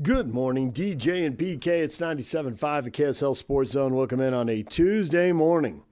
Good morning, DJ and PK. It's 97.5, the KSL Sports Zone. Welcome in on a Tuesday morning.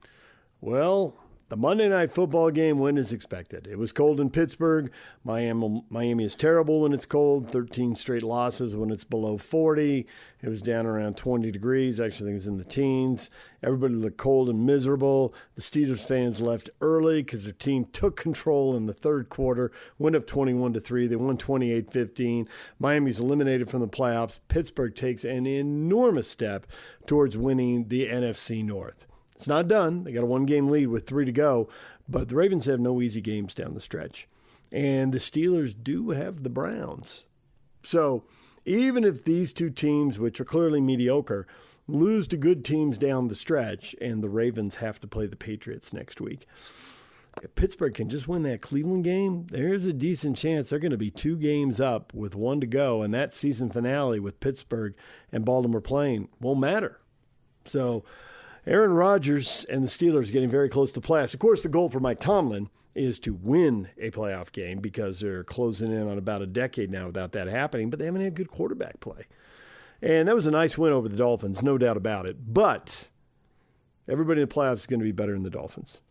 Well, the Monday Night Football game went as expected. It was cold in Pittsburgh. Miami is terrible when it's cold. 13 straight losses when it's below 40. It was down around 20 degrees. Actually, I think it was in the teens. Everybody looked cold and miserable. The Steelers fans left early because their team took control in the third quarter, went up 21-3. They won 28-15. Miami's eliminated from the playoffs. Pittsburgh takes an enormous step towards winning the NFC North. It's not done. They got a one-game lead with 3 to go, but the Ravens have no easy games down the stretch. And the Steelers do have the Browns. So even if these two teams, which are clearly mediocre, lose to good teams down the stretch, and the Ravens have to play the Patriots next week, if Pittsburgh can just win that Cleveland game, there's a decent chance they're going to be 2 games up with 1 to go, and that season finale with Pittsburgh and Baltimore playing won't matter. So Aaron Rodgers and the Steelers getting very close to playoffs. Of course, the goal for Mike Tomlin is to win a playoff game because they're closing in on about a decade now without that happening, but they haven't had good quarterback play. And that was a nice win over the Dolphins, no doubt about it. But everybody in the playoffs is going to be better than the Dolphins.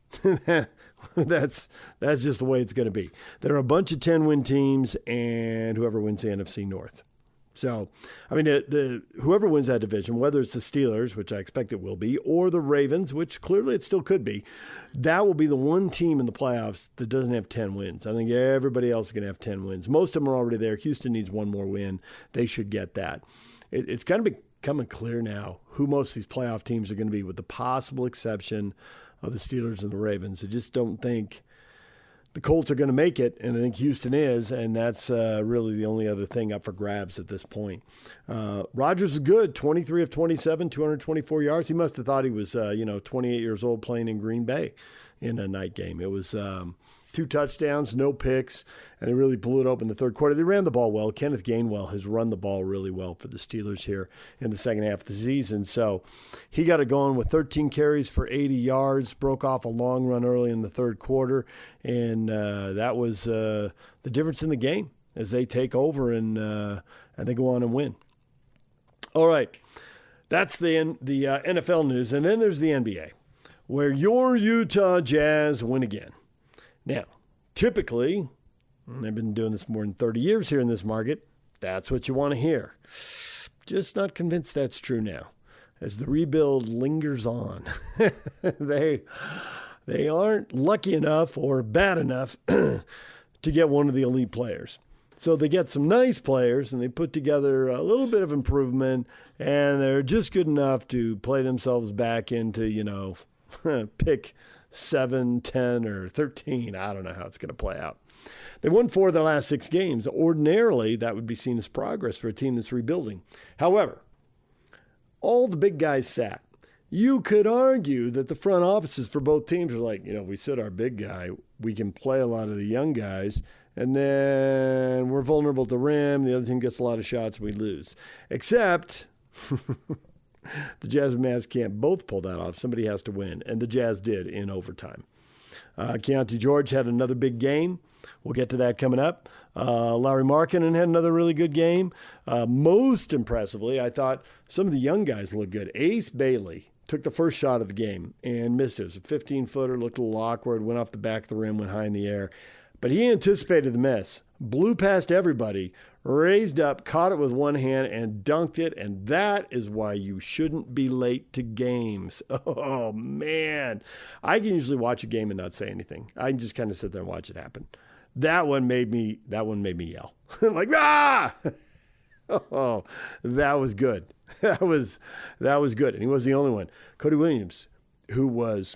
That's just the way it's going to be. There are a bunch of 10-win teams, and whoever wins the NFC North. So, I mean, whoever wins that division, whether it's the Steelers, which I expect it will be, or the Ravens, which clearly it still could be, that will be the one team in the playoffs that doesn't have 10 wins. I think everybody else is going to have 10 wins. Most of them are already there. Houston needs one more win. They should get that. It's kind of becoming clear now who most of these playoff teams are going to be, with the possible exception of the Steelers and the Ravens. I just don't think the Colts are going to make it, and I think Houston is, and that's really the only other thing up for grabs at this point. Rodgers is good, 23 of 27, 224 yards. He must have thought he was, 28 years old playing in Green Bay in a night game. It was 2 touchdowns, no picks, and they really blew it open in the third quarter. They ran the ball well. Kenneth Gainwell has run the ball really well for the Steelers here in the second half of the season. So he got it going with 13 carries for 80 yards, broke off a long run early in the third quarter, and that was the difference in the game as they take over and they go on and win. All right, that's the NFL news, and then there's the NBA, where your Utah Jazz win again. Now, typically, and I've been doing this more than 30 years here in this market, that's what you want to hear. Just not convinced that's true now, as the rebuild lingers on. They aren't lucky enough or bad enough to get one of the elite players. So they get some nice players, and they put together a little bit of improvement, and they're just good enough to play themselves back into, pick 7, 10, or 13. I don't know how it's going to play out. They won 4 of their last 6 games. Ordinarily, that would be seen as progress for a team that's rebuilding. However, all the big guys sat. You could argue that the front offices for both teams are like, we sit our big guy, we can play a lot of the young guys, and then we're vulnerable to rim. The other team gets a lot of shots, we lose. Except the Jazz and Mavs can't both pull that off. Somebody has to win, and the Jazz did in overtime. Keontae George had another big game. We'll get to that coming up. Larry Markkinen had another really good game. Most impressively, I thought some of the young guys looked good. Ace Bailey took the first shot of the game and missed it. It was a 15-footer, looked a little awkward, went off the back of the rim, went high in the air. But he anticipated the miss, blew past everybody, raised up, caught it with one hand, and dunked it, and that is why you shouldn't be late to games. Oh, man. I can usually watch a game and not say anything. I can just kind of sit there and watch it happen. That one made me yell. Like, ah! Oh, that was good. That was good, and he was the only one. Cody Williams, who was,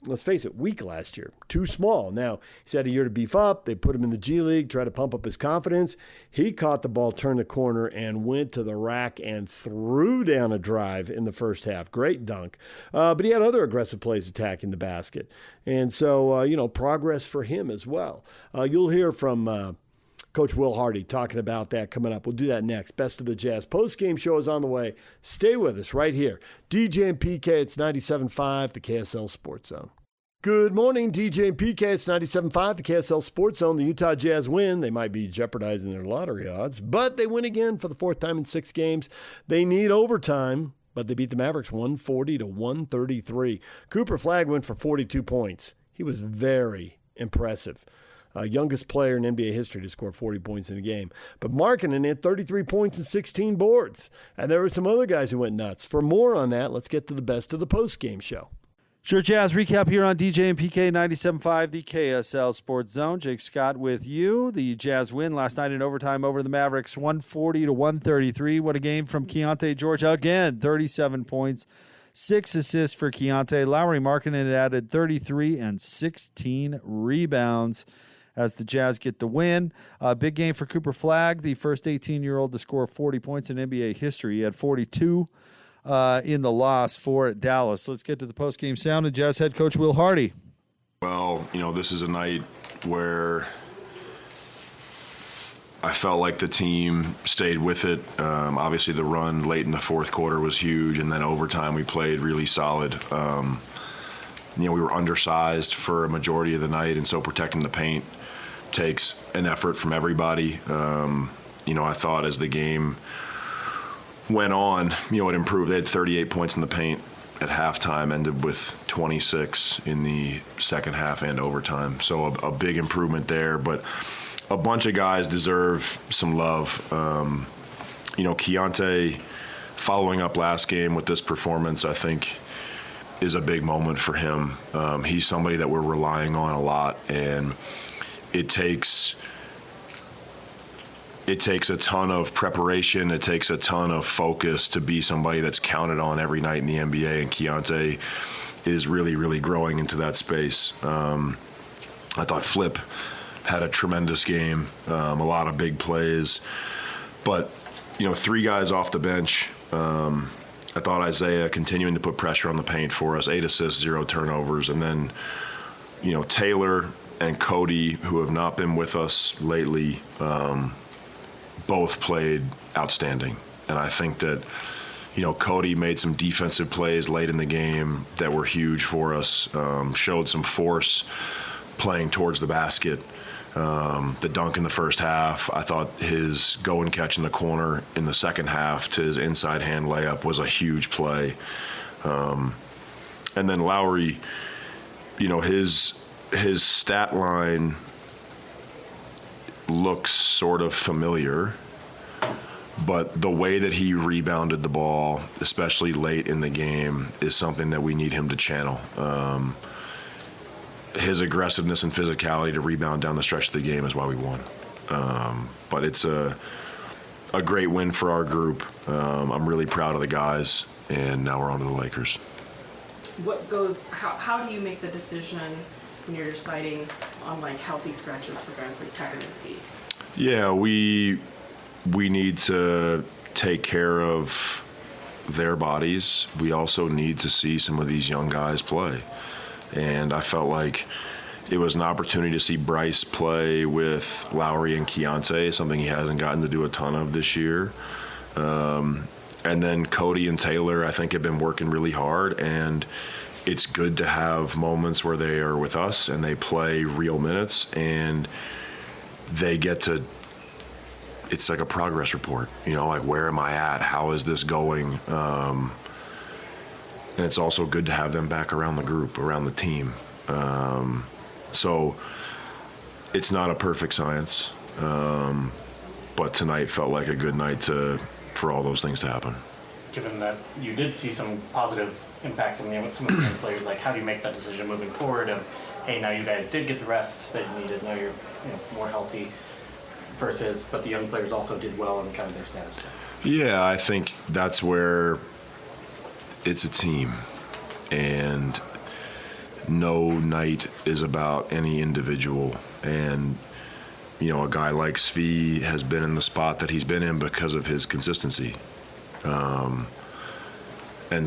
let's face it, weak last year. Too small. Now, he's had a year to beef up. They put him in the G League, try to pump up his confidence. He caught the ball, turned the corner, and went to the rack and threw down a drive in the first half. Great dunk. But he had other aggressive plays attacking the basket. And so, progress for him as well. You'll hear from Coach Will Hardy talking about that coming up. We'll do that next. Best of the Jazz post-game show is on the way. Stay with us right here. DJ and PK, it's 97.5, the KSL Sports Zone. Good morning, DJ and PK. It's 97.5, the KSL Sports Zone. The Utah Jazz win. They might be jeopardizing their lottery odds, but they win again for the fourth time in 6 games. They need overtime, but they beat the Mavericks 140-133. Cooper Flagg went for 42 points. He was very impressive. Youngest player in NBA history to score 40 points in a game. But Markkanen had 33 points and 16 boards. And there were some other guys who went nuts. For more on that, let's get to the best of the post-game show. Sure, Jazz recap here on DJ and PK 97.5, the KSL Sports Zone. Jake Scott with you. The Jazz win last night in overtime over the Mavericks, 140-133. What a game from Keontae George. Again, 37 points, 6 assists for Keontae. Lauri Markkanen had added 33 and 16 rebounds as the Jazz get the win. Big game for Cooper Flagg, the first 18-year-old to score 40 points in NBA history. He had 42 in the loss for Dallas. Let's get to the post-game sound and Jazz head coach Will Hardy. Well, this is a night where I felt like the team stayed with it. Obviously, the run late in the fourth quarter was huge, and then overtime we played really solid. We were undersized for a majority of the night, and so protecting the paint takes an effort from everybody. I thought as the game went on, it improved. They had 38 points in the paint at halftime, ended with 26 in the second half and overtime. So a big improvement there, but a bunch of guys deserve some love. Keontae following up last game with this performance, I think, is a big moment for him. He's somebody that we're relying on a lot, and it takes a ton of preparation. It takes a ton of focus to be somebody that's counted on every night in the NBA, and Keontae is really, really growing into that space. I thought Flip had a tremendous game, a lot of big plays. But, 3 guys off the bench. I thought Isaiah continuing to put pressure on the paint for us, 8 assists, 0 turnovers. And then, Taylor and Cody, who have not been with us lately, both played outstanding. And I think that, Cody made some defensive plays late in the game that were huge for us, showed some force playing towards the basket. The dunk in the first half, I thought his go and catch in the corner in the second half to his inside hand layup was a huge play. And then Lauri, his stat line looks sort of familiar, but the way that he rebounded the ball, especially late in the game, is something that we need him to channel. His aggressiveness and physicality to rebound down the stretch of the game is why we won. But it's a great win for our group. I'm really proud of the guys, and now we're on to the Lakers. How do you make the decision when you're deciding on healthy stretches for guys like Taggartinsky? Yeah, we need to take care of their bodies. We also need to see some of these young guys play. And I felt like it was an opportunity to see Bryce play with Lauri and Keontae, something he hasn't gotten to do a ton of this year. And then Cody and Taylor, I think, have been working really hard, and it's good to have moments where they are with us and they play real minutes and they get to, it's like a progress report, where am I at? How is this going? And it's also good to have them back around the group, around the team. So it's not a perfect science, but tonight felt like a good night for all those things to happen. Given that you did see some positive impact from some of the young players, how do you make that decision moving forward of, hey, now you guys did get the rest that you needed, now you're more healthy, versus, but the young players also did well in kind of their status quo? Yeah, I think that's where it's a team, and no night is about any individual. And, a guy like Svi has been in the spot that he's been in because of his consistency. And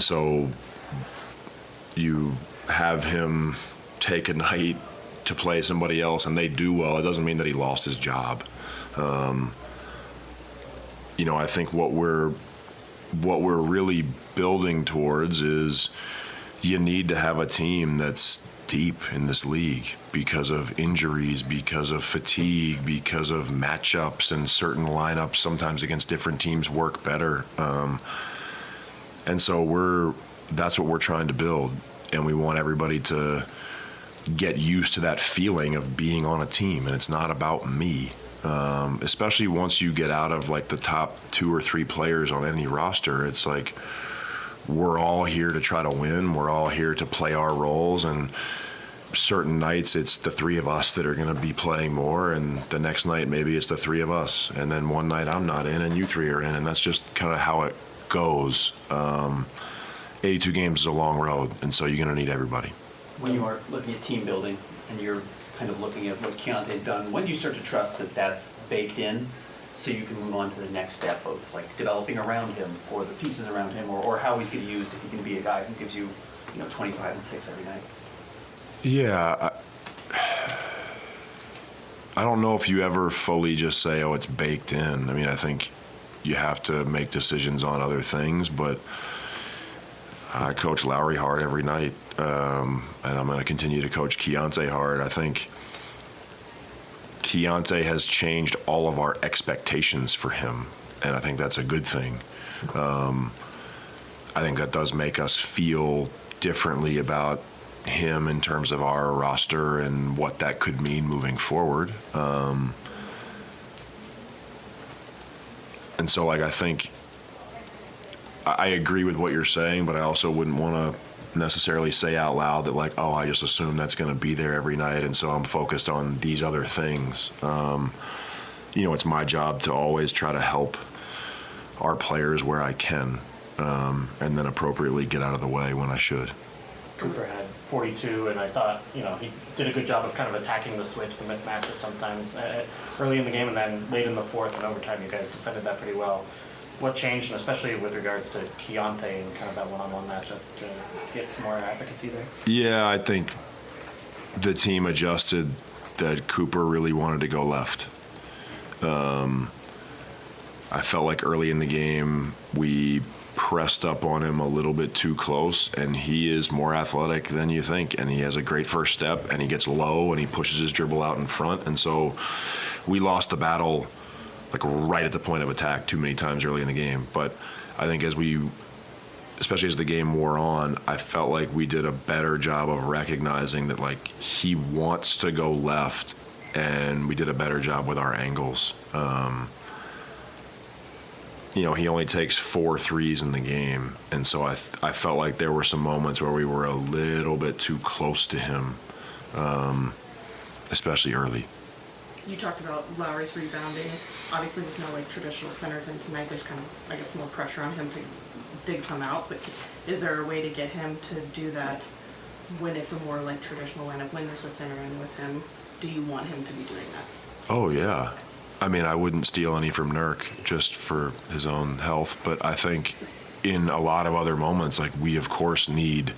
so you have him take a night to play somebody else and they do well. It doesn't mean that he lost his job. I think what we're really building towards is, you need to have a team that's deep in this league because of injuries, because of fatigue, because of matchups, and certain lineups sometimes against different teams work better. And so that's what we're trying to build, and we want everybody to get used to that feeling of being on a team, and it's not about me. Especially once you get out of like the top 2 or 3 players on any roster, it's like we're all here to try to win. We're all here to play our roles, and certain nights it's the 3 of us that are going to be playing more, and the next night maybe it's the 3 of us, and then one night I'm not in and you 3 are in, and that's just kind of how it goes. 82 games is a long road, and so you're going to need everybody. When you are looking at team building and you're kind of looking at what Keontae's done, when do you start to trust that that's baked in so you can move on to the next step of like developing around him or the pieces around him or how he's getting used if he can be a guy who gives you 25 and 6 every night? Yeah, I don't know if you ever fully just say, oh, it's baked in. I mean, I think you have to make decisions on other things, but I coach Lowry hard every night, and I'm going to continue to coach Keontae hard. I think Keontae has changed all of our expectations for him, and I think that's a good thing. I think that does make us feel differently about him in terms of our roster and what that could mean moving forward. And so, like, I think I agree with what you're saying, but I also wouldn't want to necessarily say out loud that, like, oh, I just assume that's going to be there every night, and so I'm focused on these other things. It's my job to always try to help our players where I can, and then appropriately get out of the way when I should. Cooper had 42, and I thought, he did a good job of kind of attacking the switch, the mismatch at sometimes early in the game, and then late in the fourth and overtime, you guys defended that pretty well. What changed, and especially with regards to Keontae and kind of that one-on-one matchup to get some more efficacy there? Yeah, I think the team adjusted that Cooper really wanted to go left. I felt like early in the game we pressed up on him a little bit too close, and he is more athletic than you think, and he has a great first step, and he gets low and he pushes his dribble out in front, and so we lost the battle like right at the point of attack too many times early in the game. But I think especially as the game wore on, I felt like we did a better job of recognizing that like he wants to go left, and we did a better job with our angles. He only takes 4 threes in the game, and so I felt like there were some moments where we were a little bit too close to him, especially early. You talked about Lowry's rebounding. Obviously, with no traditional centers in tonight, there's kind of, I guess, more pressure on him to dig some out. But is there a way to get him to do that when it's a more traditional lineup, when there's a center in with him? Do you want him to be doing that? Oh yeah, I mean, I wouldn't steal any from Nurk just for his own health, but I think in a lot of other moments, we of course need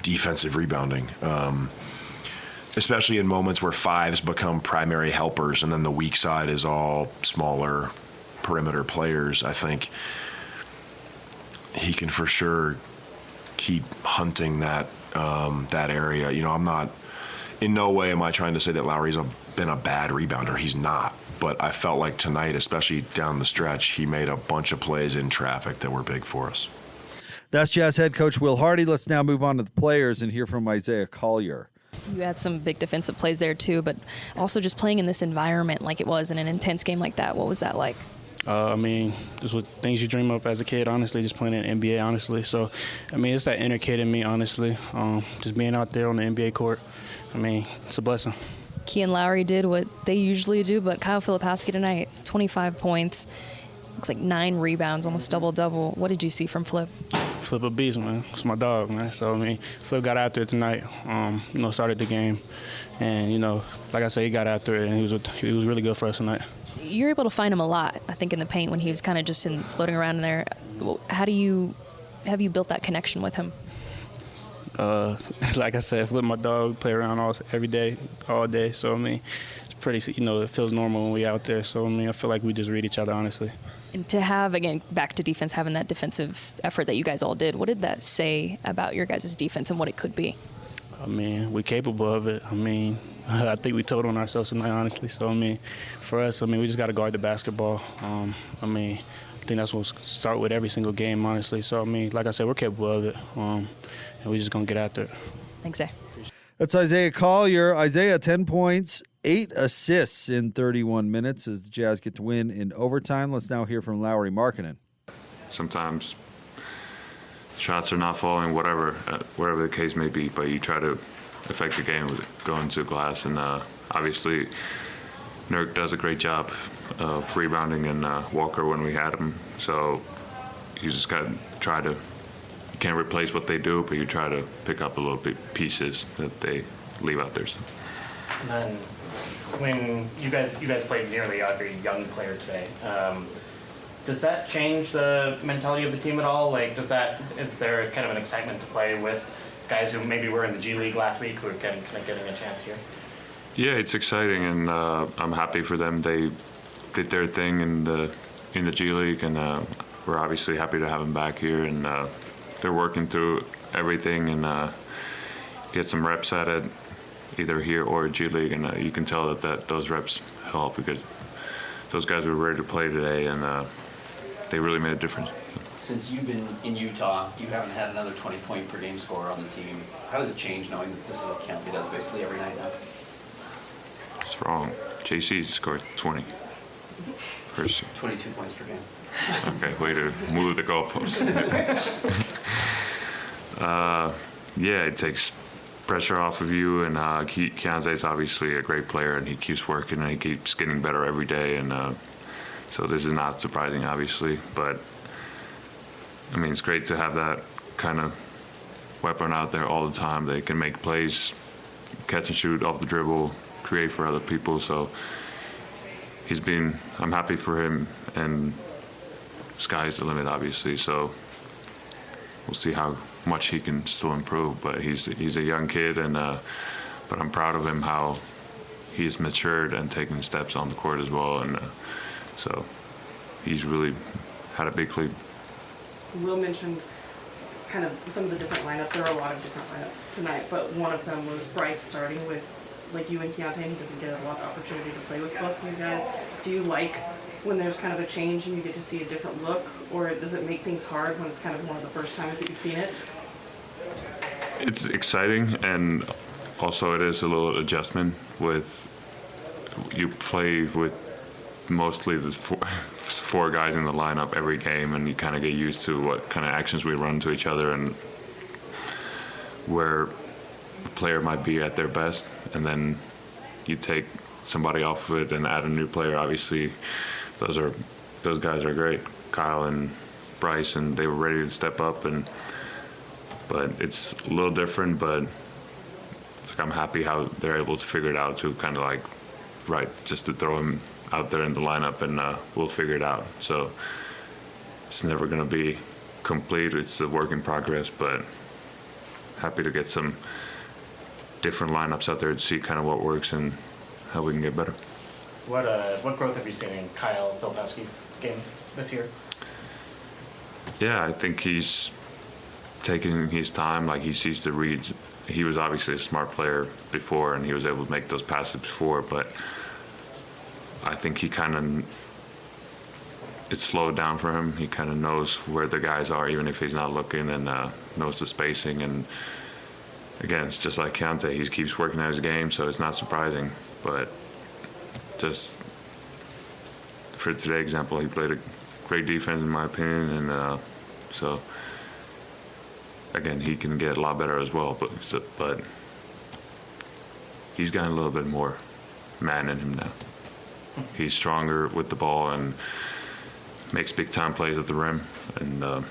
defensive rebounding. Especially in moments where 5s become primary helpers and then the weak side is all smaller perimeter players. I think he can for sure keep hunting that area. In no way am I trying to say that Lowry's been a bad rebounder. He's not. But I felt like tonight, especially down the stretch, he made a bunch of plays in traffic that were big for us. That's Jazz head coach Will Hardy. Let's now move on to the players and hear from Isaiah Collier. You had some big defensive plays there too, but also just playing in this environment like it was in an intense game like that. What was that like? Just what things you dream up as a kid, honestly, just playing in the NBA, honestly. So, it's that inner kid in me, honestly. Just being out there on the NBA court, it's a blessing. Key and Lowry did what they usually do, but Kyle Filipowski tonight, 25 points, looks like 9 rebounds, almost double-double. What did you see from Flip? Flip a beast, man. It's my dog, man. So, Flip got out there tonight, started the game. And, like I said, he got after it, and he was really good for us tonight. You're able to find him a lot, I think, in the paint when he was kind of just floating around in there. How have you built that connection with him? Like I said, Flip my dog, play around every day, all day. So, it's pretty, it feels normal when we out there. So, I feel like we just read each other, honestly. And to have, again, back to defense, having that defensive effort that you guys all did, what did that say about your guys' defense and what it could be? I mean, we're capable of it. I mean, I think we told on ourselves tonight, honestly. So, I mean, for us, I mean, we just got to guard the basketball. I mean, I think that's what we'll start with every single game, honestly. So, I mean, like I said, we're capable of it, and we're just going to get after it. Thanks, Zay. That's Isaiah Collier. Isaiah, 10 points, 8 assists in 31 minutes as the Jazz get to win in overtime. Let's now hear from Lauri Markkanen. Sometimes shots are not falling, whatever the case may be, but you try to affect the game with going to glass. And obviously, Nurk does a great job of rebounding and Walker when we had him. So you just got to try to. You can't replace what they do, but you try to pick up a little bit pieces that they leave out there. So. And then when you guys played nearly every young player today, does that change the mentality of the team at all? Like, is there kind of an excitement to play with guys who maybe were in the G League last week who are kind of getting a chance here? Yeah, it's exciting, and I'm happy for them. They did their thing in the G League, and we're obviously happy to have them back here. And they're working through everything and get some reps at it, either here or G League, and you can tell that those reps help because those guys were ready to play today, and they really made a difference. Since you've been in Utah, you haven't had another 20-point per game scorer on the team. How does it change knowing that this is what Keontae does basically every night now? It's wrong. JC scored 20. 22 points per game. Okay, way to move the goalpost. Yeah, it takes pressure off of you, and Keontae's obviously a great player, and he keeps working, and he keeps getting better every day, and so this is not surprising, obviously, but I mean, it's great to have that kind of weapon out there all the time. They can make plays, catch and shoot off the dribble, create for other people, so I'm happy for him, and sky's the limit, obviously, so we'll see how much he can still improve, but he's a young kid, and but I'm proud of him how he's matured and taken steps on the court as well, and so he's really had a big leap. Will mentioned kind of some of the different lineups. There are a lot of different lineups tonight, but one of them was Bryce starting with like you and Keontae. He doesn't get a lot of opportunity to play with both of you guys. Do you like when there's kind of a change and you get to see a different look, or does it make things hard when it's kind of one of the first times that you've seen it? It's exciting, and also it is a little adjustment with you play with mostly the four guys in the lineup every game, and you kind of get used to what kind of actions we run to each other and where a player might be at their best, and then you take somebody off of it and add a new player. Obviously, those guys are great, Kyle and Bryce, and they were ready to step up, but it's a little different, but like, I'm happy how they're able to figure it out to kind of like, right, just to throw him out there in the lineup, and we'll figure it out. So it's never going to be complete. It's a work in progress, but happy to get some different lineups out there to see kind of what works and how we can get better. What growth have you seen in Kyle Filipowski's game this year? Yeah, I think he's taking his time. Like, he sees the reads. He was obviously a smart player before, and he was able to make those passes before, but I think he kind of, it's slowed down for him. He kind of knows where the guys are, even if he's not looking, and knows the spacing. And again, it's just like Keontae. He keeps working at his game, so it's not surprising. But just for today's example, he played a great defense, in my opinion, and so again, he can get a lot better as well. But he's gotten a little bit more man in him now. He's stronger with the ball and makes big-time plays at the rim, and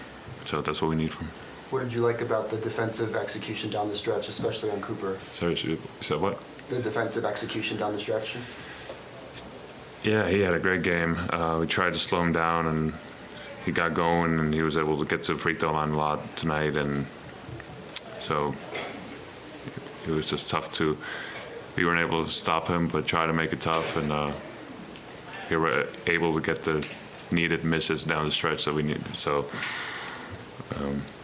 so that's what we need from him. What did you like about the defensive execution down the stretch, especially on Cooper? Sorry, you said what? The defensive execution down the stretch. Yeah, he had a great game. We tried to slow him down, and he got going, and he was able to get to the free throw line a lot tonight, and so it was just tough to. We weren't able to stop him, but try to make it tough, and we were able to get the needed misses down the stretch that we needed. So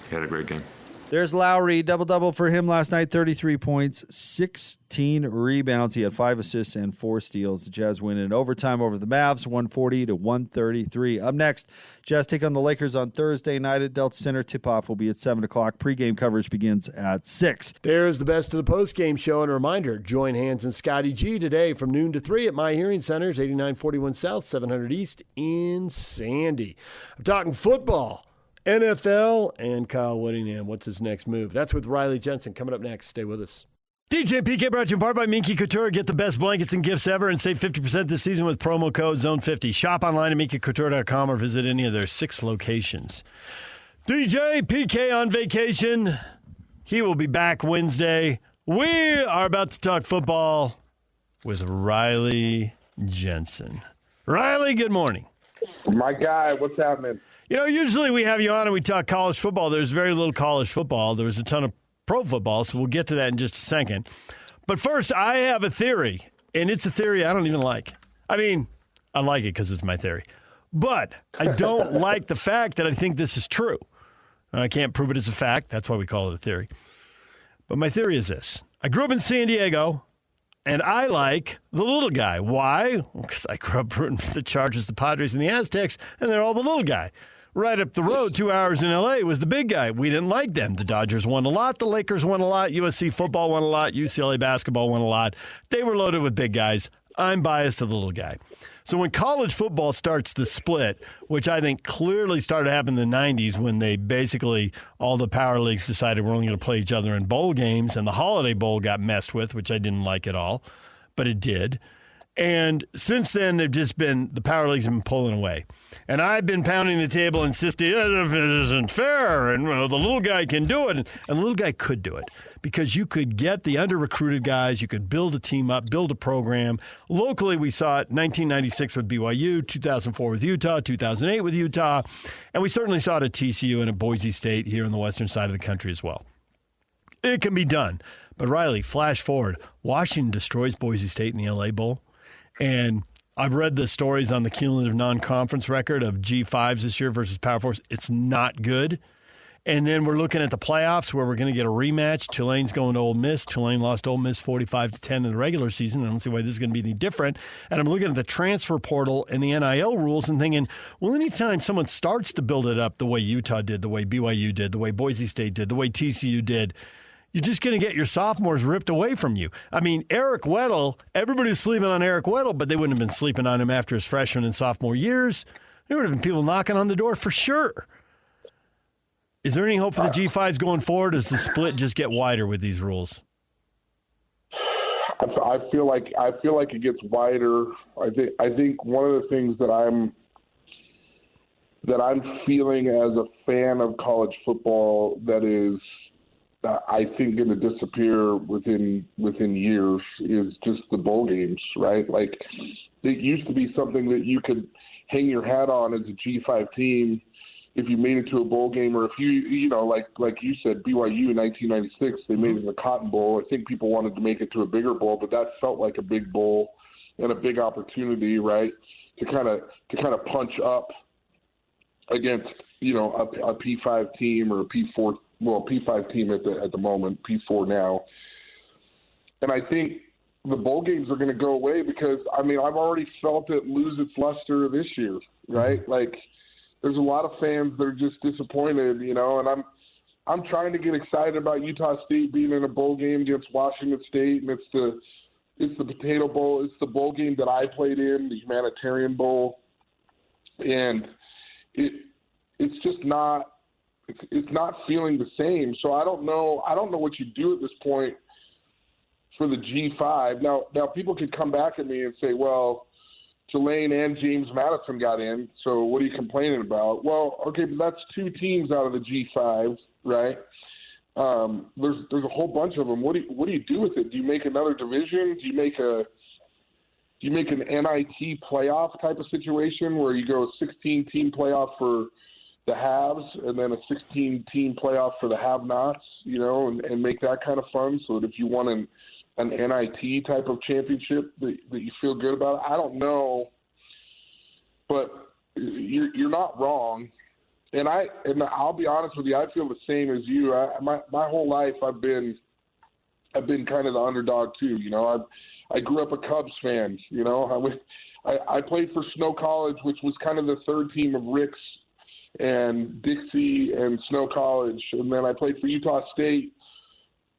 he had a great game. There's Lowry, double-double for him last night, 33 points, 16 rebounds. He had 5 assists and 4 steals. The Jazz win in overtime over the Mavs, 140-133. Up next, Jazz take on the Lakers on Thursday night at Delta Center. Tip-off will be at 7 o'clock. Pre-game coverage begins at 6. There's the best of the post-game show. And a reminder, join Hans and Scotty G today from noon to 3 at My Hearing Centers, 8941 South, 700 East in Sandy. I'm talking football. NFL and Kyle Whittingham. What's his next move? That's with Riley Jensen. Coming up next. Stay with us. DJ and PK brought to you in part by Minky Couture. Get the best blankets and gifts ever and save 50% this season with promo code ZONE50. Shop online at minkycouture.com or visit any of their 6 locations. DJ PK on vacation. He will be back Wednesday. We are about to talk football with Riley Jensen. Riley, good morning. My guy, what's happening? You know, usually we have you on and we talk college football. There's very little college football. There was a ton of pro football, so we'll get to that in just a second. But first, I have a theory, and it's a theory I don't even like. I mean, I like it because it's my theory. But I don't like the fact that I think this is true. I can't prove it as a fact. That's why we call it a theory. But my theory is this. I grew up in San Diego, and I like the little guy. Why? Because I grew up rooting for the Chargers, the Padres, and the Aztecs, and they're all the little guy. Right up the road, 2 hours in L.A., was the big guy. We didn't like them. The Dodgers won a lot. The Lakers won a lot. USC football won a lot. UCLA basketball won a lot. They were loaded with big guys. I'm biased to the little guy. So when college football starts to split, which I think clearly started happening in the 90s when they basically, all the power leagues decided we're only going to play each other in bowl games, and the Holiday Bowl got messed with, which I didn't like at all, but it did. And since then, they've just been, the power leagues have been pulling away. And I've been pounding the table, insisting, it isn't fair, and the little guy can do it. And the little guy could do it because you could get the under-recruited guys, you could build a team up, build a program. Locally, we saw it 1996 with BYU, 2004 with Utah, 2008 with Utah, and we certainly saw it at TCU and at Boise State here on the western side of the country as well. It can be done. But Riley, flash forward, Washington destroys Boise State in the LA Bowl. And I've read the stories on the cumulative non-conference record of G5s this year versus Power 4s. It's not good. And then we're looking at the playoffs where we're going to get a rematch. Tulane's going to Ole Miss. Tulane lost Ole Miss 45-10 in the regular season. I don't see why this is going to be any different. And I'm looking at the transfer portal and the NIL rules and thinking, well, anytime someone starts to build it up the way Utah did, the way BYU did, the way Boise State did, the way TCU did, you're just going to get your sophomores ripped away from you. I mean, Eric Weddle, everybody was sleeping on Eric Weddle, but they wouldn't have been sleeping on him after his freshman and sophomore years. There would have been people knocking on the door for sure. Is there any hope for the G5s going forward? Does the split just get wider with these rules? I feel like it gets wider. I think one of the things that I'm feeling as a fan of college football that is I think going to disappear within years is just the bowl games, right? Like it used to be something that you could hang your hat on as a G5 team if you made it to a bowl game, or if you know, like you said, BYU in 1996, they made it in the Cotton Bowl. I think people wanted to make it to a bigger bowl, but that felt like a big bowl and a big opportunity, right? To kind of punch up against, you know, a P5 team or a P4. Well, P5 team at the moment, P4 now. And I think the bowl games are going to go away because, I mean, I've already felt it lose its luster this year, right? Like, there's a lot of fans that are just disappointed, you know, and I'm trying to get excited about Utah State being in a bowl game against Washington State, and it's the Potato Bowl. It's the bowl game that I played in, the Humanitarian Bowl. And it's just not – it's not feeling the same. So I don't know what you do at this point for the G5. Now people could come back at me and say, well, Tulane and James Madison got in, so what are you complaining about? Well, okay, but that's 2 teams out of the G5, right? There's a whole bunch of them. What do you do with it? Do you make another division? Do you make an NIT playoff type of situation where you go a 16-team playoff for the haves and then a 16-team playoff for the have-nots, you know, and make that kind of fun so that if you want an NIT type of championship that you feel good about? I don't know. But you're not wrong. And I'll be honest with you, I feel the same as you. My whole life I've been kind of the underdog too. You know, I grew up a Cubs fan. You know, I played for Snow College, which was kind of the third team of Rick's and Dixie and Snow College, and then I played for Utah State.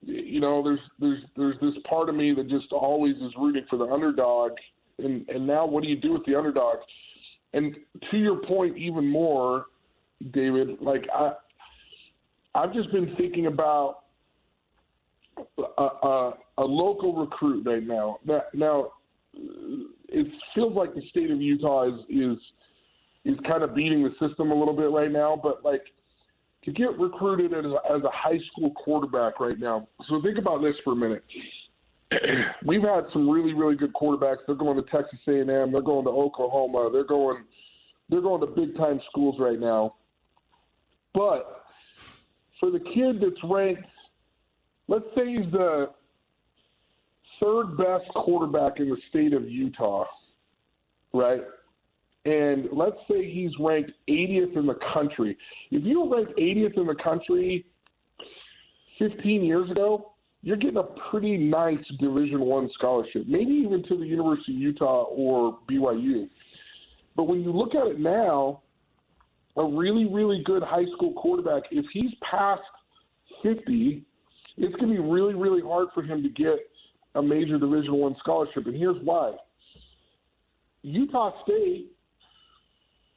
You know, there's this part of me that just always is rooting for the underdog. And now what do you do with the underdog? And to your point, even more, David, like I've just been thinking about a local recruit right now. Now it feels like the state of Utah is kind of beating the system a little bit right now, but like to get recruited as a high school quarterback right now. So think about this for a minute. We've had some really, really good quarterbacks. They're going to Texas A&M. They're going to Oklahoma. They're going to big time schools right now. But for the kid that's ranked, let's say he's the third best quarterback in the state of Utah, right? And let's say he's ranked 80th in the country. If you were ranked 80th in the country 15 years ago, you're getting a pretty nice Division I scholarship, maybe even to the University of Utah or BYU. But when you look at it now, a really, really good high school quarterback, if he's past 50, it's going to be really, really hard for him to get a major Division I scholarship. And here's why. Utah State,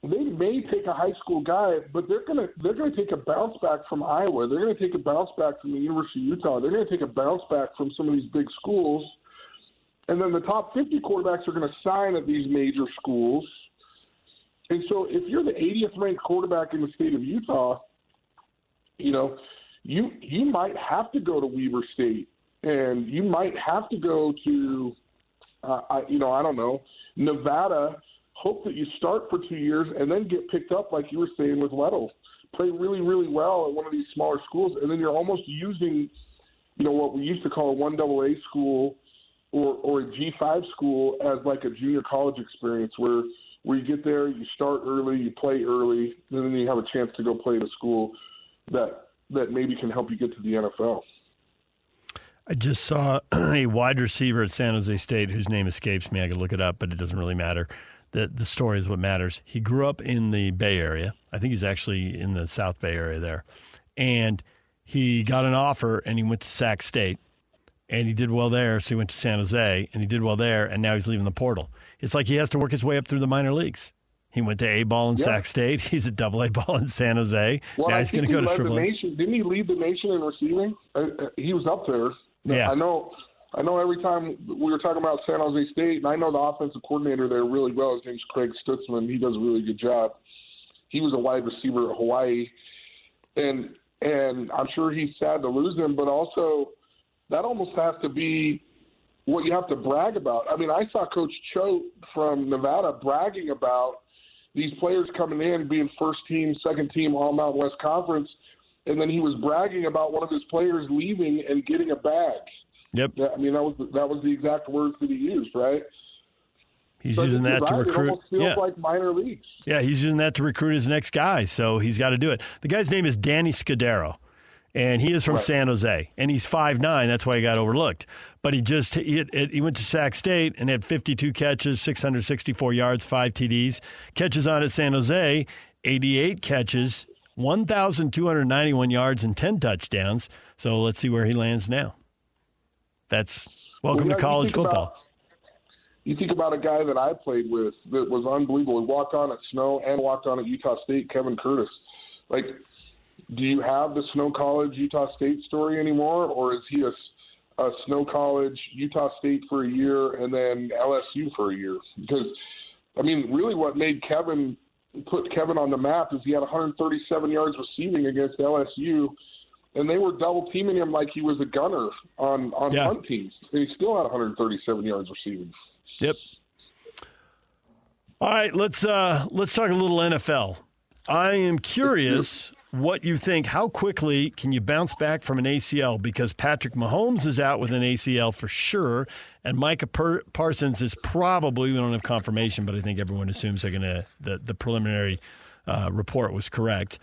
they may take a high school guy, but they're gonna take a bounce back from Iowa. They're gonna take a bounce back from the University of Utah. They're gonna take a bounce back from some of these big schools, and then the top 50 quarterbacks are gonna sign at these major schools. And so, if you're the 80th ranked quarterback in the state of Utah, you know you might have to go to Weber State, and you might have to go to I don't know, Nevada. Hope that you start for 2 years and then get picked up, like you were saying with Weddle. Play really, really well at one of these smaller schools, and then you're almost using, what we used to call a 1AA school or a G5 school as like a junior college experience where you get there, you start early, you play early, and then you have a chance to go play at a school that maybe can help you get to the NFL. I just saw a wide receiver at San Jose State whose name escapes me. I could look it up, but it doesn't really matter. The story is what matters. He grew up in the Bay Area. I think he's actually in the South Bay area there. And he got an offer, and he went to Sac State. And he did well there, so he went to San Jose, and he did well there, and now he's leaving the portal. It's like he has to work his way up through the minor leagues. He went to A-ball in Sac State. He's at AA ball in San Jose. Well, now he's going to go to AAA. Didn't he lead the nation in receiving? He was up there. Yeah. I know every time we were talking about San Jose State, and I know the offensive coordinator there really well. His name's Craig Stutzman. He does a really good job. He was a wide receiver at Hawaii, and I'm sure he's sad to lose him, but also that almost has to be what you have to brag about. I mean, I saw Coach Choate from Nevada bragging about these players coming in, being first team, second team, all Mountain West Conference, and then he was bragging about one of his players leaving and getting a bag. Yep. I mean, that was the exact words that he used, right? He's using that to recruit. It almost feels like minor leagues. Yeah, he's using that to recruit his next guy, so he's got to do it. The guy's name is Danny Scudero, and he is from San Jose, and he's 5'9". That's why he got overlooked. But he went to Sac State and had 52 catches, 664 yards, 5 TDs. Catches on at San Jose, 88 catches, 1,291 yards, and 10 touchdowns. So let's see where he lands now. That's welcome to college football. You think about a guy that I played with that was unbelievable. He walked on at Snow and walked on at Utah State, Kevin Curtis. Like, do you have the Snow College, Utah State story anymore, or is he a Snow College, Utah State for a year and then LSU for a year? Because, I mean, really what made put Kevin on the map is he had 137 yards receiving against LSU, and they were double teaming him like he was a gunner on punt teams. And he still had 137 yards receiving. Yep. All right, let's talk a little NFL. I am curious what you think, how quickly can you bounce back from an ACL? Because Patrick Mahomes is out with an ACL for sure, and Micah Parsons is probably, we don't have confirmation, but I think everyone assumes they're going to, the preliminary report was correct.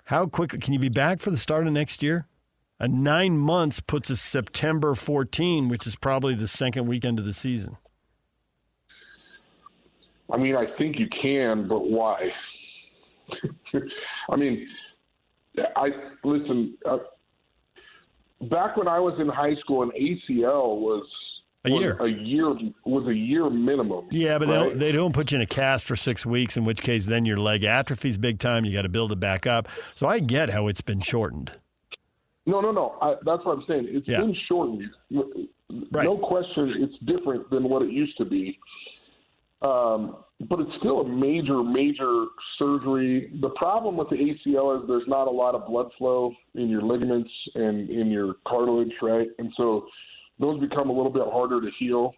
How quickly can you be back for the start of next year? 9 months puts us September 14, which is probably the second weekend of the season. I mean, I think you can, but why? I mean, back when I was in high school, an ACL was a year minimum. Yeah, but right? they don't put you in a cast for 6 weeks, in which case then your leg atrophies big time. You got to build it back up. So I get how it's been shortened. No. That's what I'm saying. It's been shortened. Right. No question, it's different than what it used to be. But it's still a major surgery. The problem with the ACL is there's not a lot of blood flow in your ligaments and in your cartilage, right? And so those become a little bit harder to heal.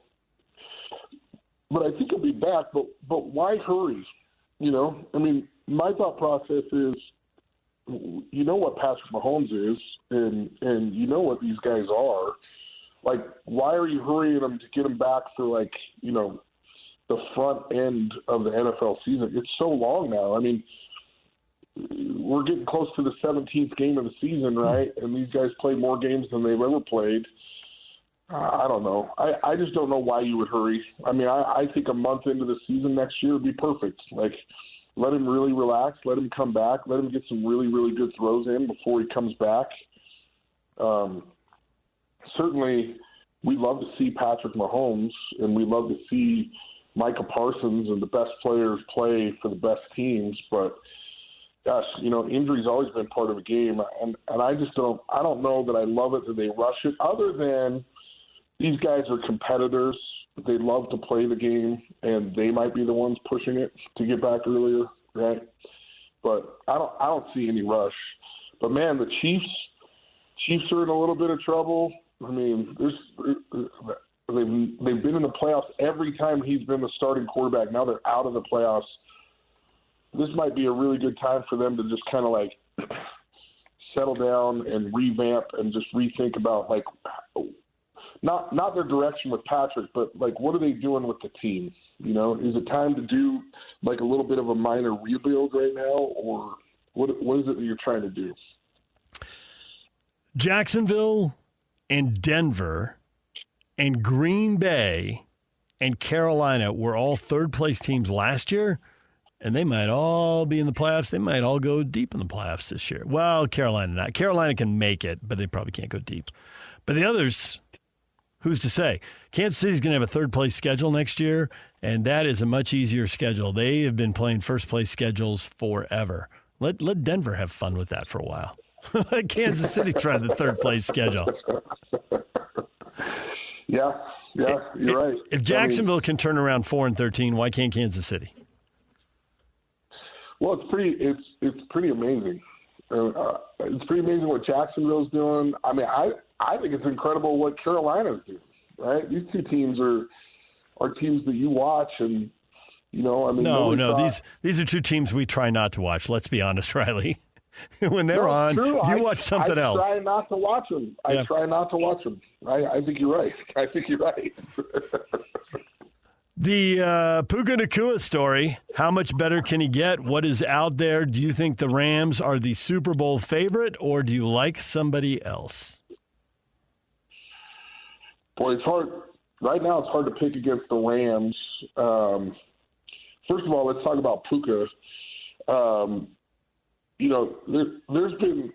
But I think he'll be back, but why hurry? You know, I mean, my thought process is, you know what Patrick Mahomes is, and you know what these guys are. Like, why are you hurrying them to get them back for, like, you know, the front end of the NFL season? It's so long now. I mean, we're getting close to the 17th game of the season, right? And these guys play more games than they've ever played. I don't know. I just don't know why you would hurry. I mean, I think a month into the season next year would be perfect. Like, let him really relax, let him come back, let him get some really, really good throws in before he comes back. Certainly, we love to see Patrick Mahomes, and we love to see Micah Parsons and the best players play for the best teams. But, gosh, you know, injury's always been part of the game. And I just don't know that I love it that they rush it, other than these guys are competitors. They love to play the game, and they might be the ones pushing it to get back earlier, right? But I don't see any rush. But, man, the Chiefs are in a little bit of trouble. I mean, they've been in the playoffs every time he's been the starting quarterback. Now they're out of the playoffs. This might be a really good time for them to just kind of like settle down and revamp and just rethink about, like, not their direction with Patrick, but like, what are they doing with the team? You know, is it time to do like a little bit of a minor rebuild right now, or what is it that you're trying to do? Jacksonville and Denver and Green Bay and Carolina were all third-place teams last year, and they might all be in the playoffs. They might all go deep in the playoffs this year. Well, Carolina not. Carolina can make it, but they probably can't go deep. But the others, who's to say? Kansas City's going to have a third-place schedule next year, and that is a much easier schedule. They have been playing first-place schedules forever. Let Denver have fun with that for a while. Let Kansas City try the third-place schedule. Yeah, you're right. If Jacksonville can turn around 4-13, why can't Kansas City? Well, it's pretty amazing. It's pretty amazing what Jacksonville's doing. I mean, I think it's incredible what Carolina's doing. Right? These two teams are teams that you watch, and you know, I mean, no. These are two teams we try not to watch. Let's be honest, Riley. When they're on, true. You watch something else. I try not to watch them. I think you're right. The Puka Nacua story, how much better can he get? What is out there? Do you think the Rams are the Super Bowl favorite, or do you like somebody else? Boy, it's hard. Right now it's hard to pick against the Rams. First of all, let's talk about Puka. You know, there's been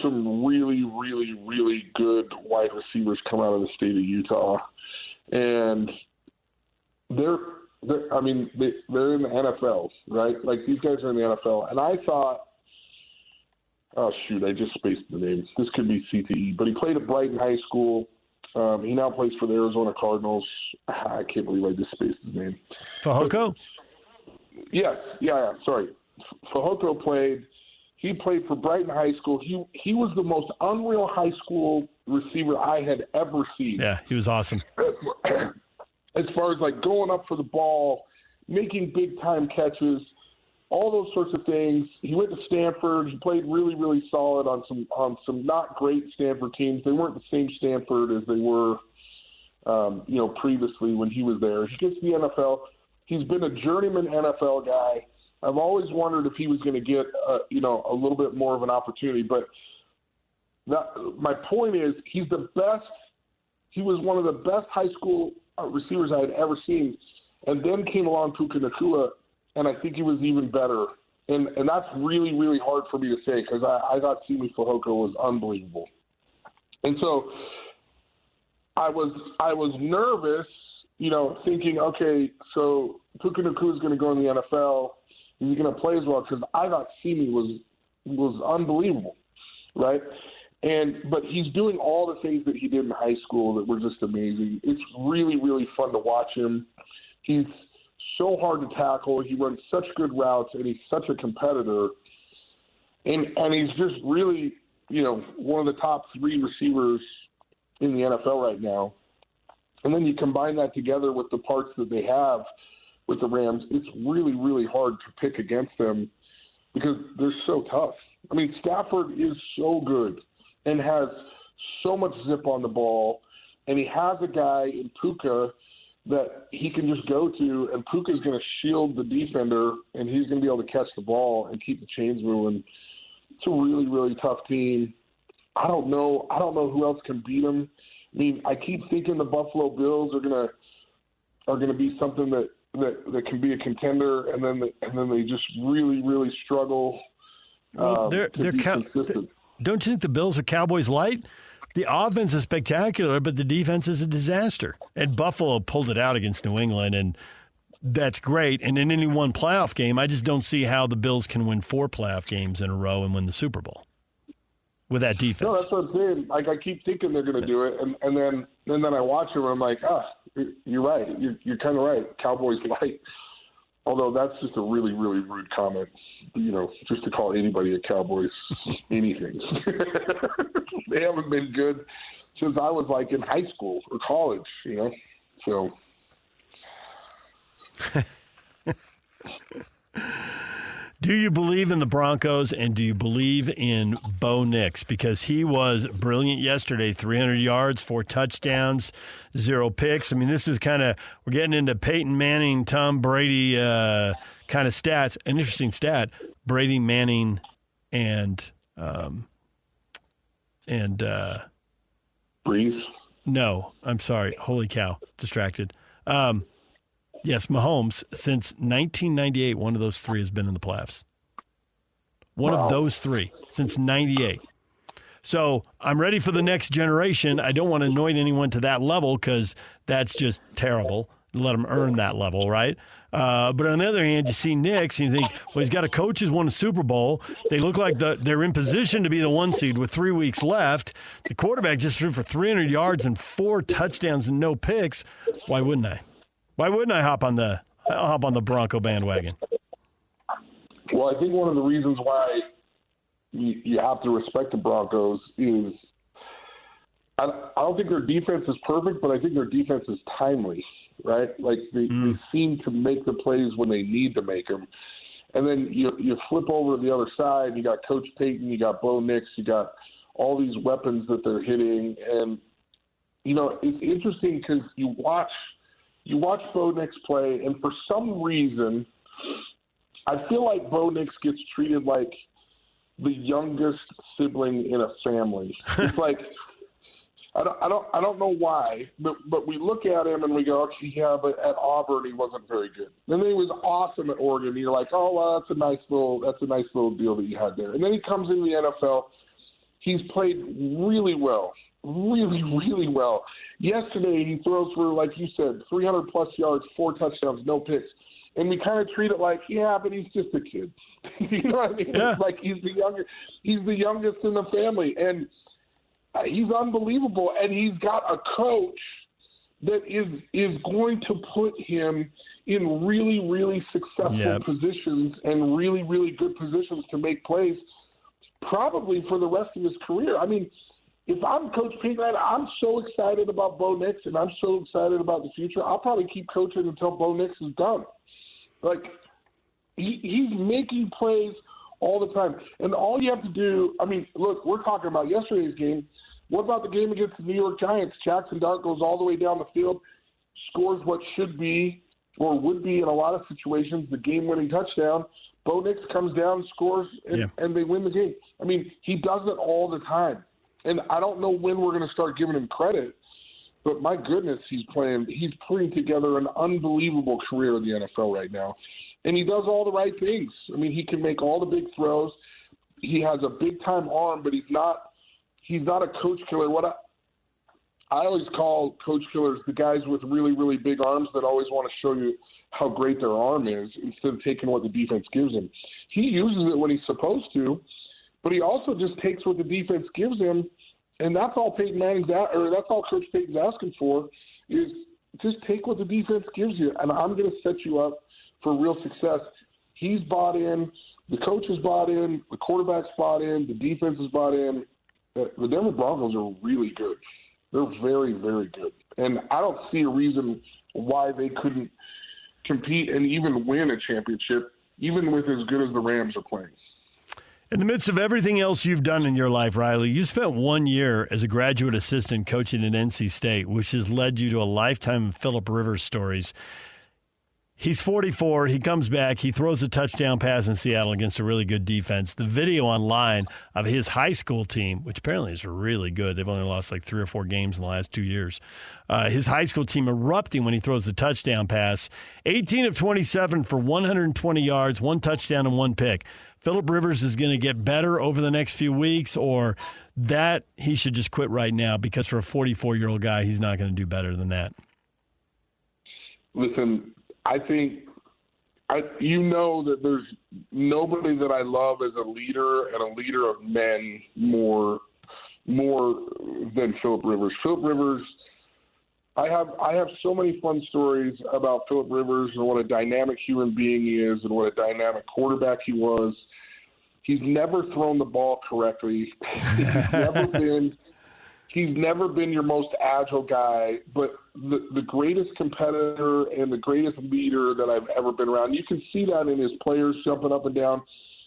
some really, really, really good wide receivers come out of the state of Utah, and they're in the NFL, right? Like, these guys are in the NFL, and I thought, oh shoot, I just spaced the name. This could be CTE, but he played at Brighton High School. He now plays for the Arizona Cardinals. I can't believe I just spaced his name. Fehoko? Yes, yeah. Sorry. Fehoko played. He played for Brighton High School. He was the most unreal high school receiver I had ever seen. Yeah, he was awesome. As far as like going up for the ball, making big time catches, all those sorts of things. He went to Stanford. He played really, really solid on some not great Stanford teams. They weren't the same Stanford as they were, previously when he was there. He gets to the NFL. He's been a journeyman NFL guy. I've always wondered if he was going to get, a little bit more of an opportunity. But my point is, he's the best. He was one of the best high school receivers I had ever seen. And then came along Puka Nacua, and I think he was even better. And that's really, really hard for me to say because I thought Simi Fehoko was unbelievable. And so I was nervous, thinking, okay, so Puka Nacua is going to go in the NFL. Is he going to play as well? Because I thought Simi was unbelievable, right? But he's doing all the things that he did in high school that were just amazing. It's really, really fun to watch him. He's so hard to tackle. He runs such good routes, and he's such a competitor. And he's just really, one of the top 3 receivers in the NFL right now. And then you combine that together with the parts that they have with the Rams, it's really, really hard to pick against them because they're so tough. I mean, Stafford is so good and has so much zip on the ball, and he has a guy in Puka that he can just go to, and Puka's going to shield the defender, and he's going to be able to catch the ball and keep the chains moving. It's a really, really tough team. I don't know who else can beat them. I mean, I keep thinking the Buffalo Bills are going to be something that can be a contender, and then they just really, really struggle. Well, to be consistent. Don't you think the Bills are Cowboys light? The offense is spectacular, but the defense is a disaster. And Buffalo pulled it out against New England, and that's great. And in any one playoff game, I just don't see how the Bills can win 4 playoff games in a row and win the Super Bowl with that defense. No, that's what I'm saying. Like, I keep thinking they're going to do it, and then I watch them, and I'm like, you're right. You're kind of right. Cowboys light. Although that's just a really, really rude comment, just to call anybody a Cowboys anything. They haven't been good since I was like in high school or college, so. Do you believe in the Broncos, and do you believe in Bo Nix? Because he was brilliant yesterday, 300 yards, 4 touchdowns, 0 picks. I mean, this is we're getting into Peyton Manning, Tom Brady kind of stats. An interesting stat, Brady, Manning, and Breeze? No, I'm sorry. Holy cow, distracted. Yes, Mahomes, since 1998, one of those 3 has been in the playoffs. One of those 3 since 98. So I'm ready for the next generation. I don't want to anoint anyone to that level because that's just terrible. Let them earn that level, right? But on the other hand, you see Nix and you think, well, he's got a coach who's won a Super Bowl. They look like they're in position to be the 1 seed with 3 weeks left. The quarterback just threw for 300 yards and 4 touchdowns and no picks. Why wouldn't I? Why wouldn't I hop on the Bronco bandwagon? Well, I think one of the reasons why you have to respect the Broncos is I don't think their defense is perfect, but I think their defense is timely, right? Like they seem to make the plays when they need to make them. And then you flip over to the other side, you got Coach Payton, you got Bo Nix, you got all these weapons that they're hitting. And, it's interesting because you watch Bo Nix play, and for some reason, I feel like Bo Nix gets treated like the youngest sibling in a family. It's like I don't know why, but we look at him and we go, okay, yeah, but at Auburn he wasn't very good. And then he was awesome at Oregon. And you're like, oh well, that's a nice little deal that you had there. And then he comes into the NFL. He's played really well. Really, really well. Yesterday, he throws for, like you said, 300-plus yards, 4 touchdowns, no picks. And we kind of treat it like, yeah, but he's just a kid. You know what I mean? Yeah. It's like he's the youngest in the family. And he's unbelievable. And he's got a coach that is going to put him in really, really successful positions and really, really good positions to make plays probably for the rest of his career. I mean, if I'm Coach Payton, I'm so excited about Bo Nix, and I'm so excited about the future. I'll probably keep coaching until Bo Nix is done. Like, he's making plays all the time. And all you have to do, I mean, look, we're talking about yesterday's game. What about the game against the New York Giants? Jackson Dart goes all the way down the field, scores what should be or would be in a lot of situations the game-winning touchdown. Bo Nix comes down, scores, and they win the game. I mean, he does it all the time. And I don't know when we're going to start giving him credit, but my goodness, he's putting together an unbelievable career in the NFL right now. And he does all the right things. I mean, he can make all the big throws. He has a big-time arm, but he's not a coach killer. What I always call coach killers the guys with really, really big arms that always want to show you how great their arm is instead of taking what the defense gives him. He uses it when he's supposed to, but he also just takes what the defense gives him, and that's all that's all Coach Payton's asking for is just take what the defense gives you, and I'm going to set you up for real success. He's bought in, the coach has bought in, the quarterback's bought in, the defense has bought in. The Denver Broncos are really good. They're very, very good. And I don't see a reason why they couldn't compete and even win a championship, even with as good as the Rams are playing. In the midst of everything else you've done in your life, Riley, you spent 1 year as a graduate assistant coaching at NC State, which has led you to a lifetime of Phillip Rivers stories. He's 44. He comes back. He throws a touchdown pass in Seattle against a really good defense. The video online of his high school team, which apparently is really good. They've only lost like 3 or 4 games in the last 2 years. His high school team erupting when he throws the touchdown pass. 18 of 27 for 120 yards, 1 touchdown and 1 pick. Phillip Rivers is going to get better over the next few weeks, or that he should just quit right now because for a 44-year-old guy, he's not going to do better than that. Listen, I think you know that there's nobody that I love as a leader and a leader of men more than Phillip Rivers. Phillip Rivers, I have so many fun stories about Phillip Rivers and what a dynamic human being he is and what a dynamic quarterback he was. He's never thrown the ball correctly. He's never been your most agile guy, but the greatest competitor and the greatest leader that I've ever been around. You can see that in his players jumping up and down.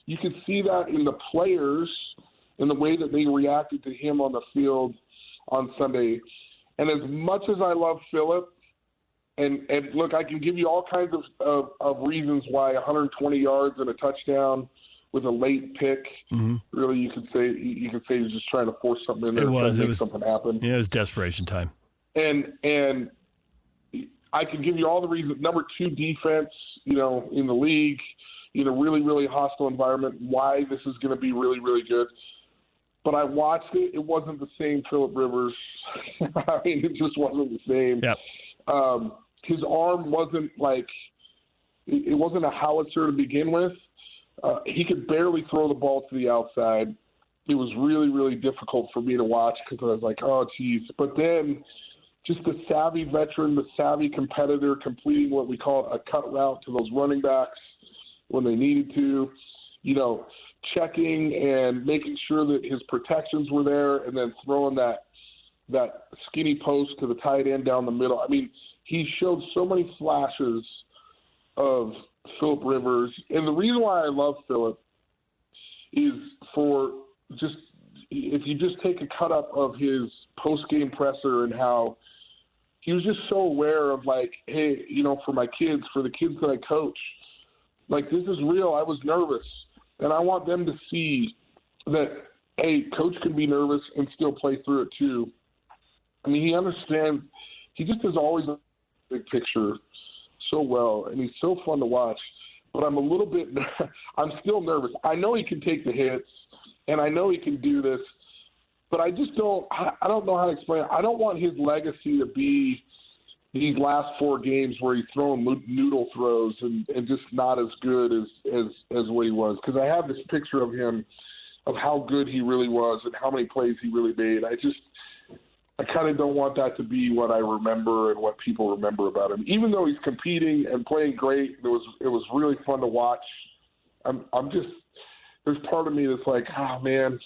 You can see that in the players in the way that they reacted to him on the field on Sunday. And as much as I love Phillip, and look, I can give you all kinds of reasons why 120 yards and a touchdown with a late pick. Mm-hmm. Really, you could say he's just trying to force something in there. It was something happen. Yeah, it was desperation time. And I can give you all the reasons. Number 2, defense. In the league, really, really hostile environment. Why this is going to be really, really good. But I watched it. It wasn't the same Phillip Rivers. I mean, it just wasn't the same. Yep. His arm wasn't it wasn't a howitzer to begin with. He could barely throw the ball to the outside. It was really, really difficult for me to watch because I was like, oh, geez. But then just the savvy veteran, the savvy competitor completing what we call a cut route to those running backs when they needed to, checking and making sure that his protections were there and then throwing that skinny post to the tight end down the middle. I mean, he showed so many flashes of Phillip Rivers. And the reason why I love Phillip is if you just take a cut up of his post-game presser and how he was just so aware of hey, for my kids, for the kids that I coach, this is real. I was nervous. And I want them to see that, hey, coach can be nervous and still play through it too. I mean, he understands. He just is always a big picture so well, and he's so fun to watch. But I'm I'm still nervous. I know he can take the hits, and I know he can do this, but I just don't know how to explain it. I don't want his legacy to be these last 4 games where he's throwing noodle throws and just not as good as what he was. Because I have this picture of him, of how good he really was and how many plays he really made. I kind of don't want that to be what I remember and what people remember about him. Even though he's competing and playing great, it was really fun to watch. There's part of me that's like, oh man,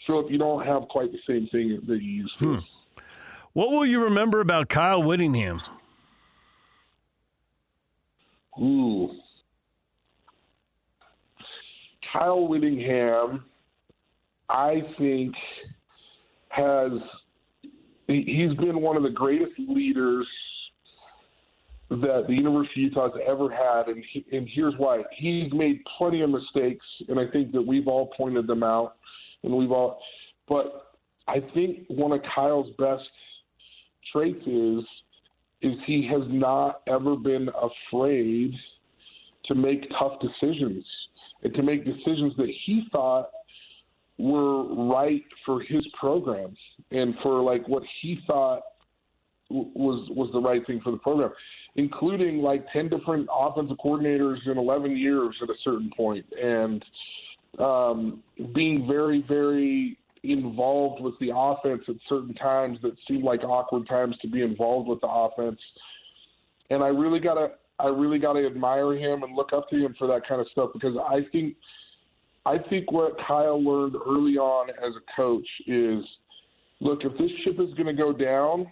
Phillip, you don't have quite the same thing that you used to. What will you remember about Kyle Whittingham? Ooh. Kyle Whittingham, I think, he's been one of the greatest leaders that the University of Utah has ever had, and here's why. He's made plenty of mistakes, and I think that we've all pointed them out, but I think one of Kyle's best traits is he has not ever been afraid to make tough decisions and to make decisions that he thought were right for his program and for like what he thought was the right thing for the program, including like 10 different offensive coordinators in 11 years at a certain point, and being very, very involved with the offense at certain times that seemed like awkward times to be involved with the offense. And I really gotta admire him and look up to him for that kind of stuff, because I think what Kyle learned early on as a coach is, look, if this ship is going to go down,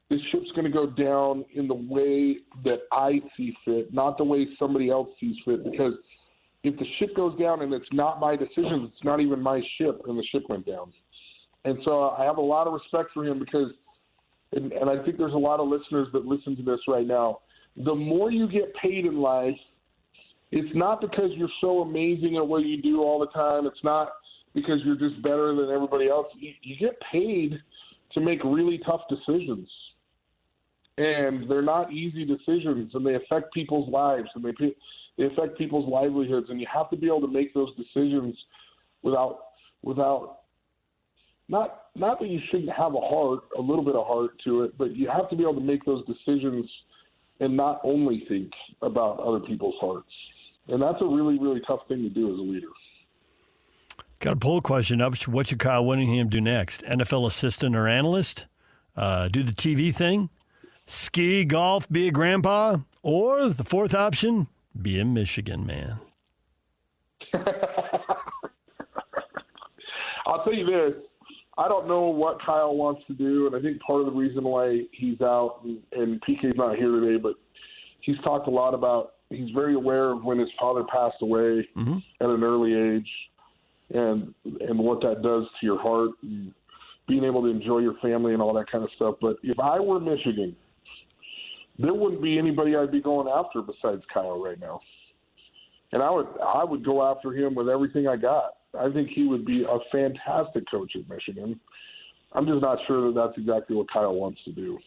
this ship's going to go down in the way that I see fit, not the way somebody else sees fit. Because if the ship goes down and it's not my decision, it's not even my ship, and the ship went down. And so I have a lot of respect for him because, and I think there's a lot of listeners that listen to this right now, the more you get paid in life, it's not because you're so amazing at what you do all the time. It's not because you're just better than everybody else. You get paid to make really tough decisions. And they're not easy decisions, and they affect people's lives, and they affect people's livelihoods. And you have to be able to make those decisions without not that you shouldn't have a little bit of heart to it, but you have to be able to make those decisions and not only think about other people's hearts. And that's a really, really tough thing to do as a leader. Got a poll question up. What should Kyle Whittingham do next? NFL assistant or analyst? Do the TV thing? Ski, golf, be a grandpa? Or the fourth option, be a Michigan man? I'll tell you this. I don't know what Kyle wants to do, and I think part of the reason why he's out, and PK's not here today, but he's talked a lot about, he's very aware of when his father passed away at an early age and what that does to your heart and being able to enjoy your family and all that kind of stuff. But if I were Michigan, there wouldn't be anybody I'd be going after besides Kyle right now. And I would go after him with everything I got. I think he would be a fantastic coach at Michigan. I'm just not sure that that's exactly what Kyle wants to do.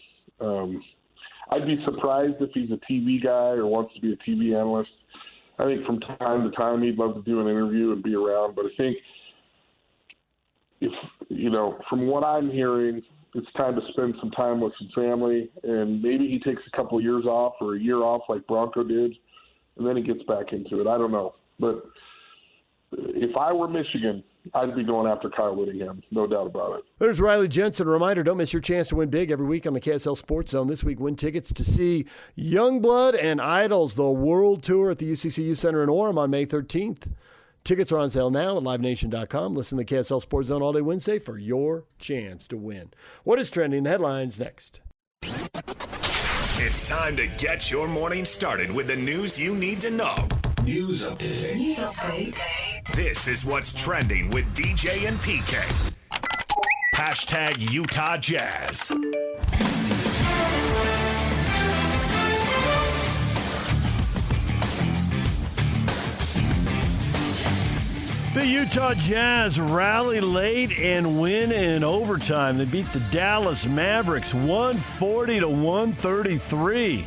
I'd be surprised if he's a TV guy or wants to be a TV analyst. I think from time to time he'd love to do an interview and be around. But I think from what I'm hearing, it's time to spend some time with some family, and maybe he takes a couple of years off or a year off like Bronco did, and then he gets back into it. I don't know. But if I were Michigan, I'd be going after Kyle Whittingham, no doubt about it. There's Riley Jensen. A reminder, don't miss your chance to win big every week on the KSL Sports Zone. This week, win tickets to see Youngblood and Idols, the World Tour at the UCCU Center in Orem on May 13th. Tickets are on sale now at livenation.com. Listen to KSL Sports Zone all day Wednesday for your chance to win. What is trending? The headlines next. It's time to get your morning started with the news you need to know. News update. This is what's trending with DJ and PK. Hashtag Utah Jazz. The Utah Jazz rally late and win in overtime. They beat the Dallas Mavericks 140-133.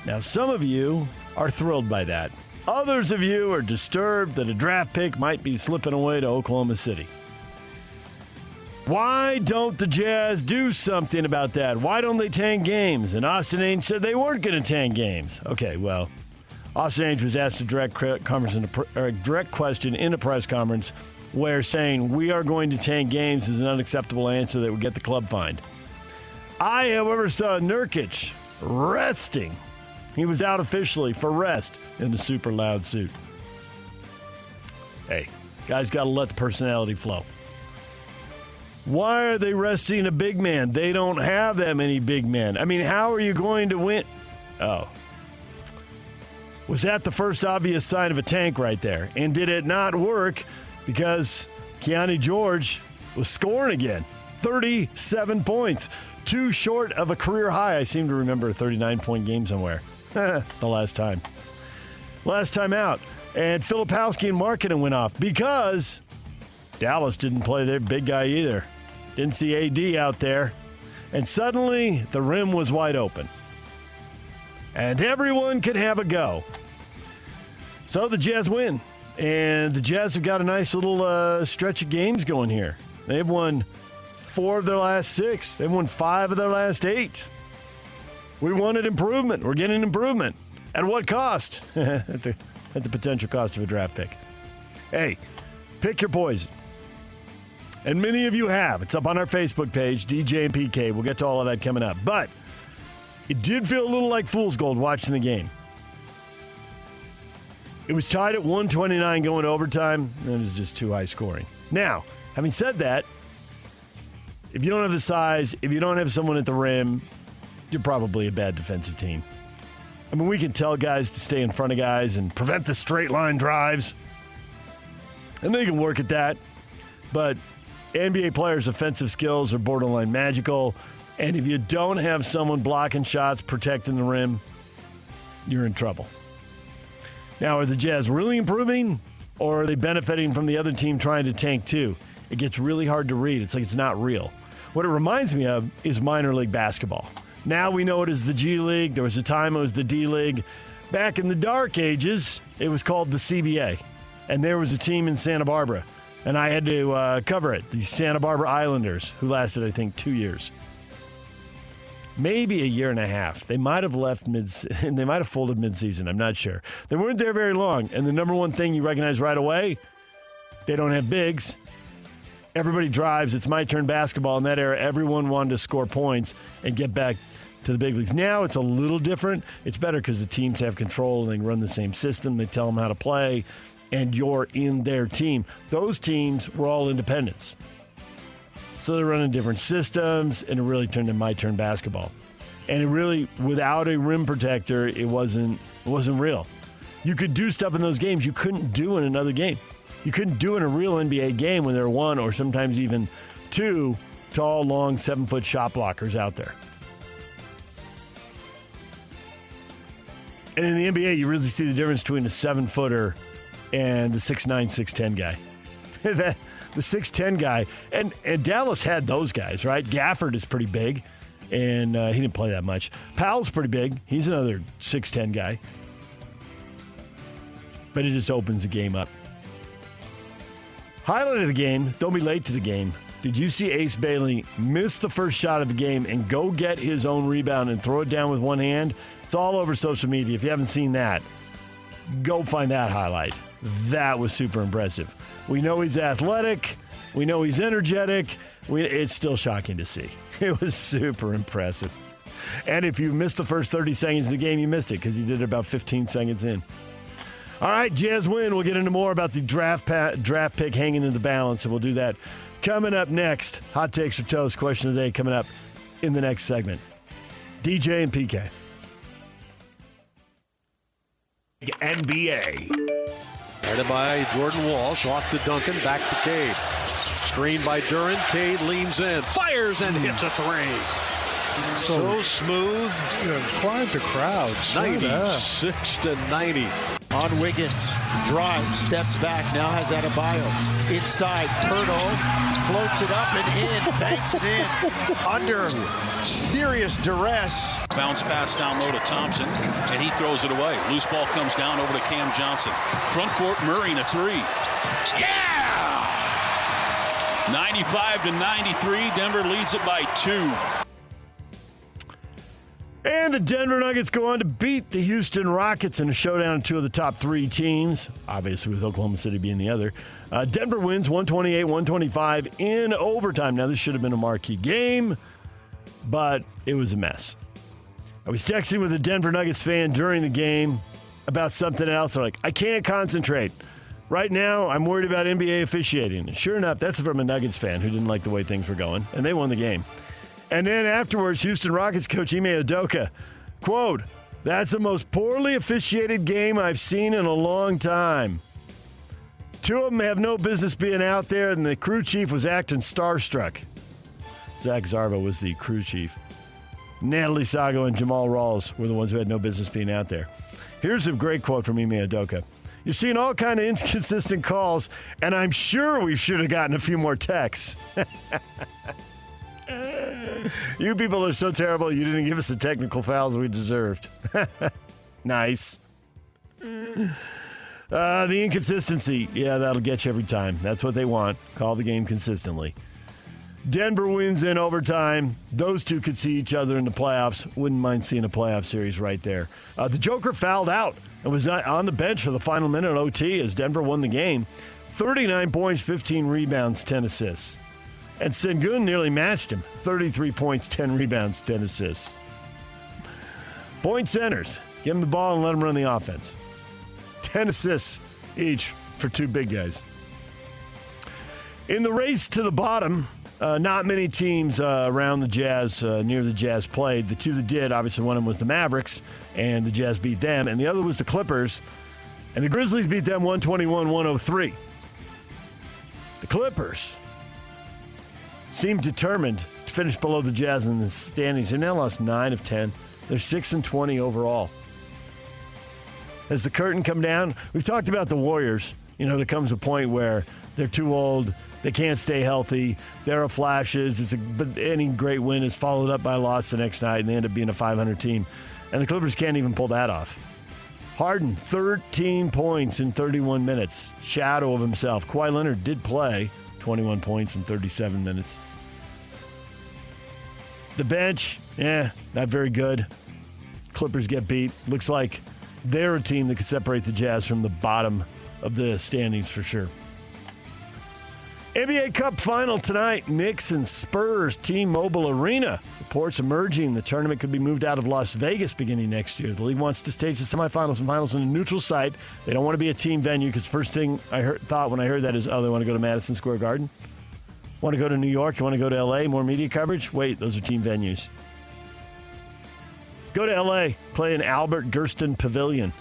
Now, some of you are thrilled by that. Others of you are disturbed that a draft pick might be slipping away to Oklahoma City. Why don't the Jazz do something about that? Why don't they tank games? And Austin Ainge said they weren't going to tank games. Okay, well, Austin Ainge was asked a direct question in a press conference where saying we are going to tank games is an unacceptable answer that would get the club fined. I, however, saw Nurkic resting. He was out officially for rest in a super loud suit. Hey, guys got to let the personality flow. Why are they resting a big man? They don't have that many big men. I mean, how are you going to win? Oh. Was that the first obvious sign of a tank right there? And did it not work because Keanu George was scoring again? 37 points. Too short of a career high. I seem to remember a 39-point game somewhere. The last time. Last time out. And Filipowski and Markkanen went off because Dallas didn't play their big guy either. Didn't see AD out there. And suddenly, the rim was wide open. And everyone could have a go. So the Jazz win. And the Jazz have got a nice little stretch of games going here. They've won 4 of their last 6. They've won 5 of their last 8. We wanted improvement. We're getting improvement. At what cost? at the potential cost of a draft pick. Hey, pick your poison. And many of you have. It's up on our Facebook page, DJ and PK. We'll get to all of that coming up. But it did feel a little like fool's gold watching the game. It was tied at 129 going overtime, and it was just too high scoring. Now, having said that, if you don't have the size, if you don't have someone at the rim, you're probably a bad defensive team. I mean, we can tell guys to stay in front of guys and prevent the straight line drives, and they can work at that. But NBA players' offensive skills are borderline magical, and if you don't have someone blocking shots, protecting the rim, you're in trouble. Now, are the Jazz really improving, or are they benefiting from the other team trying to tank too? It gets really hard to read. It's like it's not real. What it reminds me of is minor league basketball. Now we know it as the G League. There was a time it was the D League. Back in the dark ages, it was called the CBA. And there was a team in Santa Barbara, and I had to cover it, the Santa Barbara Islanders, who lasted, I think, 2 years. Maybe a year and a half. They might have left they might have folded mid-season. I'm not sure. They weren't there very long. And the number one thing you recognize right away, they don't have bigs. Everybody drives. It's my turn basketball. In that era, everyone wanted to score points and get back to the big leagues. Now it's a little different. It's better because the teams have control and they run the same system. They tell them how to play, and you're in their team. Those teams were all independents. So they're running different systems, and it really turned into my turn basketball. And it really, without a rim protector, it wasn't real. You could do stuff in those games you couldn't do in another game. You couldn't do in a real NBA game when there are 1 or sometimes even 2 tall, long, 7-foot shot blockers out there. And in the NBA, you really see the difference between a 7-footer and the 6'9", 6'10 guy. The 6'10 guy, and Dallas had those guys, right? Gafford is pretty big, and he didn't play that much. Powell's pretty big. He's another 6'10 guy. But it just opens the game up. Highlight of the game, don't be late to the game. Did you see Ace Bailey miss the first shot of the game and go get his own rebound and throw it down with one hand? It's all over social media. If you haven't seen that, go find that highlight. That was super impressive. We know he's athletic. We know he's energetic. It's still shocking to see. It was super impressive. And if you missed the first 30 seconds of the game, you missed it because he did it about 15 seconds in. All right, Jazz win. We'll get into more about the draft pick hanging in the balance, and we'll do that coming up next. Hot takes or toast, question of the day coming up in the next segment. DJ and PK. NBA. Headed by Jordan Walsh, off to Duncan, back to Cade. Screened by Duran, Cade leans in, fires and hits a three. So smooth. Quiet the crowd. 96-90. On Wiggins, drives, steps back, now has Adebayo. Inside, Pirtle floats it up and in, banks it in. Under serious duress. Bounce pass down low to Thompson, and he throws it away. Loose ball comes down over to Cam Johnson. Front court, Murray in a three. Yeah! 95-93, Denver leads it by 2. And the Denver Nuggets go on to beat the Houston Rockets in a showdown of 2 of the top 3 teams, obviously with Oklahoma City being the other. Denver wins 128-125 in overtime. Now, this should have been a marquee game, but it was a mess. I was texting with a Denver Nuggets fan during the game about something else. They're like, I can't concentrate. Right now, I'm worried about NBA officiating. And sure enough, that's from a Nuggets fan who didn't like the way things were going, and they won the game. And then afterwards, Houston Rockets coach Ime Udoka, quote, That's the most poorly officiated game I've seen in a long time. Two of them have no business being out there, and the crew chief was acting starstruck. Zach Zarba was the crew chief. Natalie Sago and Jamal Rawls were the ones who had no business being out there. Here's a great quote from Ime Udoka. You're seeing all kind of inconsistent calls, and I'm sure we should have gotten a few more texts. You people are so terrible, you didn't give us the technical fouls we deserved. Nice. The inconsistency, yeah, that'll get you every time. That's what they want. Call the game consistently. Denver wins in overtime. Those two could see each other in the playoffs. Wouldn't mind seeing a playoff series right there. The Joker fouled out and was on the bench for the final minute of OT as Denver won the game. 39 points, 15 rebounds, 10 assists. And Sengun nearly matched him. 33 points, 10 rebounds, 10 assists. Point centers. Give them the ball and let them run the offense. 10 assists each for two big guys. In the race to the bottom, not many teams around the Jazz, near the Jazz played. The two that did, obviously one of them was the Mavericks, and the Jazz beat them. And the other was the Clippers, and the Grizzlies beat them 121-103. The Clippers seemed determined to finish below the Jazz in the standings. They now lost 9 of 10. They're 6-20 overall. Has the curtain come down? We've talked about the Warriors. You know, there comes a point where they're too old. They can't stay healthy. There are flashes. But any great win is followed up by a loss the next night, and they end up being a 500 team. And the Clippers can't even pull that off. Harden, 13 points in 31 minutes. Shadow of himself. Kawhi Leonard did play 21 points in 37 minutes. The bench, not very good. Clippers get beat. Looks like they're a team that could separate the Jazz from the bottom of the standings for sure. NBA Cup final tonight. Knicks and Spurs, T-Mobile Arena. Reports emerging the tournament could be moved out of Las Vegas beginning next year. The league wants to stage the semifinals and finals in a neutral site. They don't want to be a team venue because first thing I thought when I heard that is, they want to go to Madison Square Garden? Want to go to New York? You want to go to L.A.? More media coverage? Wait, those are team venues. Go to L.A., play in Albert Gersten Pavilion.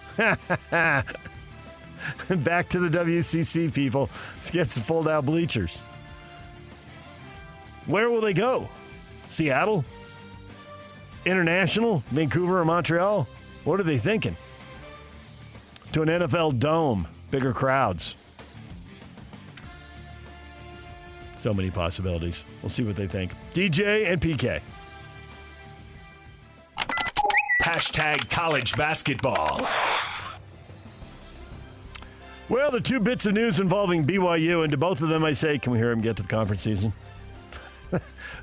Back to the WCC, people. Let's get some fold-out bleachers. Where will they go? Seattle? International? Vancouver or Montreal? What are they thinking? To an NFL dome. Bigger crowds. So many possibilities. We'll see what they think. DJ and PK. Hashtag college basketball. Well, the two bits of news involving BYU, and to both of them I say, can we hear them get to the conference season?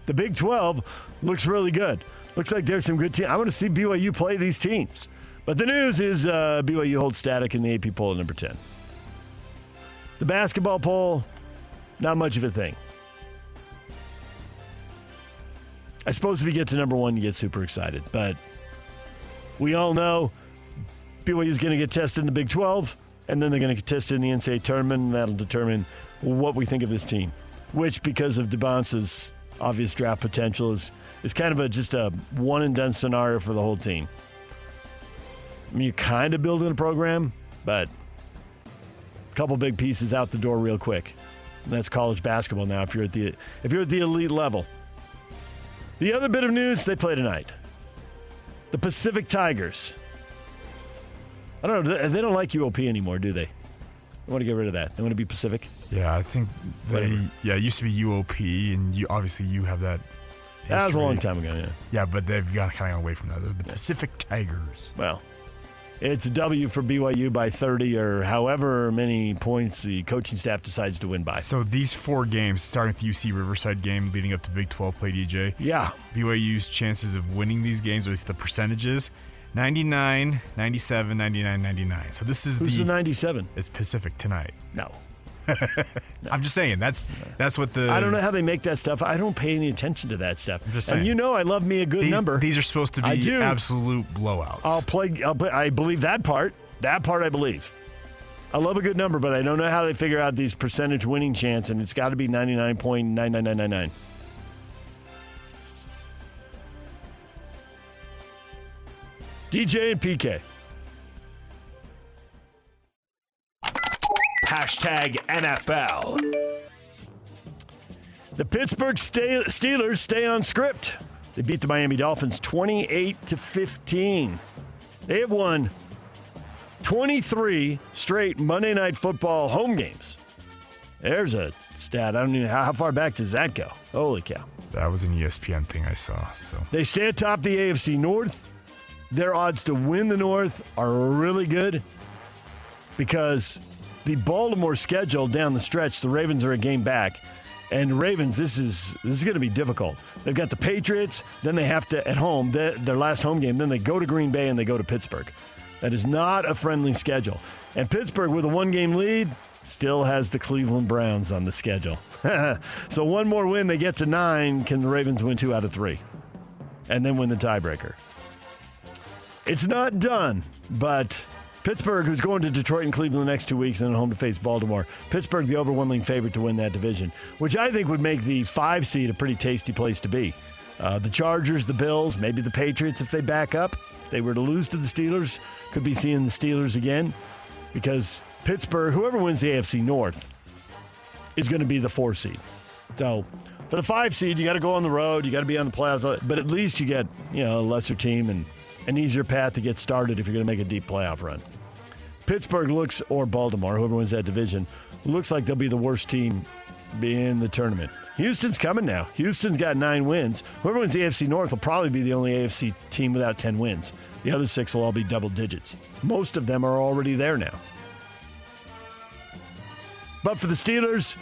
The Big 12 looks really good. Looks like there's some good teams. I want to see BYU play these teams. But the news is BYU holds static in the AP poll at number 10. The basketball poll, not much of a thing. I suppose if you get to number 1, you get super excited. But we all know BYU is going to get tested in the Big 12, and then they're going to get tested in the NCAA tournament, and that'll determine what we think of this team, which, because of DeBonce's obvious draft potential, is kind of just a one-and-done scenario for the whole team. I mean, you're kind of building a program, but a couple big pieces out the door real quick. And that's college basketball now if you're at the elite level. The other bit of news, they play tonight. The Pacific Tigers. I don't know, they don't like UOP anymore, do they? They want to get rid of that. They want to be Pacific? Yeah, I think it used to be UOP, and obviously you have that history. That was a long time ago, yeah. Yeah, but they've got kind of away from that. They're the Pacific Tigers. Well, it's a W for BYU by 30 or however many points the coaching staff decides to win by. So these 4 games, starting with the UC Riverside game leading up to Big 12 play, DJ. Yeah. BYU's chances of winning these games, at least the percentages, 99, 97, 99, 99. So this is Who's the 97? It's Pacific tonight. No. I'm just saying, that's what the... I don't know how they make that stuff. I don't pay any attention to that stuff. I'm just saying. And I love me a good number. These are supposed to be absolute blowouts. I believe that part. That part I believe. I love a good number, but I don't know how they figure out these percentage winning chance, and it's got to be 99.99999. DJ and PK. Hashtag NFL. The Pittsburgh Steelers stay on script. They beat the Miami Dolphins 28-15. They have won 23 straight Monday Night Football home games. There's a stat. I don't even know how far back does that go. Holy cow. That was an ESPN thing I saw. So They stay atop the AFC North. Their odds to win the North are really good because the Baltimore schedule down the stretch, the Ravens are a game back. And the Ravens, this is going to be difficult. They've got the Patriots, then they have to, at home, their last home game, then they go to Green Bay and they go to Pittsburgh. That is not a friendly schedule. And Pittsburgh, with a one-game lead, still has the Cleveland Browns on the schedule. So one more win, they get to 9. Can the Ravens win 2 out of 3? And then win the tiebreaker. It's not done, but Pittsburgh, who's going to Detroit and Cleveland the next 2 weeks and then home to face Baltimore. Pittsburgh, the overwhelming favorite to win that division, which I think would make the 5 seed a pretty tasty place to be. The Chargers, the Bills, maybe the Patriots if they back up. If they were to lose to the Steelers, could be seeing the Steelers again because Pittsburgh, whoever wins the AFC North, is going to be the 4 seed. So for the 5 seed, you got to go on the road. You got to be on the playoffs, but at least you get a lesser team and an easier path to get started if you're going to make a deep playoff run. Pittsburgh looks, or Baltimore, whoever wins that division, looks like they'll be the worst team in the tournament. Houston's coming now. Houston's got 9 wins. Whoever wins the AFC North will probably be the only AFC team without 10 wins. The other 6 will all be double digits. Most of them are already there now. But for the Steelers,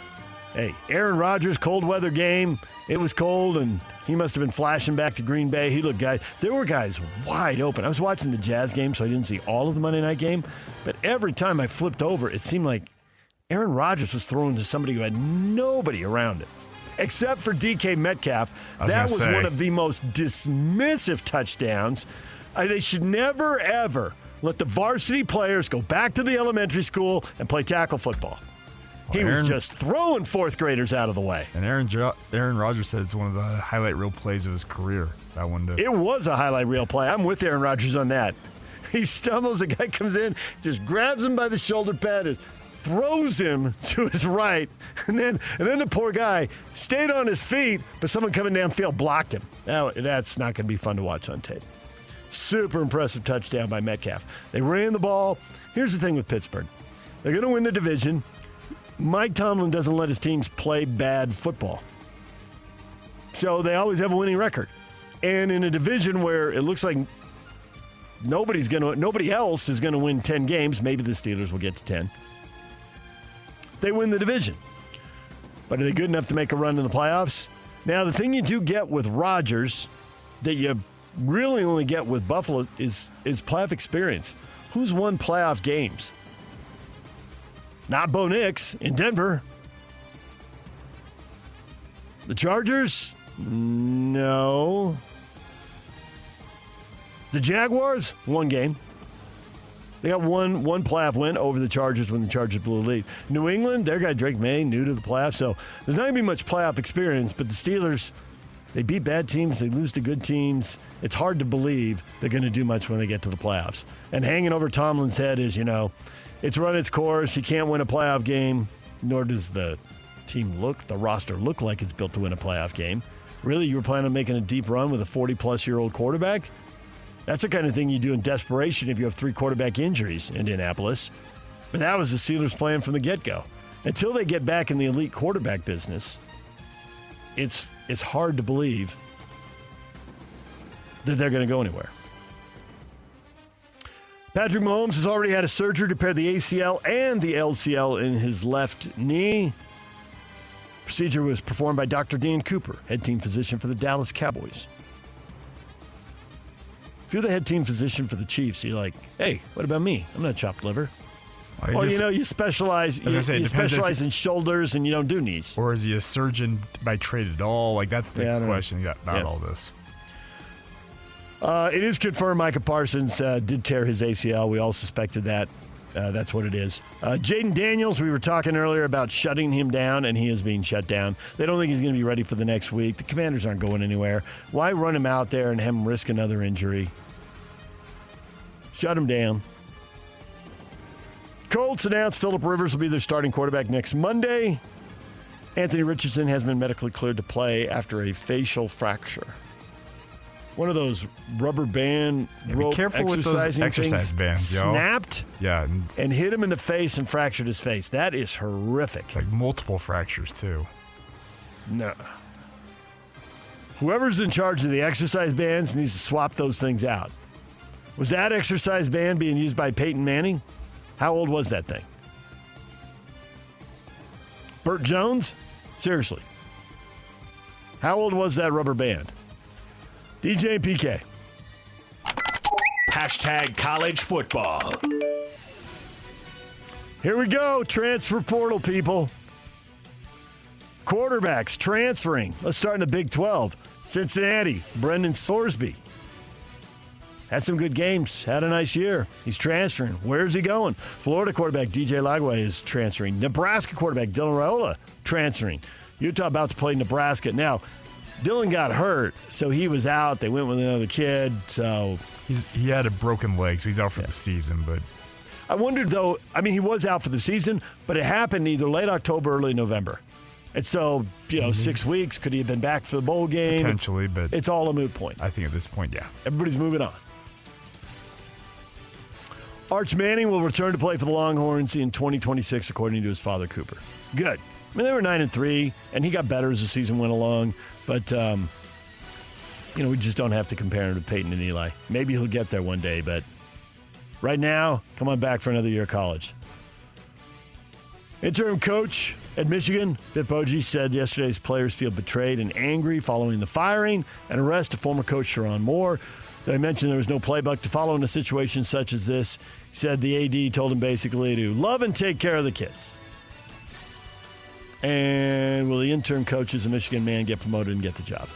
hey, Aaron Rodgers, cold weather game. It was cold, and he must have been flashing back to Green Bay. There were guys wide open. I was watching the Jazz game, so I didn't see all of the Monday night game. But every time I flipped over, it seemed like Aaron Rodgers was throwing to somebody who had nobody around him, except for DK Metcalf. That was one of the most dismissive touchdowns. They should never, ever let the varsity players go back to the elementary school and play tackle football. He was just throwing 4th graders out of the way. And Aaron Rodgers said it's one of the highlight reel plays of his career. That one did. It was a highlight reel play. I'm with Aaron Rodgers on that. He stumbles, a guy comes in, just grabs him by the shoulder pad, throws him to his right, and then the poor guy stayed on his feet, but someone coming downfield blocked him. Now, that's not going to be fun to watch on tape. Super impressive touchdown by Metcalf. They ran the ball. Here's the thing with Pittsburgh. They're going to win the division. Mike Tomlin doesn't let his teams play bad football. So they always have a winning record. And in a division where it looks like nobody else is going to win 10 games, maybe the Steelers will get to 10. They win the division. But are they good enough to make a run in the playoffs? Now, the thing you do get with Rodgers that you really only get with Buffalo is playoff experience. Who's won playoff games? Not Bo Nix in Denver. The Chargers? No. The Jaguars? 1 game. They got one playoff win over the Chargers when the Chargers blew the lead. New England, their guy Drake May, new to the playoffs, so there's not going to be much playoff experience, but the Steelers, they beat bad teams, they lose to good teams. It's hard to believe they're going to do much when they get to the playoffs. And hanging over Tomlin's head is, it's run its course. He can't win a playoff game, nor does the roster look like it's built to win a playoff game. Really, you were planning on making a deep run with a 40-plus-year-old quarterback? That's the kind of thing you do in desperation if you have 3 quarterback injuries in Indianapolis. But that was the Steelers' plan from the get-go. Until they get back in the elite quarterback business, it's hard to believe that they're going to go anywhere. Patrick Mahomes has already had a surgery to repair the ACL and the LCL in his left knee. Procedure was performed by Dr. Dan Cooper, head team physician for the Dallas Cowboys. If you're the head team physician for the Chiefs, you're like, hey, what about me? I'm not chopped liver. You specialize. You specialize in shoulders and you don't do knees. Or is he a surgeon by trade at all? That's the question about all this. It is confirmed Micah Parsons did tear his ACL. We all suspected that. That's what it is. Jaden Daniels, we were talking earlier about shutting him down, and he is being shut down. They don't think he's going to be ready for the next week. The Commanders aren't going anywhere. Why run him out there and have him risk another injury? Shut him down. Colts announced Phillip Rivers will be their starting quarterback next Monday. Anthony Richardson has been medically cleared to play after a facial fracture. One of those rubber band rope careful with those exercising exercise things bands, yo. snapped and hit him in the face and fractured his face. That is horrific. Like multiple fractures, too. No. Whoever's in charge of the exercise bands needs to swap those things out. Was that exercise band being used by Peyton Manning? How old was that thing? Burt Jones? Seriously. How old was that rubber band? DJ and PK. Hashtag college football. Here we go. Transfer portal, people. Quarterbacks transferring. Let's start in the Big 12. Cincinnati, Brendan Sorsby. Had some good games. Had a nice year. He's transferring. Where's he going? Florida quarterback DJ Lagway is transferring. Nebraska quarterback Dylan Raiola transferring. Utah about to play Nebraska. Now, Dylan got hurt, so he was out. They went with another kid. So he had a broken leg, so he's out for the season. But I wondered, though, he was out for the season, but it happened either late October, early November. And so, 6 weeks. Could he have been back for the bowl game? Potentially, but it's all a moot point. I think at this point, yeah. Everybody's moving on. Arch Manning will return to play for the Longhorns in 2026, according to his father, Cooper. Good. They were 9-3, and he got better as the season went along. But, we just don't have to compare him to Peyton and Eli. Maybe he'll get there one day, but right now, come on back for another year of college. Interim coach at Michigan, Biff Boji, said yesterday's players feel betrayed and angry following the firing and arrest of former coach Sharon Moore. They mentioned there was no playbook to follow in a situation such as this. He said the AD told him basically to love and take care of the kids. And will the interim coach as a Michigan man get promoted and get the job?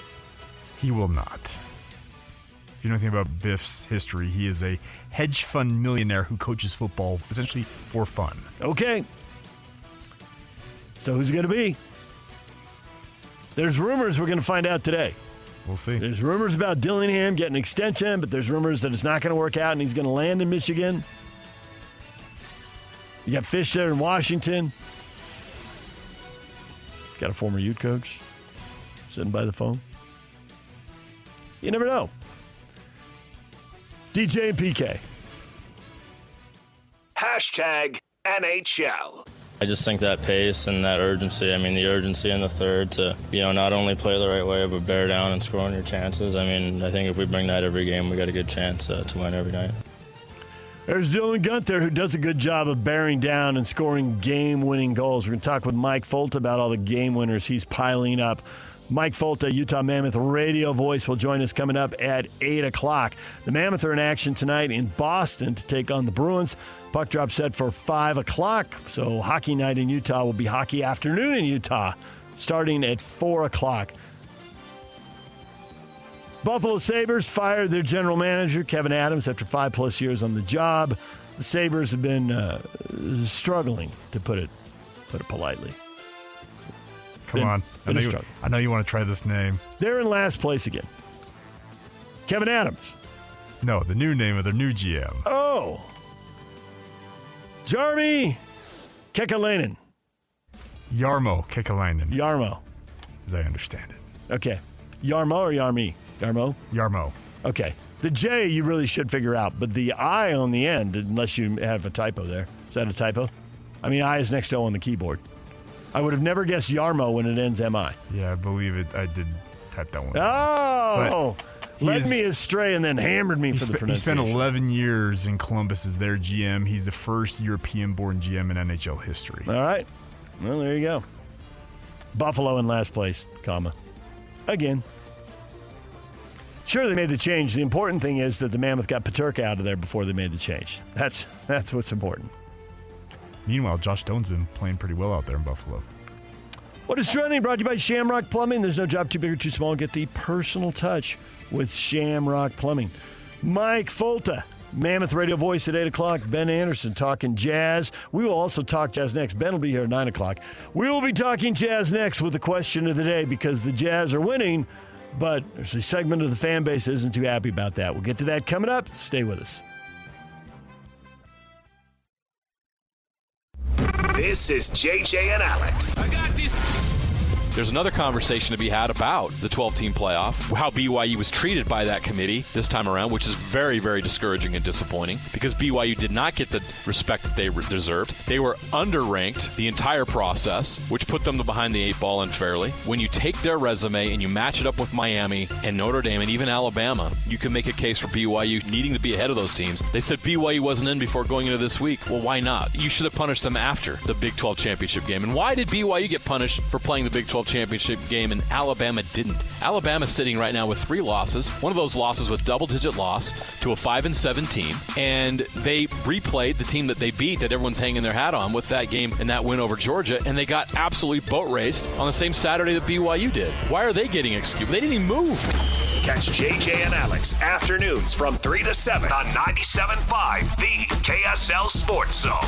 He will not. If you know anything about Biff's history, he is a hedge fund millionaire who coaches football essentially for fun. Okay. So who's it going to be? There's rumors we're going to find out today. We'll see. There's rumors about Dillingham getting an extension, but there's rumors that it's not going to work out and he's going to land in Michigan. You got Fish there in Washington. Got a former Ute coach sitting by the phone. You never know. DJ and PK. Hashtag NHL. I just think that pace and that urgency, the urgency in the third to, not only play the right way, but bear down and score on your chances. I think if we bring that every game, we got a good chance to win every night. There's Dylan Gunther, who does a good job of bearing down and scoring game-winning goals. We're going to talk with Mike Folta about all the game winners he's piling up. Mike Folta, Utah Mammoth radio voice, will join us coming up at 8 o'clock. The Mammoth are in action tonight in Boston to take on the Bruins. Puck drop set for 5 o'clock. So hockey night in Utah will be hockey afternoon in Utah, starting at 4 o'clock. Buffalo Sabres fired their general manager, Kevin Adams, after 5+ years on the job. The Sabres have been struggling, to put it politely. Come on. I know you want to try this name. They're in last place again. Kevin Adams. No, the new name of their new GM. Oh. Jarmo Kekalainen. Jarmo Kekalainen. Jarmo. As I understand it. Okay. Jarmo or Yarmi? Jarmo? Jarmo. Okay. The J you really should figure out, but the I on the end, unless you have a typo there. Is that a typo? I is next to O on the keyboard. I would have never guessed Jarmo when it ends MI. Yeah, I believe it. I did type that one. Oh! Led me astray and then hammered me for the pronunciation. He spent 11 years in Columbus as their GM. He's the first European-born GM in NHL history. All right. Well, there you go. Buffalo in last place, again. Sure, they made the change. The important thing is that the Mammoth got Paterka out of there before they made the change. That's what's important. Meanwhile, Josh Stone's been playing pretty well out there in Buffalo. What is trending? Brought to you by Shamrock Plumbing. There's no job too big or too small. Get the personal touch with Shamrock Plumbing. Mike Folta, Mammoth radio voice at 8 o'clock. Ben Anderson talking jazz. We will also talk jazz next. Ben will be here at 9 o'clock. We will be talking jazz next with the question of the day because the Jazz are winning, but there's a segment of the fan base that isn't too happy about that. We'll get to that coming up. Stay with us. This is JJ and Alex. I got this. There's another conversation to be had about the 12-team playoff, how BYU was treated by that committee this time around, which is very, very discouraging and disappointing because BYU did not get the respect that they deserved. They were underranked the entire process, which put them behind the 8 ball unfairly. When you take their resume and you match it up with Miami and Notre Dame and even Alabama, you can make a case for BYU needing to be ahead of those teams. They said BYU wasn't in before going into this week. Well, why not? You should have punished them after the Big 12 championship game. And why did BYU get punished for playing the Big 12 championship game and Alabama didn't? Alabama's sitting right now with 3 losses. One of those losses with double-digit loss to a 5-7 team, and they replayed the team that they beat that everyone's hanging their hat on with that game and that win over Georgia, and they got absolutely boat raced on the same Saturday that BYU did. Why are they getting excused? They didn't even move. Catch JJ and Alex afternoons from 3 to 7 on 97.5, the KSL Sports Zone.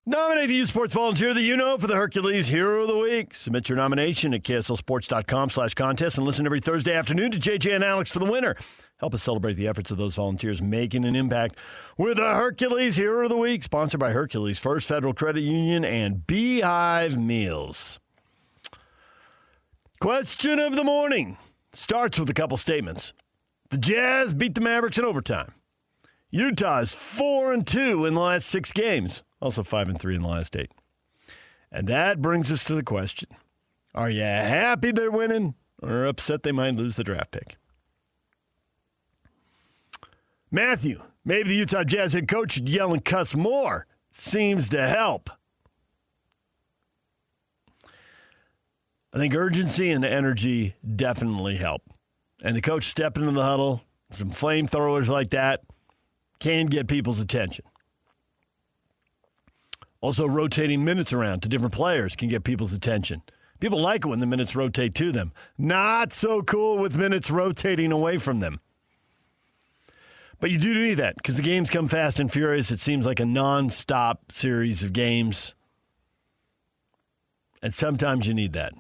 Nominate the youth sports volunteer that you know for the Hercules Hero of the Week. Submit your nomination at kslsports.com/contest and listen every Thursday afternoon to JJ and Alex for the winner. Help us celebrate the efforts of those volunteers making an impact with the Hercules Hero of the Week, sponsored by Hercules First Federal Credit Union and Beehive Meals. Question of the morning starts with a couple statements. The Jazz beat the Mavericks in overtime. Utah is 4-2 in the last 6 games. Also 5-3 in the last 8. And that brings us to the question. Are you happy they're winning or upset they might lose the draft pick? Matthew, maybe the Utah Jazz head coach should yell and cuss more. Seems to help. I think urgency and energy definitely help. And the coach stepping into the huddle, some flamethrowers like that, can get people's attention. Also, rotating minutes around to different players can get people's attention. People like it when the minutes rotate to them. Not so cool with minutes rotating away from them. But you do need that because the games come fast and furious. It seems like a non-stop series of games. And sometimes you need that.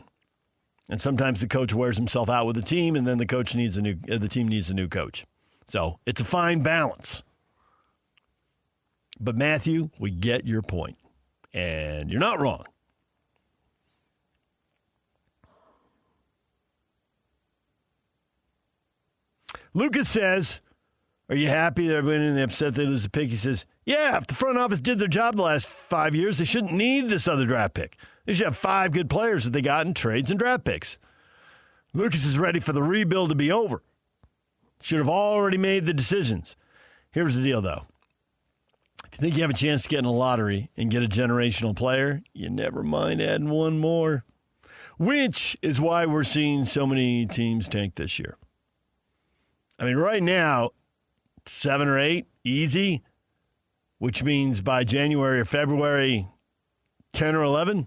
And sometimes the coach wears himself out with the team, and then the team needs a new coach. So it's a fine balance. But Matthew, we get your point. And you're not wrong. Lucas says, are you happy they're winning the upset they lose the pick? He says, yeah, if the front office did their job the last 5 years, they shouldn't need this other draft pick. They should have 5 good players that they got in trades and draft picks. Lucas is ready for the rebuild to be over. Should have already made the decisions. Here's the deal, though. If you think you have a chance to get in a lottery and get a generational player, you never mind adding one more. Which is why we're seeing so many teams tank this year. I mean, right now, 7 or 8, easy, which means by January or February, 10 or 11.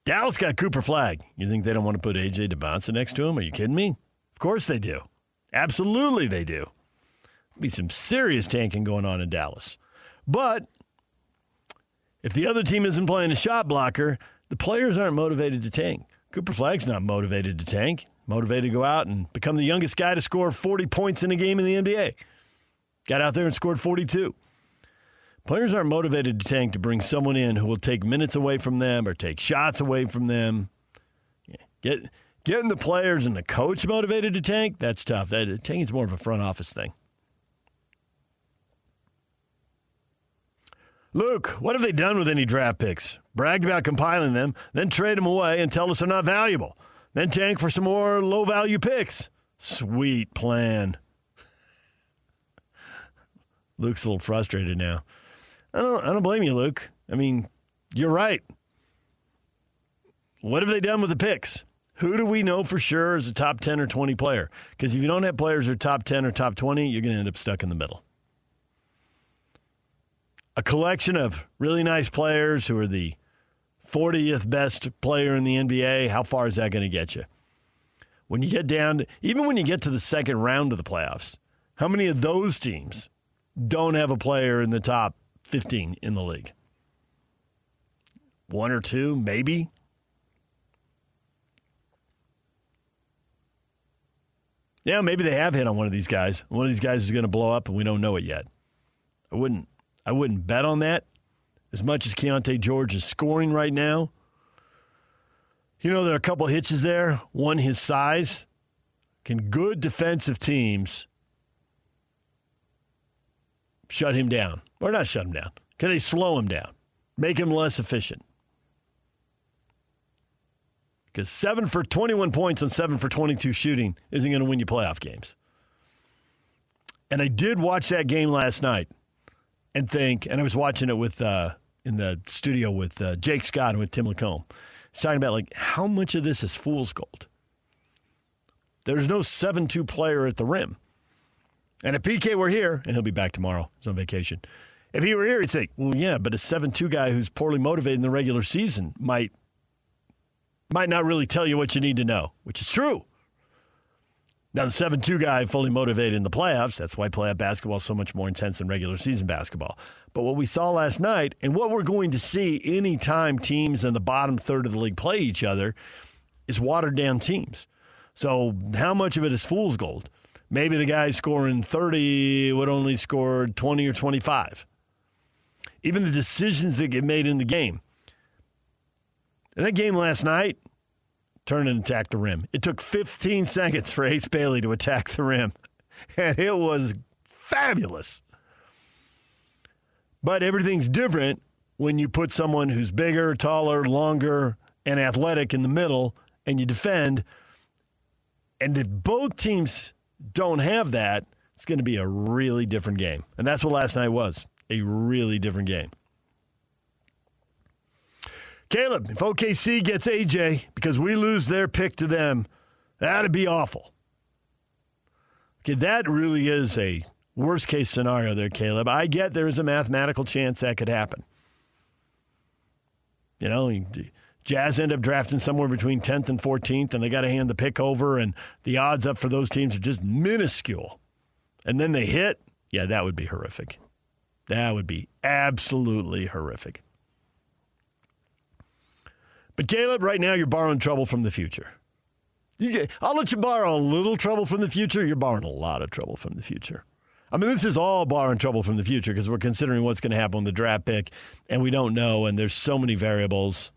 Dallas got Cooper Flagg. You think they don't want to put A.J. DeBonsa next to him? Are you kidding me? Of course they do. Absolutely they do. Be some serious tanking going on in Dallas. But if the other team isn't playing a shot blocker, the players aren't motivated to tank. Cooper Flagg's not motivated to tank. Motivated to go out and become the youngest guy to score 40 points in a game in the NBA. Got out there and scored 42. Players aren't motivated to tank to bring someone in who will take minutes away from them or take shots away from them. Getting the players and the coach motivated to tank, that's tough. Tanking's more of a front office thing. Luke, what have they done with any draft picks? Bragged about compiling them, then trade them away and tell us they're not valuable. Then tank for some more low-value picks. Sweet plan. Luke's a little frustrated now. I don't blame you, Luke. I mean, you're right. What have they done with the picks? Who do we know for sure is a top 10 or 20 player? Because if you don't have players who are top 10 or top 20, you're going to end up stuck in the middle. A collection of really nice players who are the 40th best player in the NBA, how far is that going to get you? When you get down to, even when you get to the second round of the playoffs, how many of those teams don't have a player in the top 15 in the league? 1 or 2, maybe? Yeah, maybe they have hit on one of these guys. One of these guys is going to blow up, and we don't know it yet. I wouldn't bet on that as much as Keontae George is scoring right now. You know, there are a couple hitches there. One, his size. Can good defensive teams shut him down? Or not shut him down. Can they slow him down? Make him less efficient? Because 7 for 21 points on 7 for 22 shooting isn't going to win you playoff games. And I did watch that game last night and think, and I was watching it with in the studio with Jake Scott and with Tim Lacombe. He's talking about, like, how much of this is fool's gold? There's no 7-2 player at the rim. And if PK were here, and he'll be back tomorrow, he's on vacation. If he were here, he'd say, well, yeah, but a 7-2 guy who's poorly motivated in the regular season might not really tell you what you need to know, which is true. Now, the 7-2 guy fully motivated in the playoffs, that's why playoff basketball is so much more intense than regular season basketball. But what we saw last night, and what we're going to see anytime teams in the bottom third of the league play each other, is watered-down teams. So how much of it is fool's gold? Maybe the guy scoring 30 would only score 20 or 25. Even the decisions that get made in the game. In that game last night, turn and attack the rim. It took 15 seconds for Ace Bailey to attack the rim. And it was fabulous. But everything's different when you put someone who's bigger, taller, longer, and athletic in the middle, and you defend. And if both teams don't have that, it's going to be a really different game. And that's what last night was, a really different game. Caleb, if OKC gets AJ because we lose their pick to them, that'd be awful. Okay, that really is a worst-case scenario there, Caleb. I get there is a mathematical chance that could happen. You know, Jazz end up drafting somewhere between 10th and 14th, and they got to hand the pick over, and the odds up for those teams are just minuscule. And then they hit, yeah, that would be horrific. That would be absolutely horrific. But, Caleb, right now you're borrowing trouble from the future. I'll let you borrow a little trouble from the future. You're borrowing a lot of trouble from the future. I mean, this is all borrowing trouble from the future because we're considering what's going to happen with the draft pick, and we don't know, and there's so many variables.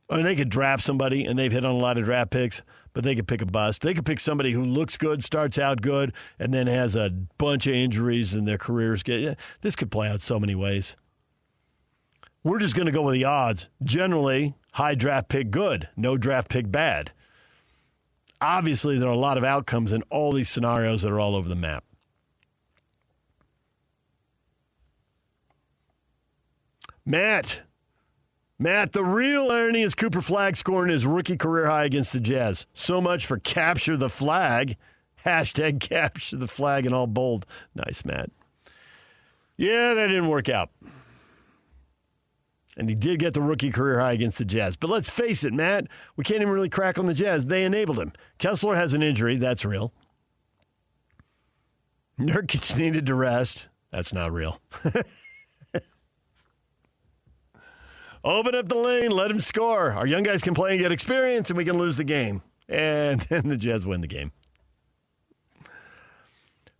I mean, they could draft somebody, and they've hit on a lot of draft picks, but they could pick a bust. They could pick somebody who looks good, starts out good, and then has a bunch of injuries and their careers get. Yeah, this could play out so many ways. We're just going to go with the odds. Generally, high draft pick good, no draft pick bad. Obviously, there are a lot of outcomes in all these scenarios that are all over the map. Matt, the real irony is Cooper Flagg scoring his rookie career high against the Jazz. So much for capture the flag. Hashtag capture the flag in all bold. Nice, Matt. Yeah, that didn't work out. And he did get the rookie career high against the Jazz. But let's face it, Matt, we can't even really crack on the Jazz. They enabled him. Kessler has an injury. That's real. Nurkic needed to rest. That's not real. Open up the lane, let him score. Our young guys can play and get experience, and we can lose the game. And then the Jazz win the game.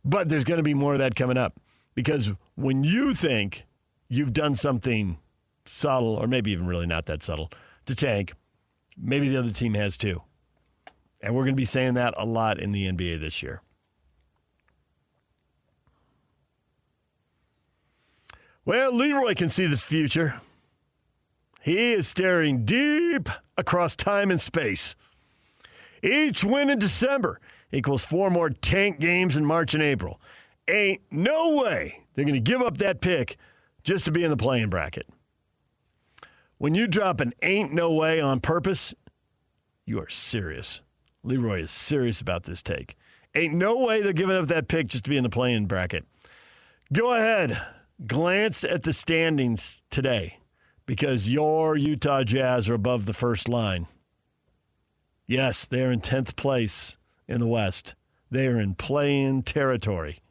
But there's going to be more of that coming up. Because when you think you've done something subtle, or maybe even really not that subtle, to tank, maybe the other team has too. And we're going to be saying that a lot in the NBA this year. Well, Leroy can see the future. He is staring deep across time and space. Each win in December equals 4 more tank games in March and April. Ain't no way they're going to give up that pick just to be in the play-in bracket. When you drop an ain't no way on purpose, you are serious. Leroy is serious about this take. Ain't no way they're giving up that pick just to be in the play-in bracket. Go ahead, glance at the standings today. Because your Utah Jazz are above the first line. Yes, they're in 10th place in the West. They are in play-in territory.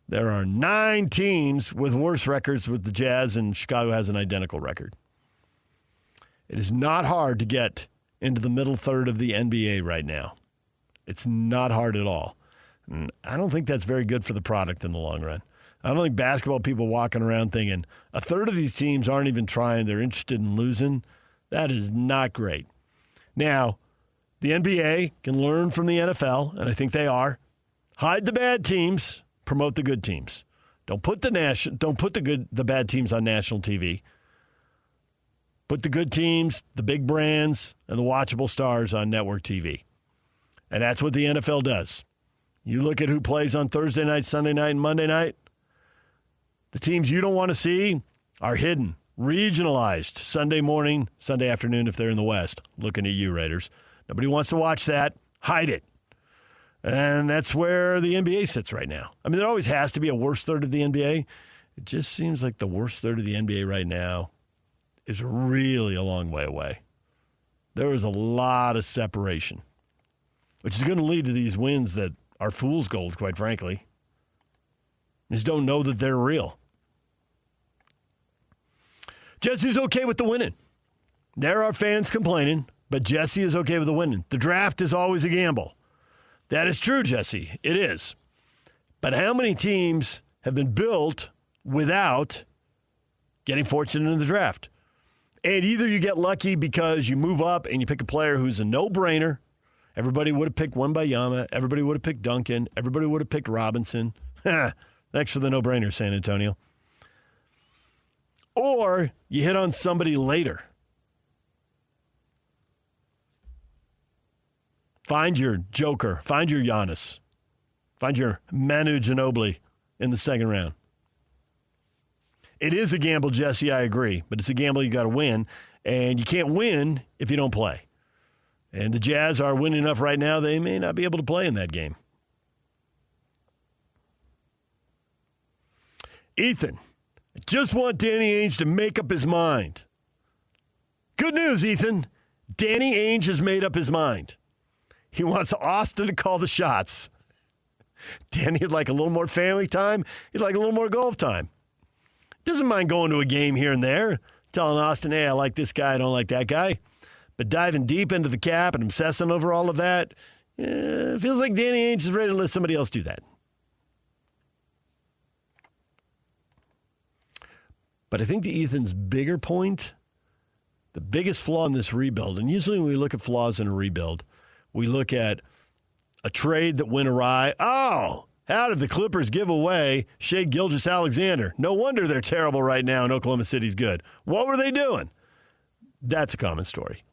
There are 9 teams with worse records with the Jazz, and Chicago has an identical record. It is not hard to get into the middle third of the NBA right now. It's not hard at all. And I don't think that's very good for the product in the long run. I don't think basketball people walking around thinking a third of these teams aren't even trying. They're interested in losing. That is not great. Now, the NBA can learn from the NFL, and I think they are. Hide the bad teams, promote the good teams. Don't put the bad teams on national TV. Put the good teams, the big brands, and the watchable stars on network TV. And that's what the NFL does. You look at who plays on Thursday night, Sunday night, and Monday night. The teams you don't want to see are hidden, regionalized, Sunday morning, Sunday afternoon if they're in the West. Looking at you, Raiders. Nobody wants to watch that. Hide it. And that's where the NBA sits right now. I mean, there always has to be a worst third of the NBA. It just seems like the worst third of the NBA right now is really a long way away. There is a lot of separation, which is going to lead to these wins that are fool's gold, quite frankly. You just don't know that they're real. Jesse's okay with the winning. There are fans complaining, but Jesse is okay with the winning. The draft is always a gamble. That is true, Jesse. It is. But how many teams have been built without getting fortunate in the draft? And either you get lucky because you move up and you pick a player who's a no-brainer. Everybody would have picked Wembanyama. Everybody would have picked Duncan. Everybody would have picked Robinson. Thanks for the no-brainer, San Antonio. Or you hit on somebody later. Find your Joker. Find your Giannis. Find your Manu Ginobili in the second round. It is a gamble, Jesse, I agree. But it's a gamble you got to win. And you can't win if you don't play. And the Jazz are winning enough right now, they may not be able to play in that game. Ethan, I just want Danny Ainge to make up his mind. Good news, Ethan. Danny Ainge has made up his mind. He wants Austin to call the shots. Danny would like a little more family time. He'd like a little more golf time. Doesn't mind going to a game here and there, telling Austin, hey, I like this guy, I don't like that guy. But diving deep into the cap and obsessing over all of that, feels like Danny Ainge is ready to let somebody else do that. But I think to Ethan's bigger point, the biggest flaw in this rebuild, and usually when we look at flaws in a rebuild, we look at a trade that went awry. Oh, how did the Clippers give away Shai Gilgeous-Alexander? No wonder they're terrible right now and Oklahoma City's good. What were they doing? That's a common story.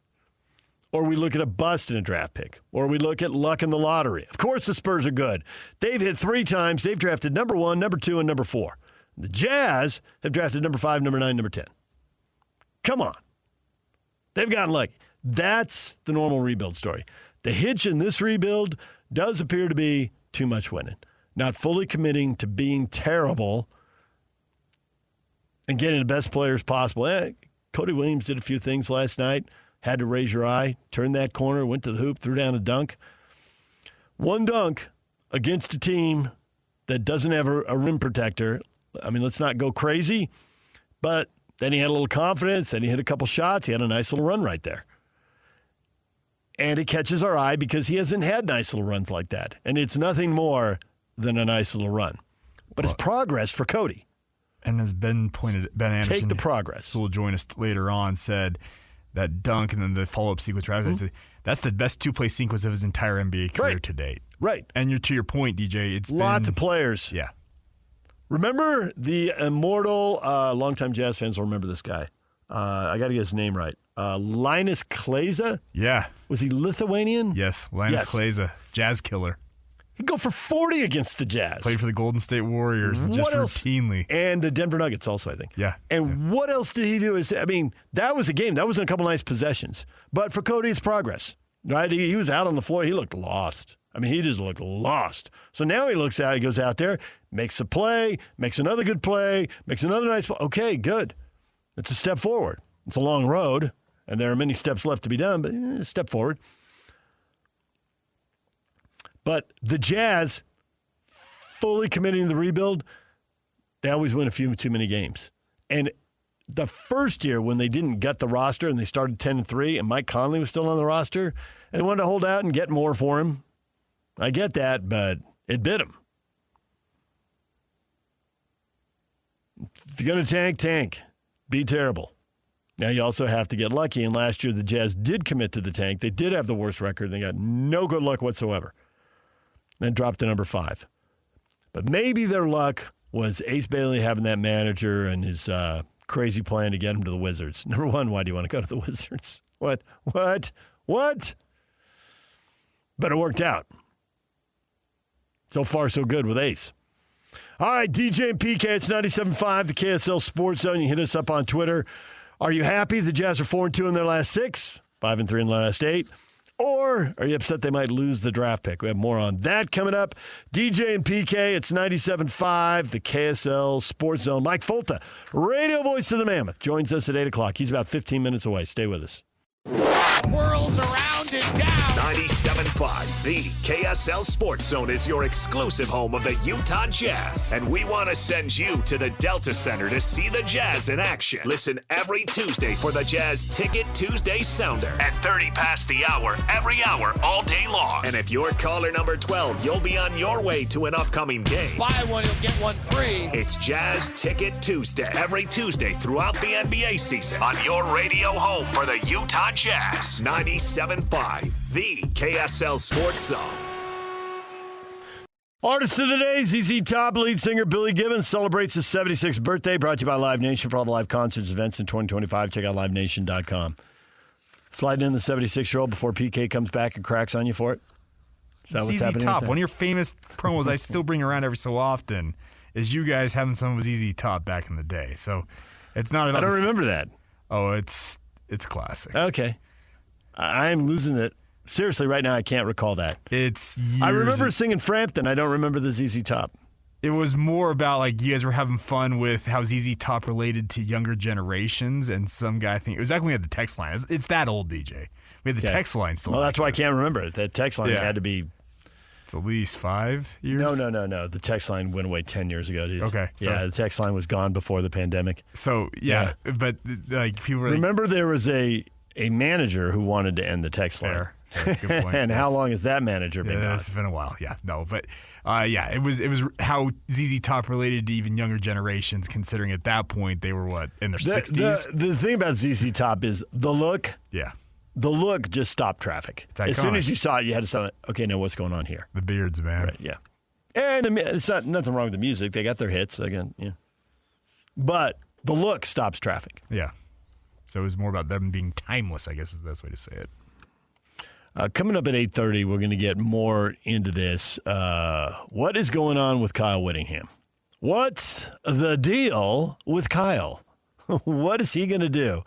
Or we look at a bust in a draft pick. Or we look at luck in the lottery. Of course the Spurs are good. They've hit 3 times. They've drafted number 1, number 2, and number 4. The Jazz have drafted number 5, number 9, number 10. Come on. They've gotten lucky. That's the normal rebuild story. The hitch in this rebuild does appear to be too much winning. Not fully committing to being terrible and getting the best players possible. Cody Williams did a few things last night. Had to raise your eye, turned that corner, went to the hoop, threw down a dunk. One dunk against a team that doesn't have a rim protector. I mean, let's not go crazy, but then he had a little confidence, and he hit a couple shots. He had a nice little run right there. And it catches our eye because he hasn't had nice little runs like that. And it's nothing more than a nice little run. But it's progress for Cody. And as Ben Anderson, take the progress. who will join us later on, said that dunk and then the follow-up sequence, right? That's the best two-play sequence of his entire NBA career to date. Right. And to your point, DJ, it's lots of players. Yeah. Remember the immortal, longtime Jazz fans will remember this guy. I got to get his name right. Linus Kleza? Yeah. Was he Lithuanian? Yes, Linus Kleza, Jazz killer. He'd go for 40 against the Jazz. Played for the Golden State Warriors just routinely. And the Denver Nuggets also, I think. Yeah. And what else did he do? I mean, that was a game. That was a couple nice possessions. But for Cody, it's progress. Right? He was out on the floor. He looked lost. I mean, he just looked lost. So now he goes out there, makes a play, makes another good play, makes another nice play. Okay, good. It's a step forward. It's a long road, and there are many steps left to be done, but a step forward. But the Jazz, fully committing to the rebuild, they always win a few too many games. And the first year when they didn't gut the roster and they started 10-3 and Mike Conley was still on the roster and they wanted to hold out and get more for him, I get that, but it bit him. If you're going to tank. Be terrible. Now, you also have to get lucky, and last year the Jazz did commit to the tank. They did have the worst record. They got no good luck whatsoever. Then dropped to number 5. But maybe their luck was Ace Bailey having that manager and his crazy plan to get him to the Wizards. Number 1, why do you want to go to the Wizards? What? But it worked out. So far, so good with Ace. All right, DJ and PK, it's 97.5, the KSL Sports Zone. You hit us up on Twitter. Are you happy the Jazz are 4-2 in their last 6, 5-3 in the last 8? Or are you upset they might lose the draft pick? We have more on that coming up. DJ and PK, it's 97.5, the KSL Sports Zone. Mike Folta, radio voice of the Mammoth, joins us at 8 o'clock. He's about 15 minutes away. Stay with us. Whirls around and down. 97.5, the KSL Sports Zone is your exclusive home of the Utah Jazz. And we want to send you to the Delta Center to see the Jazz in action. Listen every Tuesday for the Jazz Ticket Tuesday Sounder. At 30 past the hour, every hour, all day long. And if you're caller number 12, you'll be on your way to an upcoming game. Buy one, you'll get one free. It's Jazz Ticket Tuesday. Every Tuesday throughout the NBA season. On your radio home for the Utah Jazz. 97.5, the KSL Sports Zone. Artist of the day, ZZ Top lead singer Billy Gibbons celebrates his 76th birthday. Brought to you by Live Nation. For all the live concerts events in 2025, check out livenation.com. Sliding in the 76-year-old before PK comes back and cracks on you for it. Is that what's happening? ZZ Top, one of your famous promos I still bring around every so often, is you guys having some of ZZ Top back in the day. So it's not about. I don't remember that. Oh, it's classic. Okay. I'm losing it. Seriously, right now I can't recall that. It's years. I remember singing Frampton. I don't remember the ZZ Top. It was more about like you guys were having fun with how ZZ Top related to younger generations, and some guy it was back when we had the text line. It's that old, DJ. We had the text line still. Well, that's why I can't remember it. That text line had to be. It's at least 5 years. No. The text line went away 10 years ago, dude. Okay. Yeah, the text line was gone before the pandemic. So but like people were remember there was a manager who wanted to end the text line. Fair. Good point. And how long has that manager been gone? It's been a while. Yeah, no, but it was how ZZ Top related to even younger generations, considering at that point they were in their 60s. The thing about ZZ Top is the look. Yeah. The look just stopped traffic. As soon as you saw it, you had to stop. Okay, now what's going on here? The beards, man. Right, yeah. And it's nothing wrong with the music. They got their hits again. Yeah. But the look stops traffic. Yeah. So it was more about them being timeless, I guess is the best way to say it. Coming up at 8:30, we're going to get more into this. What is going on with Kyle Whittingham? What's the deal with Kyle? What is he going to do?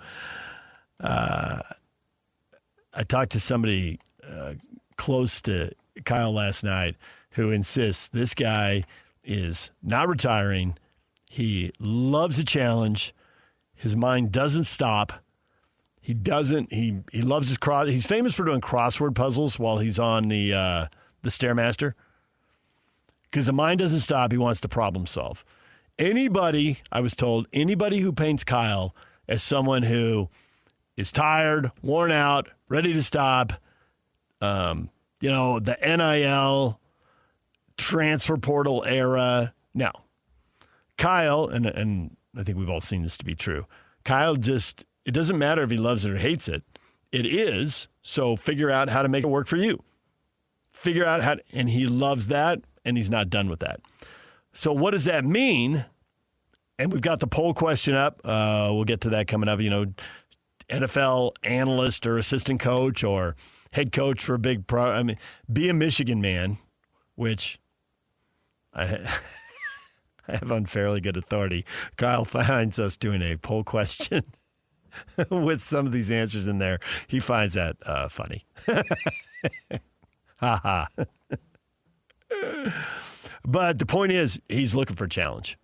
I talked to somebody close to Kyle last night who insists this guy is not retiring. He loves a challenge. His mind doesn't stop. He loves his cross. He's famous for doing crossword puzzles while he's on the Stairmaster. Because the mind doesn't stop. He wants to problem solve. I was told, anybody who paints Kyle as someone who is tired, worn out, ready to stop, the NIL transfer portal era. No. Kyle, and I think we've all seen this to be true, Kyle it doesn't matter if he loves it or hates it. It is, so figure out how to make it work for you. Figure out and he loves that, and he's not done with that. So what does that mean? And we've got the poll question up. We'll get to that coming up. NFL analyst or assistant coach or head coach for a big be a Michigan man, which I have on fairly good authority. Kyle finds us doing a poll question with some of these answers in there. He finds that funny. Ha ha. But the point is, he's looking for a challenge.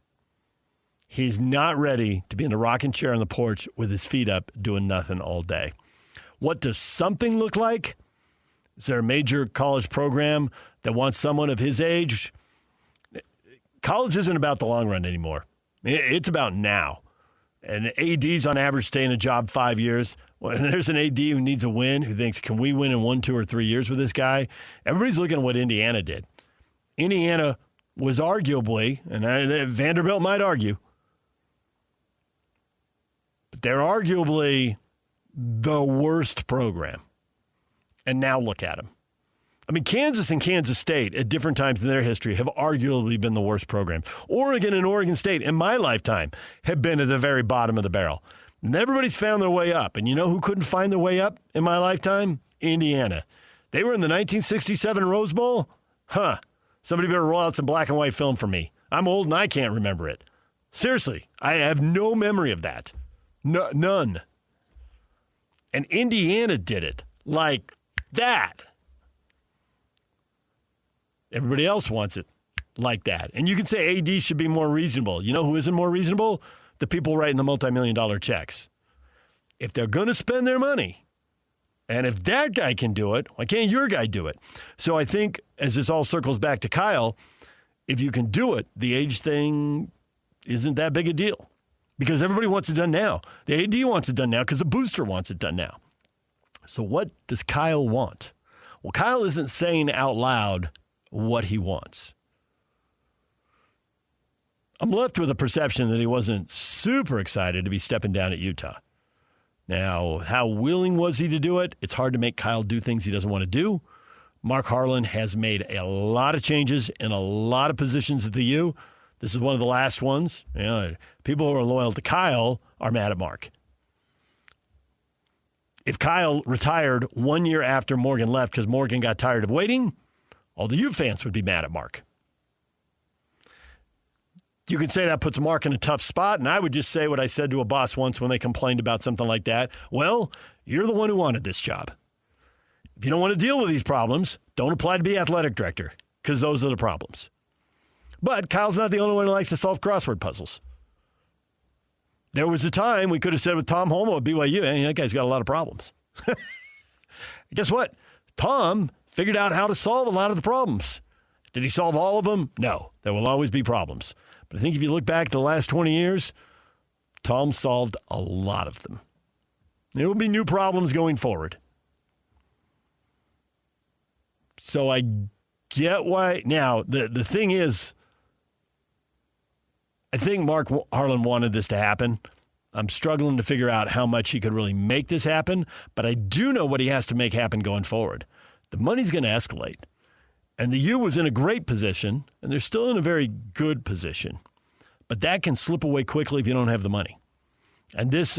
He's not ready to be in a rocking chair on the porch with his feet up doing nothing all day. What does something look like? Is there a major college program that wants someone of his age? College isn't about the long run anymore. It's about now. And ADs on average stay in a job 5 years. Well, and there's an AD who needs a win, who thinks, can we win in 1, 2, or 3 years with this guy? Everybody's looking at what Indiana did. Indiana was arguably, and Vanderbilt might argue, but they're arguably the worst program. And now look at them. I mean, Kansas and Kansas State at different times in their history have arguably been the worst program. Oregon and Oregon State in my lifetime have been at the very bottom of the barrel. And everybody's found their way up. And you know who couldn't find their way up in my lifetime? Indiana. They were in the 1967 Rose Bowl? Huh. Somebody better roll out some black and white film for me. I'm old and I can't remember it. Seriously, I have no memory of that. None. And Indiana did it like that. Everybody else wants it like that. And you can say AD should be more reasonable. You know who isn't more reasonable? The people writing the multi-million-dollar checks. If they're going to spend their money, and if that guy can do it, why can't your guy do it? So I think, as this all circles back to Kyle, if you can do it, the age thing isn't that big a deal. Because everybody wants it done now. The AD wants it done now because the booster wants it done now. So what does Kyle want? Well, Kyle isn't saying out loud what he wants. I'm left with a perception that he wasn't super excited to be stepping down at Utah. Now, how willing was he to do it? It's hard to make Kyle do things he doesn't want to do. Mark Harlan has made a lot of changes in a lot of positions at the U. This is one of the last ones. You know, people who are loyal to Kyle are mad at Mark. If Kyle retired 1 year after Morgan left because Morgan got tired of waiting, all the U fans would be mad at Mark. You can say that puts Mark in a tough spot, and I would just say what I said to a boss once when they complained about something like that. Well, you're the one who wanted this job. If you don't want to deal with these problems, don't apply to be athletic director, because those are the problems. But Kyle's not the only one who likes to solve crossword puzzles. There was a time we could have said with Tom Holmoe at BYU, hey, that guy's got a lot of problems. Guess what? Tom figured out how to solve a lot of the problems. Did he solve all of them? No. There will always be problems. But I think if you look back to the last 20 years, Tom solved a lot of them. There will be new problems going forward. So I get why. Now, the thing is, I think Mark Harlan wanted this to happen. I'm struggling to figure out how much he could really make this happen, but I do know what he has to make happen going forward. The money's going to escalate. And the U was in a great position, and they're still in a very good position. But that can slip away quickly if you don't have the money. And this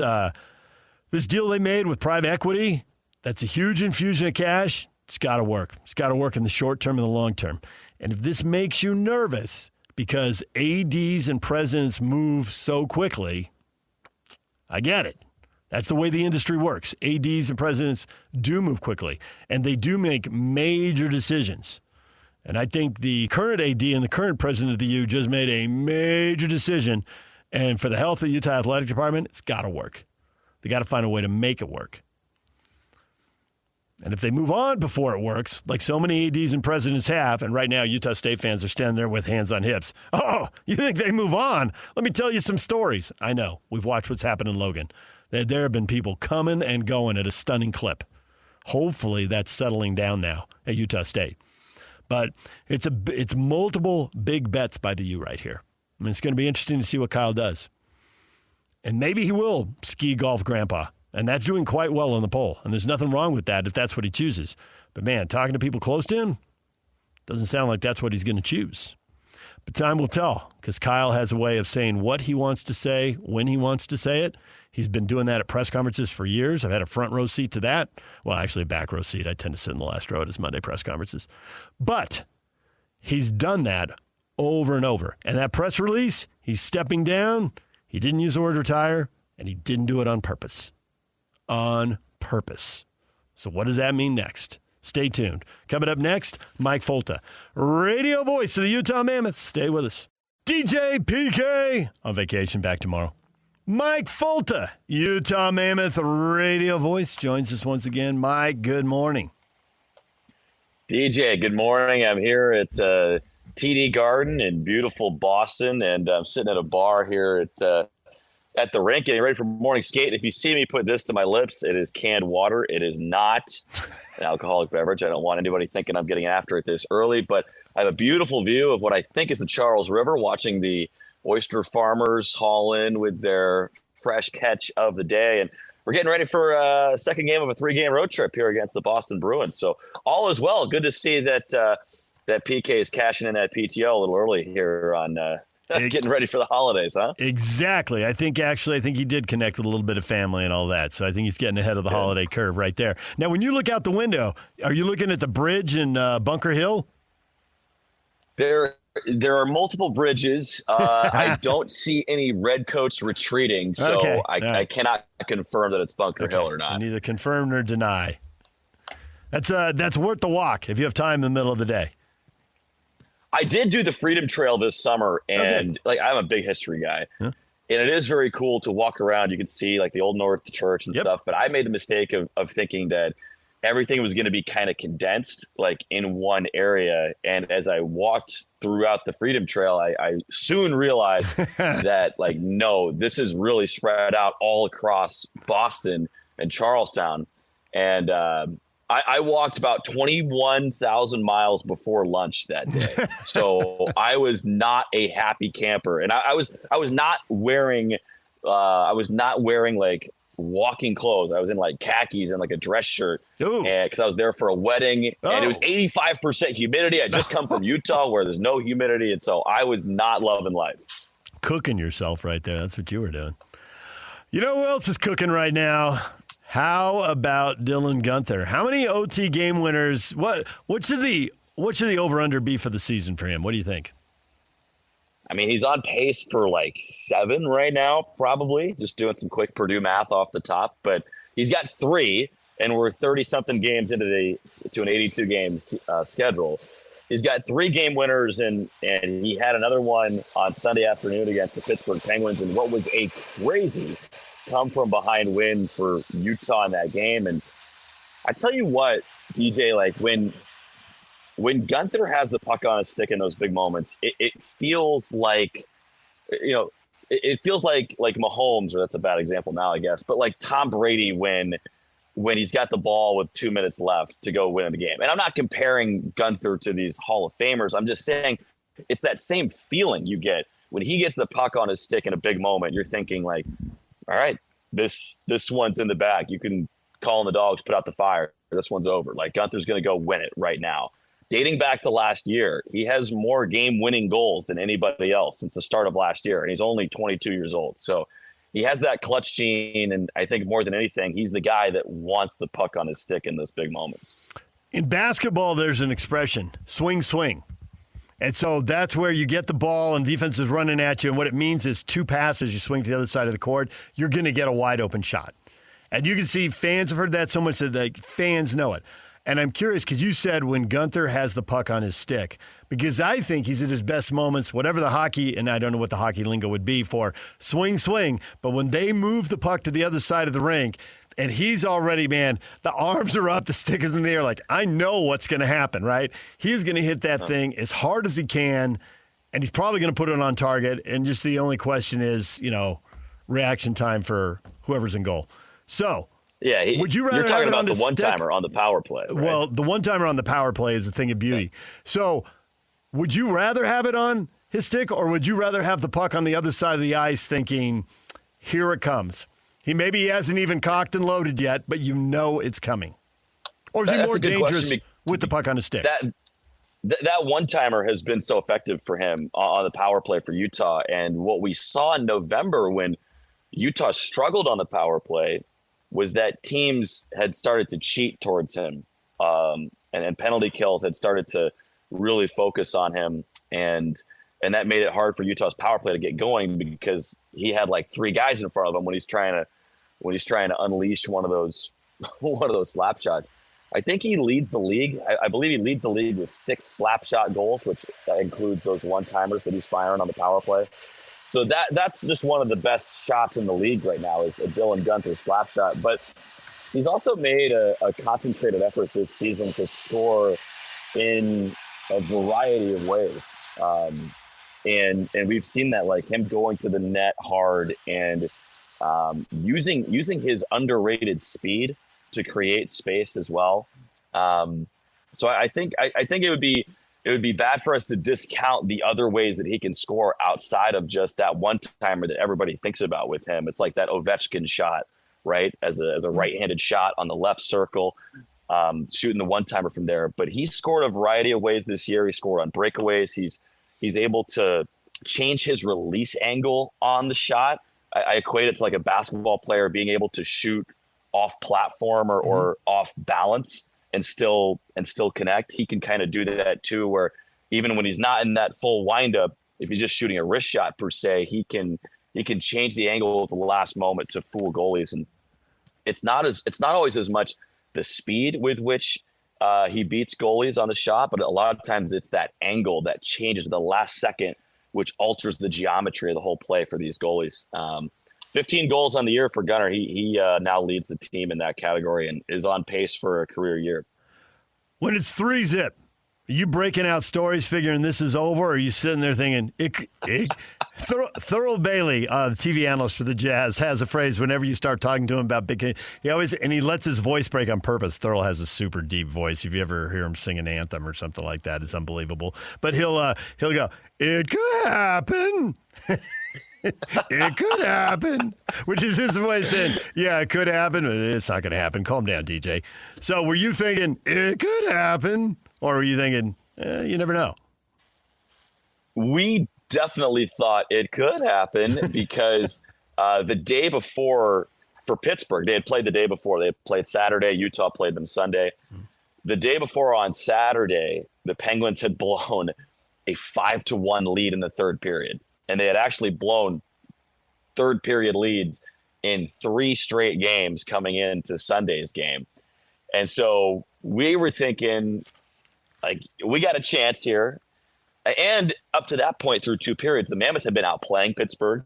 deal they made with private equity, that's a huge infusion of cash. It's got to work. It's got to work in the short term and the long term. And if this makes you nervous because ADs and presidents move so quickly, I get it. That's the way the industry works. ADs and presidents do move quickly, and they do make major decisions. And I think the current AD and the current president of the U just made a major decision. And for the health of the Utah Athletic Department, it's got to work. They got to find a way to make it work. And if they move on before it works, like so many ADs and presidents have, and right now Utah State fans are standing there with hands on hips. Oh, you think they move on? Let me tell you some stories. I know. We've watched what's happened in Logan. There have been people coming and going at a stunning clip. Hopefully that's settling down now at Utah State. But it's multiple big bets by the U right here. I mean, it's going to be interesting to see what Kyle does. And maybe he will ski golf grandpa. And that's doing quite well on the poll. And there's nothing wrong with that if that's what he chooses. But, man, talking to people close to him, doesn't sound like that's what he's going to choose. But time will tell, because Kyle has a way of saying what he wants to say when he wants to say it. He's been doing that at press conferences for years. I've had a front row seat to that. Well, actually a back row seat. I tend to sit in the last row at his Monday press conferences. But he's done that over and over. And that press release, he's stepping down. He didn't use the word retire, and he didn't do it on purpose. On purpose. So what does that mean next? Stay tuned. Coming up next, Mike Folta, radio voice of the Utah Mammoth. Stay with us. DJ PK on vacation, back tomorrow. Mike Folta, Utah Mammoth radio voice, joins us once again. Mike, good morning. DJ, good morning. I'm here at TD Garden in beautiful Boston, and I'm sitting at a bar here at at the rink getting ready for morning skate. If you see me put this to my lips, it is canned water. It is not an alcoholic beverage. I don't want anybody thinking I'm getting after it this early, but I have a beautiful view of what I think is the Charles River, watching the oyster farmers haul in with their fresh catch of the day. And we're getting ready for a second game of a 3-game road trip here against the Boston Bruins. So all is well. Good to see that that PK is cashing in that PTO a little early here on getting ready for the holidays, huh? Exactly. I think he did connect with a little bit of family and all that. So I think he's getting ahead of the holiday curve right there. Now, when you look out the window, are you looking at the bridge in Bunker Hill? There are multiple bridges. I don't see any Redcoats retreating, so Okay. I cannot confirm that it's Bunker Hill or not. Neither confirm nor deny. That's worth the walk if you have time in the middle of the day. I did do the Freedom Trail this summer, and I'm a big history guy, and it is very cool to walk around. You can see like the Old North Church and stuff, but I made the mistake of thinking that everything was going to be kind of condensed like in one area. And as I walked throughout the Freedom Trail, I soon realized that like, no, this is really spread out all across Boston and Charlestown. And, I walked about 21,000 miles before lunch that day. So I was not a happy camper. And I was not wearing like walking clothes. I was in like khakis and like a dress shirt because I was there for a wedding and it was 85% humidity. I just come from Utah where there's no humidity. And so I was not loving life. Cooking yourself right there. That's what you were doing. You know who else is cooking right now? How about Dylan Guenther? How many OT game winners? What should the over-under be for the season for him? What do you think? I mean, he's on pace for like 7 right now, probably. Just doing some quick Purdue math off the top. But he's got 3, and we're 30-something games into an 82-game schedule. He's got 3 game winners, and he had another one on Sunday afternoon against the Pittsburgh Penguins. And what was a crazy come-from-behind win for Utah in that game. And I tell you what, DJ, like when Guenther has the puck on his stick in those big moments, it feels like, it feels like Mahomes, or that's a bad example now, I guess, but like Tom Brady when he's got the ball with 2 minutes left to go win the game. And I'm not comparing Guenther to these Hall of Famers. I'm just saying it's that same feeling you get when he gets the puck on his stick in a big moment. You're thinking like, all right, this one's in the bag. You can call in the dogs, put out the fire. This one's over. Like Gunther's going to go win it right now. Dating back to last year, he has more game-winning goals than anybody else since the start of last year, and he's only 22 years old. So he has that clutch gene, and I think more than anything, he's the guy that wants the puck on his stick in those big moments. In basketball, there's an expression, swing, swing. And so that's where you get the ball and defense is running at you. And what it means is 2 passes, you swing to the other side of the court, you're going to get a wide open shot. And you can see fans have heard that so much that like, fans know it. And I'm curious because you said when Guenther has the puck on his stick, because I think he's at his best moments, whatever the hockey, and I don't know what the hockey lingo would be for swing, swing. But when they move the puck to the other side of the rink, and he's already, man, the arms are up, the stick is in the air. Like, I know what's going to happen, right? He's going to hit that thing as hard as he can, and he's probably going to put it on target. And just the only question is, reaction time for whoever's in goal. So, yeah, would you rather you're talking have it about the one-timer on the power play, right? Well, the one-timer on the power play is a thing of beauty. So, would you rather have it on his stick, or would you rather have the puck on the other side of the ice thinking, here it comes? He hasn't even cocked and loaded yet, but you know it's coming. Or is he more dangerous with the puck on his stick? That one-timer has been so effective for him on the power play for Utah. And what we saw in November when Utah struggled on the power play was that teams had started to cheat towards him. And penalty kills had started to really focus on him. And that made it hard for Utah's power play to get going because he had like 3 guys in front of him when he's trying to unleash one of those slap shots. I think he leads the league. I believe he leads the league with 6 slap shot goals, which includes those one-timers that he's firing on the power play. So that's just one of the best shots in the league right now is a Dylan Guenther slap shot. But he's also made a concentrated effort this season to score in a variety of ways. And we've seen that, like him going to the net hard and using his underrated speed to create space as well. So I think it would be bad for us to discount the other ways that he can score outside of just that one timer that everybody thinks about with him. It's like that Ovechkin shot, right? As a right-handed shot on the left circle, shooting the one timer from there. But he scored a variety of ways this year. He scored on breakaways. He's able to change his release angle on the shot. I equate it to like a basketball player being able to shoot off platform or off balance and still connect. He can kind of do that too, where even when he's not in that full windup, if he's just shooting a wrist shot per se, he can change the angle at the last moment to fool goalies. And it's not always as much the speed with which he beats goalies on the shot, but a lot of times it's that angle that changes at the last second, which alters the geometry of the whole play for these goalies. 15 goals on the year for Gunnar. He now leads the team in that category and is on pace for a career year. When it's 3-0, are you breaking out stories figuring this is over, or are you sitting there thinking, Thurl Bailey, the TV analyst for the Jazz, has a phrase whenever you start talking to him about big, he lets his voice break on purpose. Thurl has a super deep voice. If you ever hear him sing an anthem or something like that, it's unbelievable. But he'll go, it could happen. It could happen, which is his way of saying, yeah, it could happen. It's not going to happen. Calm down, DJ. So were you thinking it could happen, or were you thinking, you never know? We definitely thought it could happen because the day before for Pittsburgh, they had played the day before. They played Saturday. Utah played them Sunday. The day before on Saturday, the Penguins had blown a 5-1 lead in the third period. And they had actually blown third period leads in 3 straight games coming into Sunday's game. And so we were thinking, like, we got a chance here. And up to that point through 2 periods, the Mammoth had been outplaying Pittsburgh,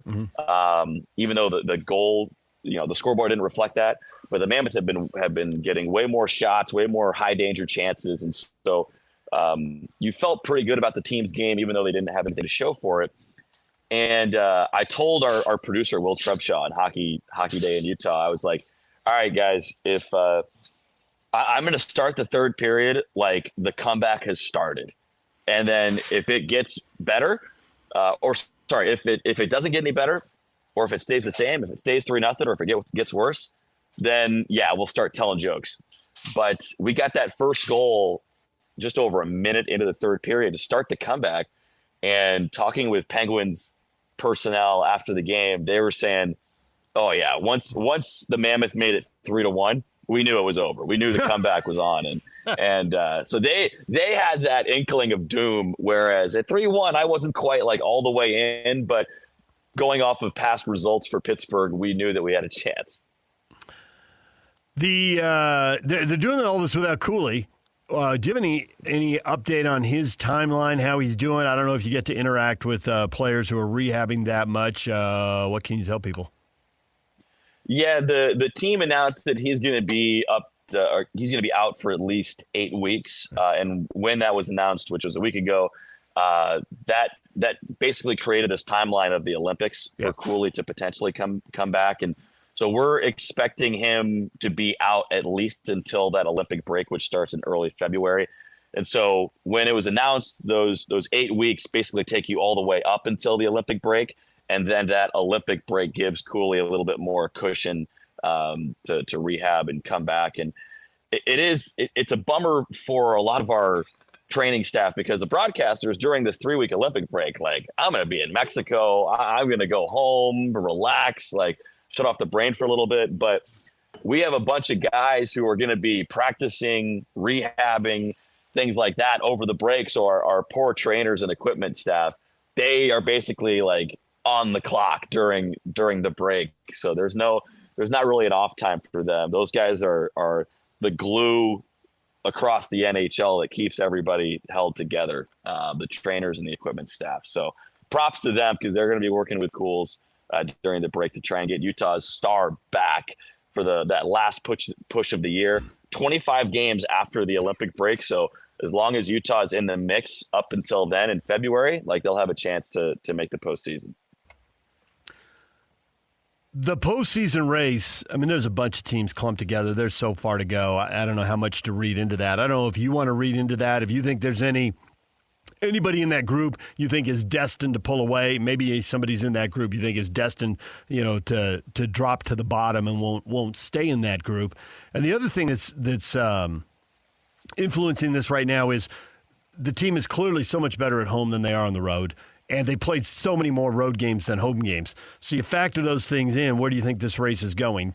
even though the goal, the scoreboard didn't reflect that. But the Mammoth have been getting way more shots, way more high danger chances. And so you felt pretty good about the team's game, even though they didn't have anything to show for it. And I told our producer, Will Trebshaw, on Hockey Day in Utah, I was like, all right, guys, if I'm going to start the third period like the comeback has started. And then if it gets better, if it doesn't get any better, or if it stays the same, if it stays 3-0, or if it gets worse, then, yeah, we'll start telling jokes. But we got that first goal just over a minute into the third period to start the comeback. And talking with Penguins personnel after the game, they were saying, oh yeah, once the Mammoth made it 3-1, we knew it was over. We knew the comeback was on. And so they had that inkling of doom, whereas at 3-1, I wasn't quite like all the way in, but going off of past results for Pittsburgh, we knew that we had a chance. They're doing all this without Cooley. Do you have any update on his timeline, how he's doing? I don't know if you get to interact with players who are rehabbing that much. What can you tell people? Yeah, the team announced that he's going to be out for at least 8 weeks. And when that was announced, which was a week ago, that basically created this timeline of the Olympics for Cooley to potentially come back. And so we're expecting him to be out at least until that Olympic break, which starts in early February. And so when it was announced, those 8 weeks basically take you all the way up until the Olympic break. And then that Olympic break gives Cooley a little bit more cushion to rehab and come back. And it's a bummer for a lot of our training staff because the broadcasters during this 3-week Olympic break, like, I'm going to be in Mexico. I'm going to go home, relax, like, shut off the brain for a little bit. But we have a bunch of guys who are going to be practicing, rehabbing, things like that over the break. So our poor trainers and equipment staff, they are basically like on the clock during the break. So there's not really an off time for them. Those guys are the glue across the NHL that keeps everybody held together, the trainers and the equipment staff. So props to them because they're going to be working with Cools during the break to try and get Utah's star back for that last push of the year. 25 games after the Olympic break. So as long as Utah is in the mix up until then in February, like, they'll have a chance to make the postseason. The postseason race, I mean, there's a bunch of teams clumped together. There's so far to go. I don't know how much to read into that. I don't know if you want to read into that. If you think there's anybody in that group you think is destined to pull away, maybe somebody's in that group you think is destined, to drop to the bottom and won't stay in that group. And the other thing that's influencing this right now is the team is clearly so much better at home than they are on the road. And they played so many more road games than home games. So you factor those things in. Where do you think this race is going?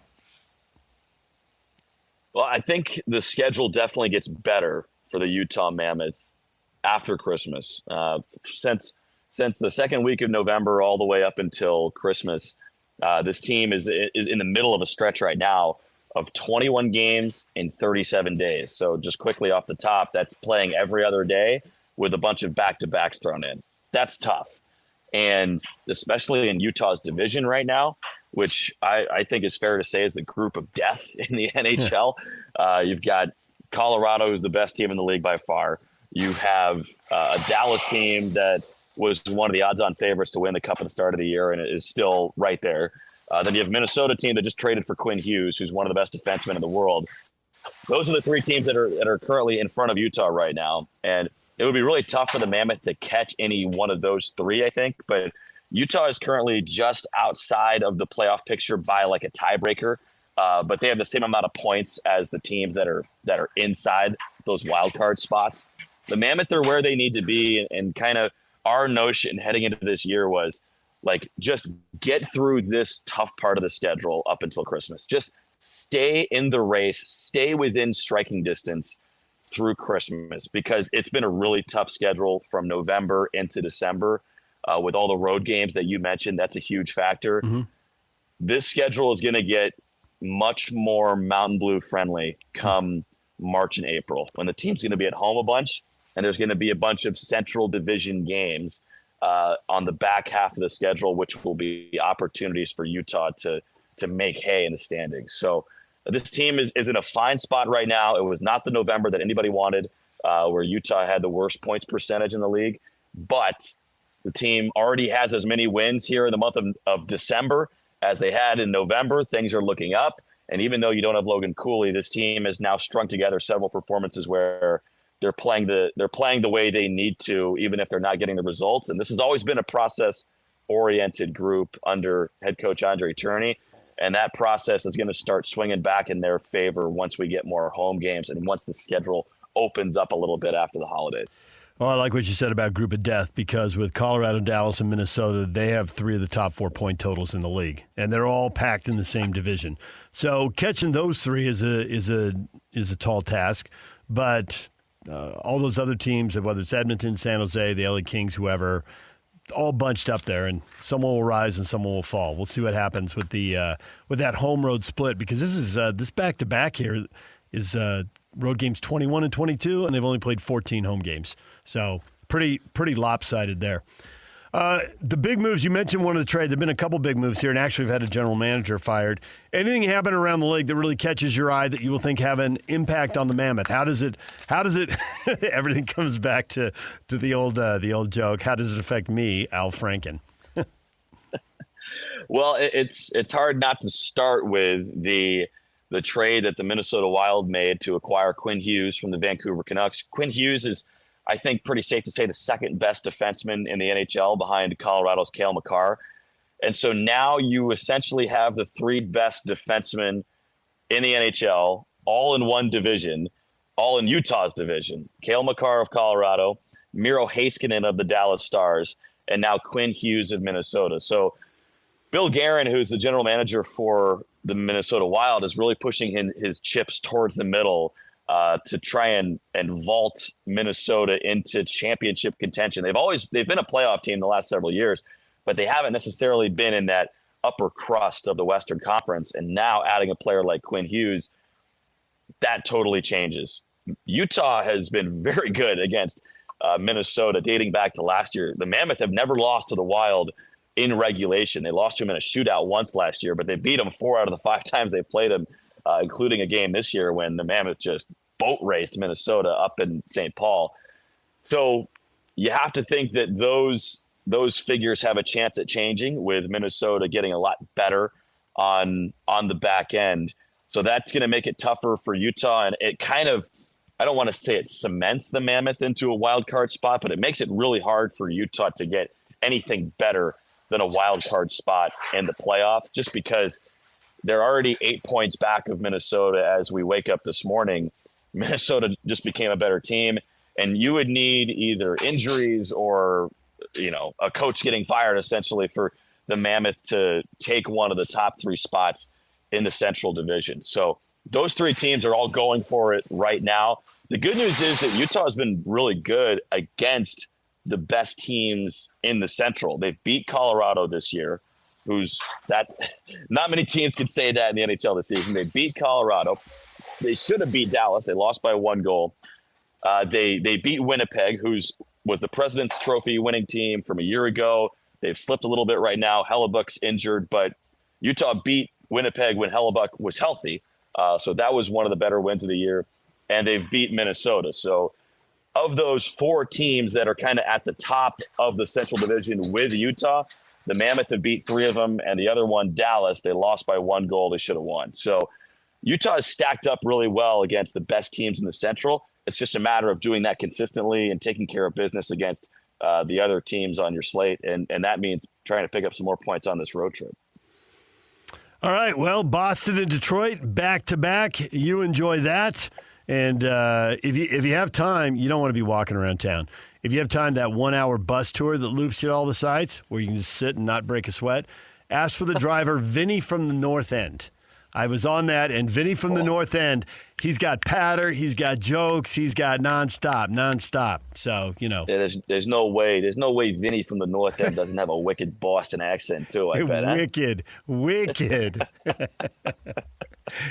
Well, I think the schedule definitely gets better for the Utah Mammoth after Christmas. Since the second week of November all the way up until Christmas, this team is in the middle of a stretch right now of 21 games in 37 days. So just quickly off the top, that's playing every other day with a bunch of back-to-backs thrown in. That's tough. And especially in Utah's division right now, which I think is fair to say is the group of death in the NHL. You've got Colorado, who's the best team in the league by far. You have a Dallas team that was one of the odds-on favorites to win the Cup at the start of the year and it is still right there. Then you have a Minnesota team that just traded for Quinn Hughes, who's one of the best defensemen in the world. Those are the three teams that are currently in front of Utah right now. And it would be really tough for the Mammoth to catch any one of those three, I think. But Utah is currently just outside of the playoff picture by like a tiebreaker. But they have the same amount of points as the teams that are inside those wild card spots. The Mammoth are where they need to be. And kind of our notion heading into this year was like, just get through this tough part of the schedule up until Christmas. Just stay in the race, stay within striking distance through Christmas, because it's been a really tough schedule from November into December with all the road games that you mentioned. That's a huge factor. Mm-hmm. This schedule is going to get much more Mountain Blue friendly come March and April, when the team's going to be at home a bunch and there's going to be a bunch of Central Division games on the back half of the schedule, which will be opportunities for Utah to make hay in the standings. So this team is in a fine spot right now. It was not the November that anybody wanted, where Utah had the worst points percentage in the league. But the team already has as many wins here in the month of December as they had in November. Things are looking up. And even though you don't have Logan Cooley, this team has now strung together several performances where they're playing the way they need to, even if they're not getting the results. And this has always been a process-oriented group under head coach Andre Turney. And that process is going to start swinging back in their favor once we get more home games and once the schedule opens up a little bit after the holidays. Well, I like what you said about group of death, because with Colorado, Dallas, and Minnesota, they have three of the top 4 point totals in the league, and they're all packed in the same division. So catching those three is a tall task, but all those other teams, whether it's Edmonton, San Jose, the LA Kings, whoever, all bunched up there, and someone will rise and someone will fall. We'll see what happens with that home road split, because this back to back here is road games 21 and 22, and they've only played 14 home games, so pretty lopsided there. The big moves, you mentioned one of the trades. There've been a couple big moves here, and actually we've had a general manager fired. Anything happen around the league that really catches your eye that you will think have an impact on the Mammoth? How does it everything comes back to the old joke. How does it affect me, Al Franken? Well, it's hard not to start with the trade that the Minnesota Wild made to acquire Quinn Hughes from the Vancouver Canucks. Quinn Hughes is, I think, pretty safe to say, the second best defenseman in the NHL behind Colorado's Cale Makar. And so now you essentially have the three best defensemen in the NHL, all in one division, all in Utah's division. Cale Makar of Colorado, Miro Heiskanen of the Dallas Stars, and now Quinn Hughes of Minnesota. So Bill Guerin, who's the general manager for the Minnesota Wild, is really pushing his chips towards the middle to try and vault Minnesota into championship contention. They've been a playoff team the last several years, but they haven't necessarily been in that upper crust of the Western Conference. And now adding a player like Quinn Hughes, that totally changes. Utah has been very good against Minnesota dating back to last year. The Mammoth have never lost to the Wild in regulation. They lost to them in a shootout once last year, but they beat them 4 out of the 5 times they played them, including a game this year when the Mammoth just boat raced Minnesota up in St. Paul. So you have to think that those figures have a chance at changing, with Minnesota getting a lot better on the back end. So that's going to make it tougher for Utah. And it kind of, I don't want to say it cements the Mammoth into a wild card spot, but it makes it really hard for Utah to get anything better than a wild card spot in the playoffs, just because they're already 8 points back of Minnesota as we wake up this morning. Minnesota just became a better team, and you would need either injuries or, a coach getting fired essentially for the Mammoth to take one of the top 3 spots in the Central Division. So those 3 teams are all going for it right now. The good news is that Utah has been really good against the best teams in the Central. They've beat Colorado this year, not many teams can say that in the NHL this season. They beat Colorado. They should have beat Dallas. They lost by 1 goal. They beat Winnipeg, was the President's Trophy winning team from a year ago. They've slipped a little bit right now. Hellebuck's injured, but Utah beat Winnipeg when Hellebuck was healthy. So that was one of the better wins of the year. And they've beat Minnesota. So of those 4 teams that are kind of at the top of the Central Division with Utah, the Mammoth have beat 3 of them, and the other one, Dallas, they lost by 1 goal. They should have won. So Utah is stacked up really well against the best teams in the Central. It's just a matter of doing that consistently and taking care of business against the other teams on your slate, and that means trying to pick up some more points on this road trip. All right, well, Boston and Detroit back-to-back. You enjoy that. And if you have time, you don't want to be walking around town. If you have time, that 1-hour bus tour that loops you to all the sites where you can just sit and not break a sweat, ask for the driver, Vinny from the North End. I was on that, and Vinny from the North End, he's got patter, he's got jokes, he's got nonstop. So, Yeah, there's no way Vinny from the North End doesn't have a wicked Boston accent, too, I bet. Wicked.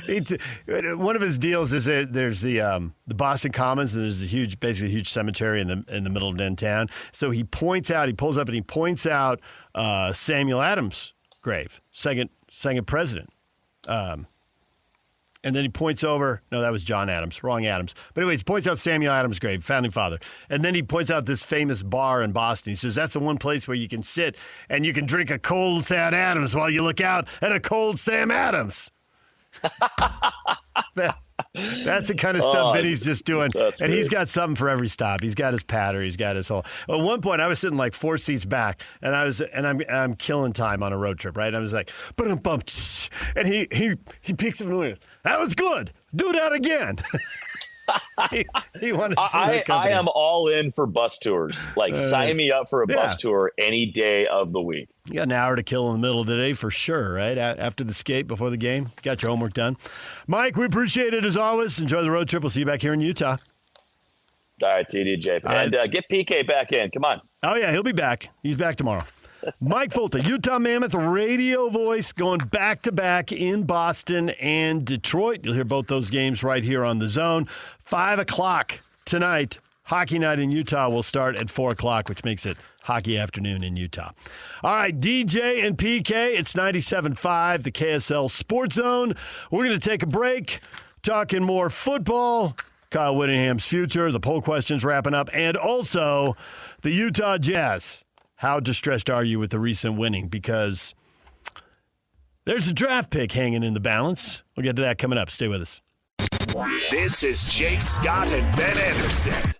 One of his deals is that there's the Boston Commons, and there's basically a huge cemetery in the middle of downtown. So he pulls up and he points out Samuel Adams' grave, second president. And then he points over. No, that was John Adams. Wrong Adams. But anyways, he points out Samuel Adams' grave, founding father. And then he points out this famous bar in Boston. He says that's the one place where you can sit and you can drink a cold Sam Adams while you look out at a cold Sam Adams. That's the kind of stuff Vinny's just doing. And he's got something for every stop. He's got his patter. He's got his whole. At one point, I was sitting like 4 seats back, and I'm killing time on a road trip, right? And I was like, bump, and he picks up and goes, that was good. Do that again. he wanted to see I am all in for bus tours. Sign me up for a bus tour any day of the week. You got an hour to kill in the middle of the day for sure, right? After the skate, before the game. Got your homework done. Mike, we appreciate it as always. Enjoy the road trip. We'll see you back here in Utah. All right, TDJ. And get PK back in. Come on. Oh, yeah, he'll be back. He's back tomorrow. Mike Folta, Utah Mammoth radio voice, going back-to-back in Boston and Detroit. You'll hear both those games right here on The Zone. 5 o'clock tonight. Hockey night in Utah will start at 4 o'clock, which makes it hockey afternoon in Utah. All right, DJ and PK, it's 97.5, the KSL Sports Zone. We're going to take a break, talking more football, Kyle Whittingham's future, the poll questions wrapping up, and also the Utah Jazz. How distressed are you with the recent winning? Because there's a draft pick hanging in the balance. We'll get to that coming up. Stay with us. This is Jake Scott and Ben Anderson.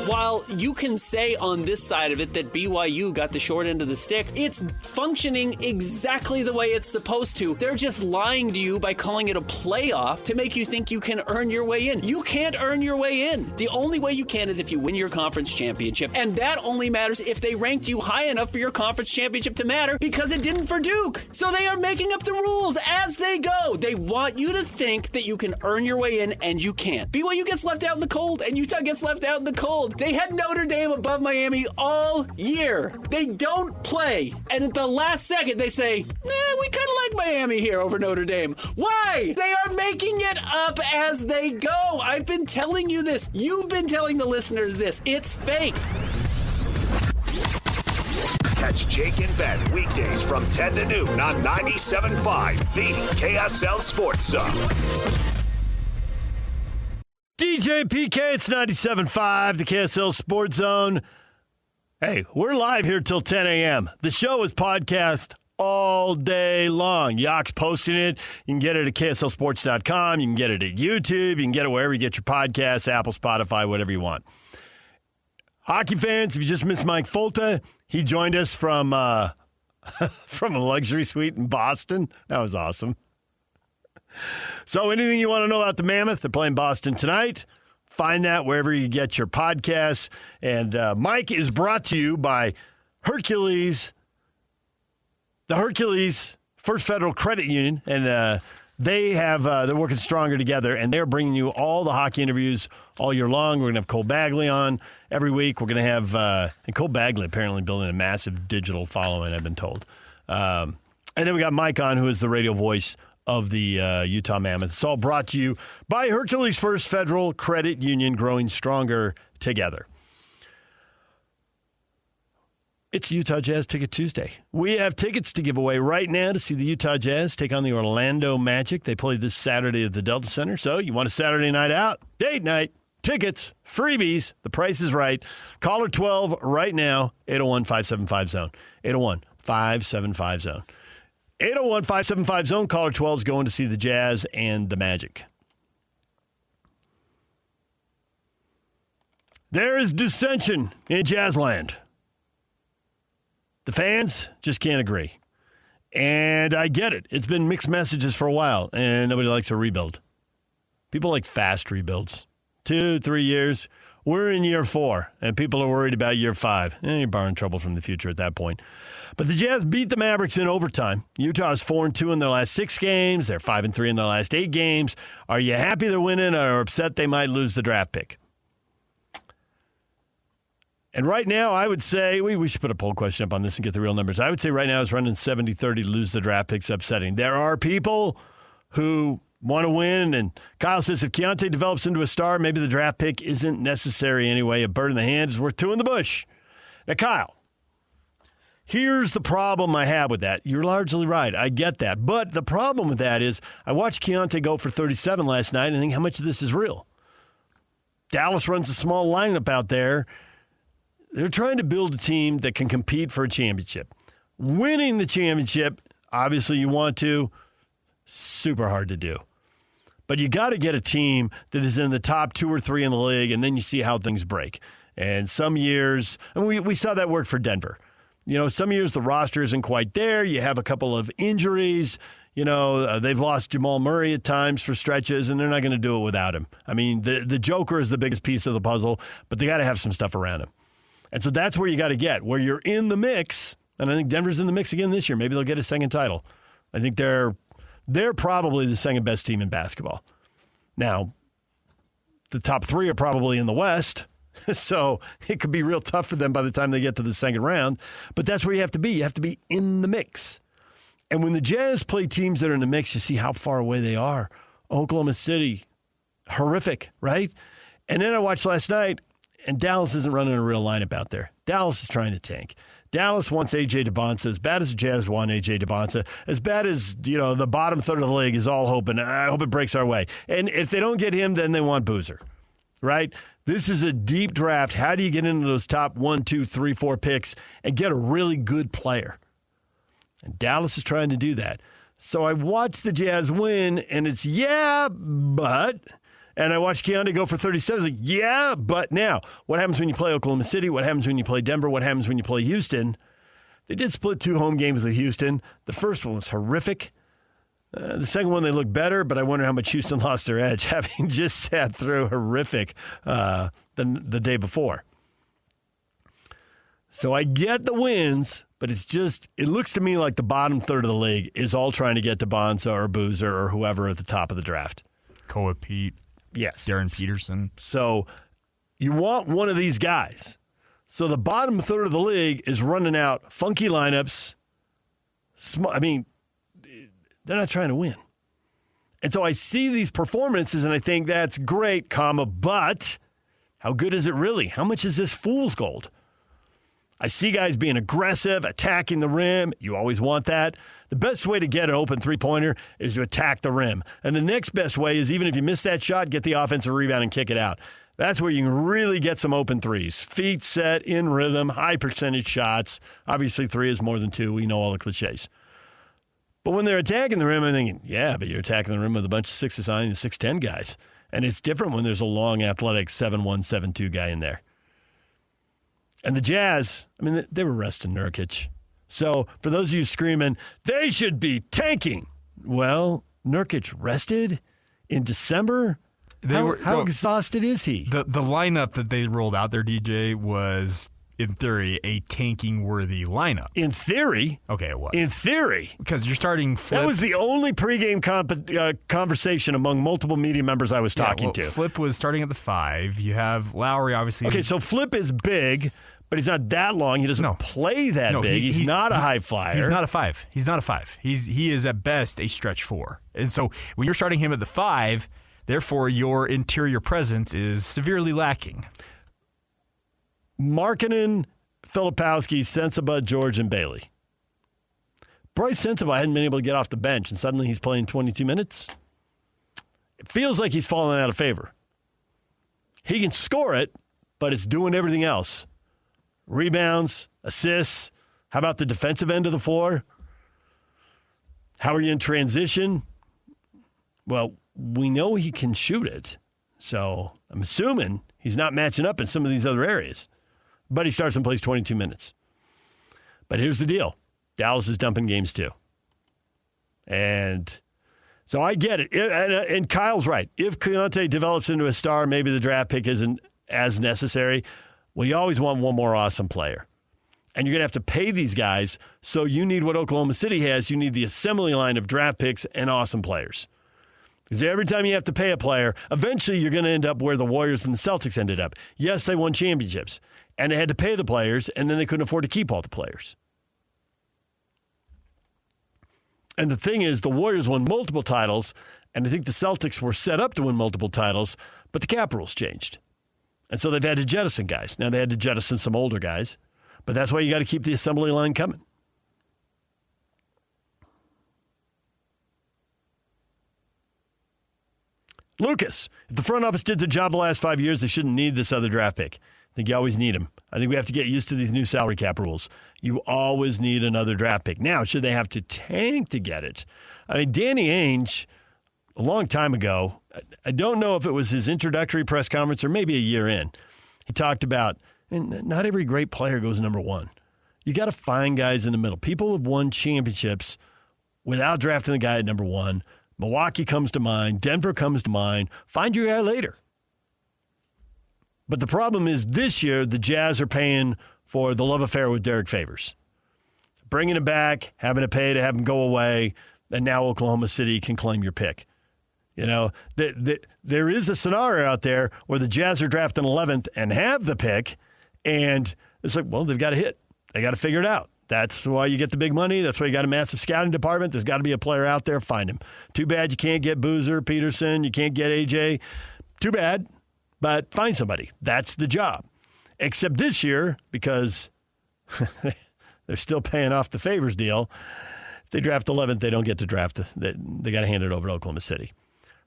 While you can say on this side of it that BYU got the short end of the stick, it's functioning exactly the way it's supposed to. They're just lying to you by calling it a playoff to make you think you can earn your way in. You can't earn your way in. The only way you can is if you win your conference championship, and that only matters if they ranked you high enough for your conference championship to matter, because it didn't for Duke. So they are making up the rules as they go. They want you to think that you can earn your way in, and you can't. BYU gets left out in the cold, and Utah gets left out in the cold. They had Notre Dame above Miami all year. They don't play. And at the last second, they say, we kind of like Miami here over Notre Dame. Why? They are making it up as they go. I've been telling you this. You've been telling the listeners this. It's fake. Catch Jake and Ben weekdays from 10 to noon on 97.5, the KSL Sports Zone. DJ PK, it's 97.5, the KSL Sports Zone. Hey, we're live here till 10 a.m. The show is podcast all day long. Yock's posting it. You can get it at KSLSports.com. You can get it at YouTube. You can get it wherever you get your podcasts, Apple, Spotify, whatever you want. Hockey fans, if you just missed Mike Folta, he joined us from from a luxury suite in Boston. That was awesome. So anything you want to know about the Mammoth, they're playing Boston tonight. Find that wherever you get your podcasts. And Mike is brought to you by Hercules, the Hercules First Federal Credit Union. And they're working stronger together, and they're bringing you all the hockey interviews all year long. We're going to have Cole Bagley on every week. We're going to have and Cole Bagley apparently building a massive digital following, I've been told. And then we got Mike on, who is the radio voice of the Utah Mammoth. It's all brought to you by Hercules First Federal Credit Union, growing stronger together. It's Utah Jazz Ticket Tuesday. We have tickets to give away right now to see the Utah Jazz take on the Orlando Magic. They play this Saturday at the Delta Center. So you want a Saturday night out, date night, tickets, freebies. The price is right. Caller 12 right now, 801-575-ZONE. 801-575-ZONE. 801-575-ZONE. Caller 12 is going to see the Jazz and the Magic. There is dissension in Jazzland. The fans just can't agree. And I get it. It's been mixed messages for a while, and nobody likes a rebuild. People like fast rebuilds. 2-3 years. We're in year 4, and people are worried about year 5. You're borrowing trouble from the future at that point. But the Jazz beat the Mavericks in overtime. Utah is 4-2 in their last 6 games. They're 5-3 in their last 8 games. Are you happy they're winning or upset they might lose the draft pick? And right now, I would say, we should put a poll question up on this and get the real numbers. I would say right now it's running 70-30 to lose the draft picks, upsetting. There are people who want to win, and Kyle says if Keontae develops into a star, maybe the draft pick isn't necessary anyway. A bird in the hand is worth 2 in the bush. Now, Kyle, here's the problem I have with that. You're largely right. I get that. But the problem with that is I watched Keontae go for 37 last night and think how much of this is real. Dallas runs a small lineup out there. They're trying to build a team that can compete for a championship. Winning the championship, obviously you want to, super hard to do. But you got to get a team that is in the top 2 or 3 in the league, and then you see how things break. And some years, and we saw that work for Denver. You know, some years the roster isn't quite there. You have a couple of injuries. You know, they've lost Jamal Murray at times for stretches, and they're not going to do it without him. I mean, the Joker is the biggest piece of the puzzle, but they got to have some stuff around him. And so that's where you got to get, where you're in the mix. And I think Denver's in the mix again this year. Maybe they'll get a second title. I think they're probably the second best team in basketball. Now, the top 3 are probably in the West, so it could be real tough for them by the time they get to the second round. But that's where you have to be. You have to be in the mix. And when the Jazz play teams that are in the mix, you see how far away they are. Oklahoma City, horrific, right? And then I watched last night, and Dallas isn't running a real lineup out there. Dallas is trying to tank. Dallas wants A.J. DeBonsa. As bad as the Jazz want A.J. DeBonsa, as bad as, you know, the bottom third of the league is all hoping, I hope it breaks our way. And if they don't get him, then they want Boozer, right? This is a deep draft. How do you get into those top 1, 2, 3, 4 picks and get a really good player? And Dallas is trying to do that. So I watched the Jazz win, and it's, yeah, but... And I watched Keontae go for 37. Like, yeah, but now, what happens when you play Oklahoma City? What happens when you play Denver? What happens when you play Houston? They did split 2 home games with Houston. The first one was horrific. The second one, they looked better, but I wonder how much Houston lost their edge, having just sat through horrific the day before. So I get the wins, but it's just, it looks to me like the bottom third of the league is all trying to get to Bonsa or Boozer or whoever at the top of the draft. Koa Pete. Yes. Darren Peterson. So you want one of these guys. So the bottom third of the league is running out funky lineups. I mean, they're not trying to win. And so I see these performances and I think that's great, but how good is it really? How much is this fool's gold? I see guys being aggressive, attacking the rim. You always want that. The best way to get an open three-pointer is to attack the rim. And the next best way is, even if you miss that shot, get the offensive rebound and kick it out. That's where you can really get some open threes. Feet set, in rhythm, high percentage shots. Obviously, 3 is more than 2. We know all the cliches. But when they're attacking the rim, I'm thinking, yeah, but you're attacking the rim with a bunch of 6'9" and 6'10" guys. And it's different when there's a long, athletic 7'1", 7'2" guy in there. And the Jazz, I mean, they were resting Nurkic. So for those of you screaming, they should be tanking. Well, Nurkic rested in December? How exhausted is he? The lineup that they rolled out there, DJ, was, in theory, a tanking-worthy lineup. In theory? Okay, it was. In theory. Because you're starting Flip. That was the only pregame conversation among multiple media members I was talking to. Flip was starting at the 5. You have Lowry, obviously. Okay, so Flip is big, but he's not that long. He doesn't play that big. He's not a high flyer. He's not a 5. He is at best a stretch 4. And so when you're starting him at the 5, therefore your interior presence is severely lacking. Markkanen, Filipowski, Sensabaugh, George, and Bailey. Bryce Sensabaugh hadn't been able to get off the bench, and suddenly he's playing 22 minutes. It feels like he's fallen out of favor. He can score it, but it's doing everything else. Rebounds, assists. How about the defensive end of the floor? How are you in transition? Well, we know he can shoot it, so I'm assuming he's not matching up in some of these other areas. But he starts and plays 22 minutes. But here's the deal. Dallas is dumping games too. And so I get it. And Kyle's right. If Keontae develops into a star, maybe the draft pick isn't as necessary. Well, you always want one more awesome player. And you're going to have to pay these guys, so you need what Oklahoma City has. You need the assembly line of draft picks and awesome players. Because every time you have to pay a player, eventually you're going to end up where the Warriors and the Celtics ended up. Yes, they won championships, and they had to pay the players, and then they couldn't afford to keep all the players. And the thing is, the Warriors won multiple titles, and I think the Celtics were set up to win multiple titles, but the cap rules changed. And so they've had to jettison guys. Now they had to jettison some older guys, but that's why you got to keep the assembly line coming. Lucas, if the front office did their job the last 5 years, they shouldn't need this other draft pick. I think you always need him. I think we have to get used to these new salary cap rules. You always need another draft pick. Now, should they have to tank to get it? I mean, Danny Ainge, a long time ago, I don't know if it was his introductory press conference or maybe a year in, he talked about, and not every great player goes number one. You got to find guys in the middle. People have won championships without drafting the guy at number one. Milwaukee comes to mind. Denver comes to mind. Find your guy later. But the problem is this year, the Jazz are paying for the love affair with Derek Favors. Bringing him back, having to pay to have him go away, and now Oklahoma City can claim your pick. You know, there is a scenario out there where the Jazz are drafting 11th and have the pick, and it's like, well, they've got to hit. They got to figure it out. That's why you get the big money. That's why you got a massive scouting department. There's got to be a player out there. Find him. Too bad you can't get Boozer, Peterson. You can't get AJ. Too bad, but find somebody. That's the job. Except this year, because they're still paying off the Favors deal, if they draft 11th, they don't get to draft. They got to hand it over to Oklahoma City,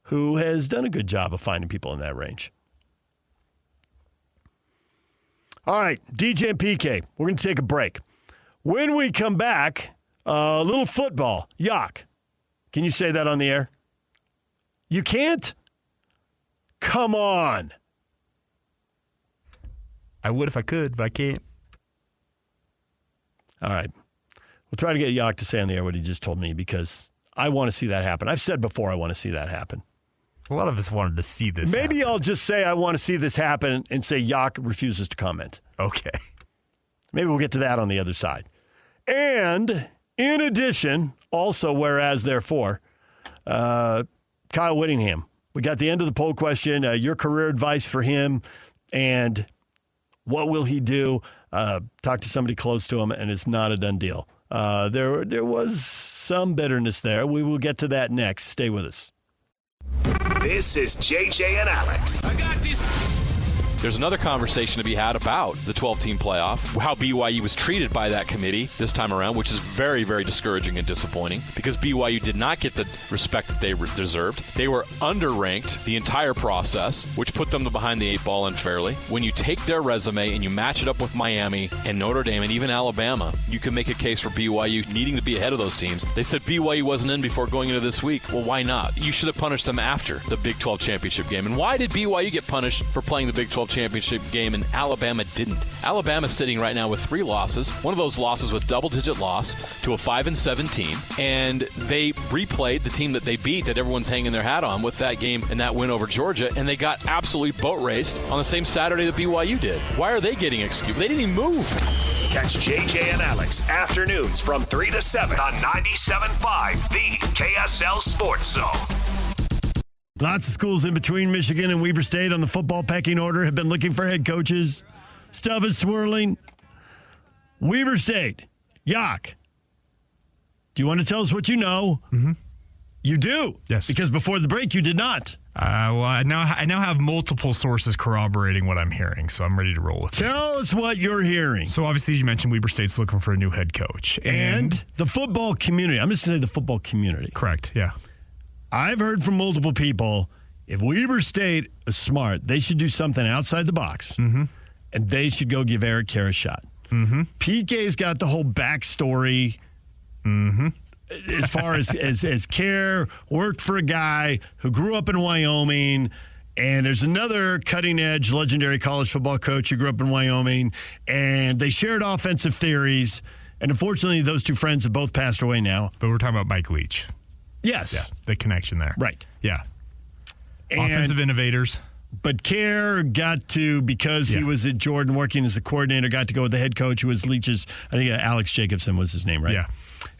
who has done a good job of finding people in that range. All right, DJ and PK, we're going to take a break. When we come back, a little football. Yak, can you say that on the air? You can't? Come on. I would if I could, but I can't. All right. We'll try to get Yak to say on the air what he just told me because I want to see that happen. I've said before I want to see that happen. A lot of us wanted to see this Maybe happen. I'll just say I want to see this happen and say Yak refuses to comment. Okay. Maybe we'll get to that on the other side. And in addition, also whereas therefore, Kyle Whittingham. We got the end of the poll question, your career advice for him, and what will he do? Talk to somebody close to him, and it's not a done deal. There was some bitterness there. We will get to that next. Stay with us. This is JJ and Alex. I got this. There's another conversation to be had about the 12-team playoff, how BYU was treated by that committee this time around, which is very, very discouraging and disappointing because BYU did not get the respect that they deserved. They were underranked the entire process, which put them behind the 8 ball unfairly. When you take their resume and you match it up with Miami and Notre Dame and even Alabama, you can make a case for BYU needing to be ahead of those teams. They said BYU wasn't in before going into this week. Well, why not? You should have punished them after the Big 12 championship game. And why did BYU get punished for playing the Big 12 championship game and Alabama didn't? Alabama's sitting right now with 3 losses. One of those losses with double-digit loss to a 5-7 team. And they replayed the team that they beat that everyone's hanging their hat on with that game and that win over Georgia. And they got absolutely boat raced on the same Saturday that BYU did. Why are they getting excused? They didn't even move. Catch JJ and Alex afternoons from 3 to 7 on 97.5, the KSL Sports Zone. Lots of schools in between Michigan and Weber State on the football pecking order have been looking for head coaches. Stuff is swirling. Weber State, Yak, do you want to tell us what you know? Mm-hmm. You do? Yes. Because before the break, you did not. Well, I now have multiple sources corroborating what I'm hearing, so I'm ready to roll with it. Tell us what you're hearing. So obviously you mentioned Weber State's looking for a new head coach. And the football community. I'm just saying the football community. Correct, yeah. I've heard from multiple people, if Weber State is smart, they should do something outside the box, and they should go give Eric Kerr a shot. PK's got the whole backstory. As far as Kerr worked for a guy who grew up in Wyoming, and there's another cutting-edge, legendary college football coach who grew up in Wyoming, and they shared offensive theories, and unfortunately, those two friends have both passed away now. But we're talking about Mike Leach. Yes. Yeah, the connection there. Right. Yeah. And offensive innovators. But Kerr got to, because he was at Jordan working as a coordinator, got to go with the head coach who was Leach's, I think Alex Jacobson was his name, right? Yeah.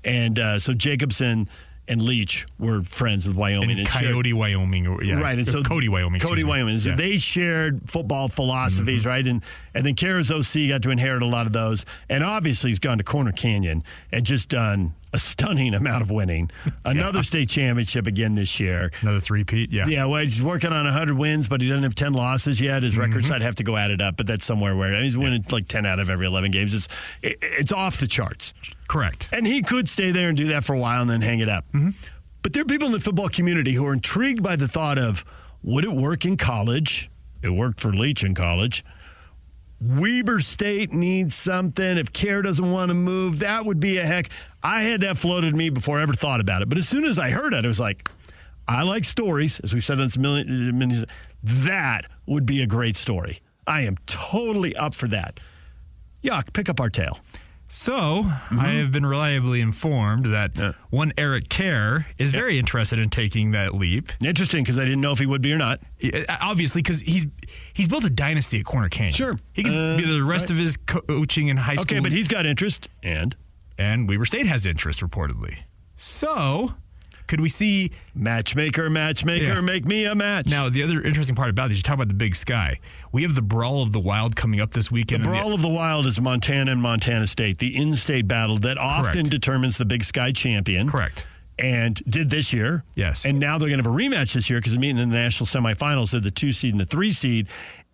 And so Jacobson and Leach were friends with Wyoming. And Coyote, Wyoming. Right. And so Cody, Wyoming. Cody, Wyoming. So they shared football philosophies, right? And then Kerr's OC got to inherit a lot of those. And obviously he's gone to Corner Canyon and just done a stunning amount of winning. Another state championship again this year. Another three-peat, yeah. Yeah, well, he's working on 100 wins, but he doesn't have 10 losses yet. His records, I'd have to go add it up, but that's somewhere where he's winning like 10 out of every 11 games. It's off the charts. Correct. And he could stay there and do that for a while and then hang it up. But there are people in the football community who are intrigued by the thought of, would it work in college? It worked for Leach in college. Weber State needs something. If Kerr doesn't want to move, that would be a heck. I had that floated to me before I ever thought about it. But as soon as I heard it, I was like, I like stories, as we've said on some million. That would be a great story. I am totally up for that. Yuck, pick up our tale. So, I have been reliably informed that one Eric Kerr is very interested in taking that leap. Interesting, because I didn't know if he would be or not. Obviously, because he's built a dynasty at Corner Canyon. Sure. He can be the rest of his coaching in high school. Okay, but he's got interest. And Weber State has interest, reportedly. So, could we see... Matchmaker, make me a match. Now, the other interesting part about this, you talk about the Big Sky. We have the Brawl of the Wild coming up this weekend. The Brawl of the Wild is Montana and Montana State, the in-state battle that often determines the Big Sky champion. Correct. And did this year. Yes. And now they're going to have a rematch this year because they're meeting in the national semifinals of the 2 seed and the 3 seed.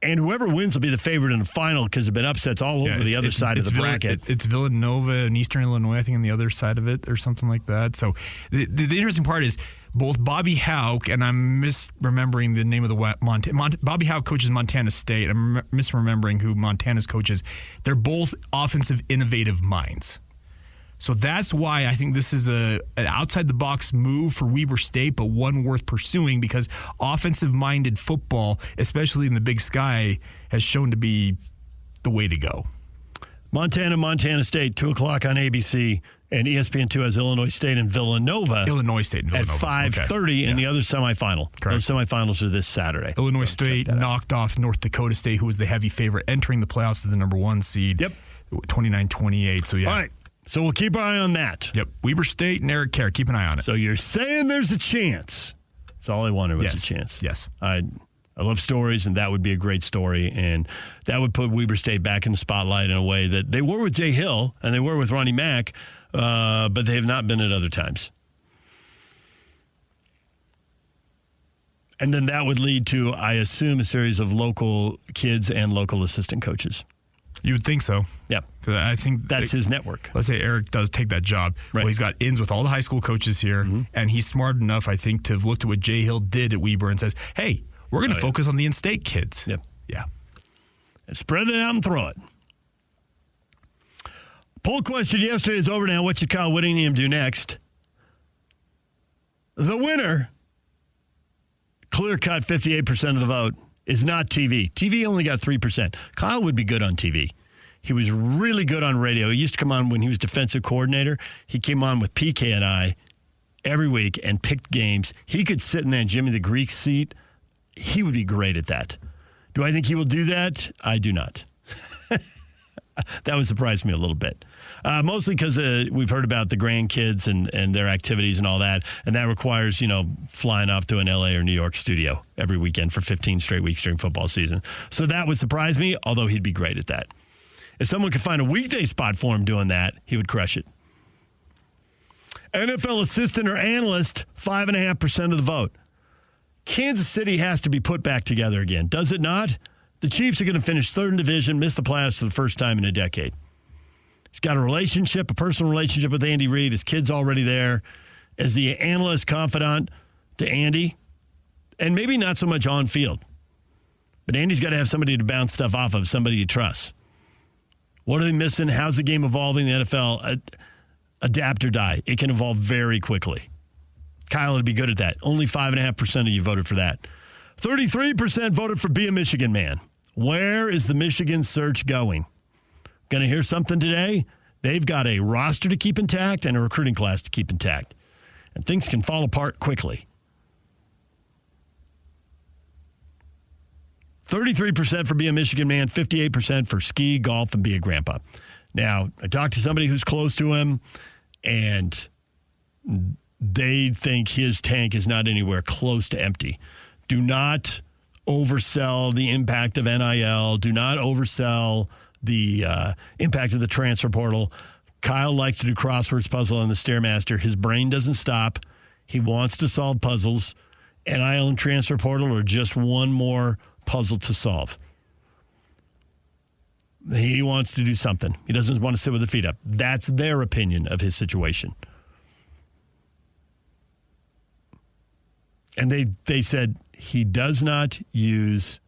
And whoever wins will be the favorite in the final because there have been upsets all over the other side of the bracket. It's Villanova and Eastern Illinois, I think, on the other side of it or something like that. So the interesting part is both Bobby Houck, and I'm misremembering the name of the Bobby Houck coaches Montana State. I'm misremembering who Montana's coaches. They're both offensive, innovative minds. So that's why I think this is an outside-the-box move for Weber State, but one worth pursuing because offensive-minded football, especially in the Big Sky, has shown to be the way to go. Montana State, 2 o'clock on ABC, and ESPN2 has Illinois State and Villanova. At 5:30 in the other semifinal. Correct. Those semifinals are this Saturday. Illinois State knocked off North Dakota State, who was the heavy favorite, entering the playoffs as the number 1 seed. Yep. 29-28, so yeah. All right. So we'll keep our eye on that. Yep. Weber State and Eric Kerr. Keep an eye on it. So you're saying there's a chance. That's all I wanted was a chance. Yes. I love stories, and that would be a great story. And that would put Weber State back in the spotlight in a way that they were with Jay Hill and they were with Ronnie Mack, but they have not been at other times. And then that would lead to, I assume, a series of local kids and local assistant coaches. You would think so. Yeah. Because I think that's his network. Let's say Eric does take that job. Right. Well, he's got ins with all the high school coaches here, and he's smart enough, I think, to have looked at what Jay Hill did at Weber and says, hey, we're going to focus on the in-state kids. Yep. Yeah. And spread it out and throw it. Poll question yesterday is over now. What should Kyle Whittingham do next? The winner, clear-cut 58% of the vote, is not TV. TV only got 3%. Kyle would be good on TV. He was really good on radio. He used to come on when he was defensive coordinator. He came on with PK and I every week and picked games. He could sit in that Jimmy the Greek seat. He would be great at that. Do I think he will do that? I do not. That would surprise me a little bit. Mostly because we've heard about the grandkids and their activities and all that, and that requires, flying off to an L.A. or New York studio every weekend for 15 straight weeks during football season. So that would surprise me, although he'd be great at that. If someone could find a weekday spot for him doing that, he would crush it. NFL assistant or analyst, 5.5% of the vote. Kansas City has to be put back together again. Does it not? The Chiefs are going to finish third in division, miss the playoffs for the first time in a decade. He's got a personal relationship with Andy Reid. His kid's already there as the analyst confidant to Andy, and maybe not so much on field. But Andy's got to have somebody to bounce stuff off of, somebody he trusts. What are they missing? How's the game evolving in the NFL? Adapt or die. It can evolve very quickly. Kyle would be good at that. Only 5.5% of you voted for that. 33% voted for Be a Michigan Man. Where is the Michigan search going? Going to hear something today? They've got a roster to keep intact and a recruiting class to keep intact. And things can fall apart quickly. 33% for Be a Michigan Man, 58% for ski, golf, and be a grandpa. Now, I talked to somebody who's close to him, and they think his tank is not anywhere close to empty. Do not oversell the impact of NIL. Do not oversell the impact of the transfer portal. Kyle likes to do crosswords puzzle on the Stairmaster. His brain doesn't stop. He wants to solve puzzles. NIL and transfer portal are just one more puzzle to solve. He wants to do something. He doesn't want to sit with the feet up. That's their opinion of his situation. And they said he does not use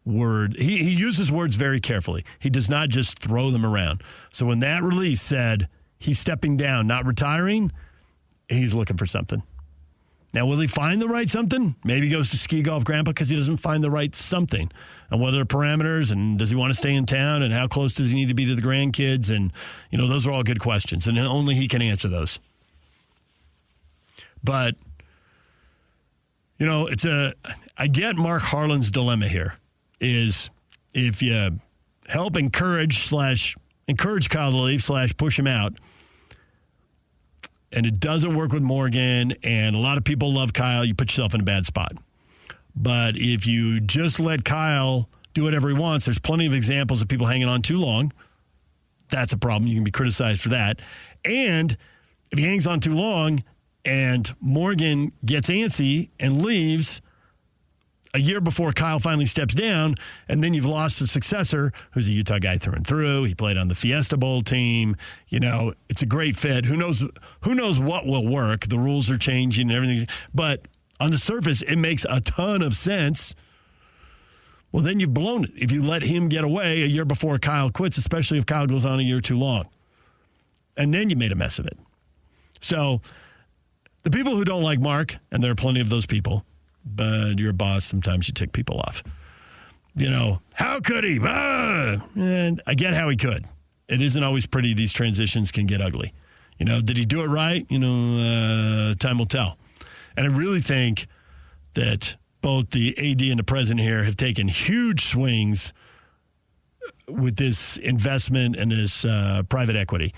he uses words very carefully. He does not just throw them around. So when that release said he's stepping down, not retiring, he's looking for something. Now, will he find the right something? Maybe he goes to ski golf grandpa because he doesn't find the right something. And what are the parameters? And does he want to stay in town? And how close does he need to be to the grandkids? And, those are all good questions. And only he can answer those. But, I get Mark Harlan's dilemma here is if you help encourage Kyle to leave / push him out, and it doesn't work with Morgan, and a lot of people love Kyle, you put yourself in a bad spot. But if you just let Kyle do whatever he wants, there's plenty of examples of people hanging on too long. That's a problem. You can be criticized for that. And if he hangs on too long and Morgan gets antsy and leaves a year before Kyle finally steps down, and then you've lost a successor who's a Utah guy through and through. He played on the Fiesta Bowl team. It's a great fit. Who knows what will work? The rules are changing and everything. But on the surface, it makes a ton of sense. Well, then you've blown it if you let him get away a year before Kyle quits, especially if Kyle goes on a year too long. And then you made a mess of it. So the people who don't like Mark, and there are plenty of those people, but you're a boss, sometimes you tick people off. How could he? And I get how he could. It isn't always pretty. These transitions can get ugly. Did he do it right? Time will tell. And I really think that both the AD and the president here have taken huge swings with this investment and this private equity.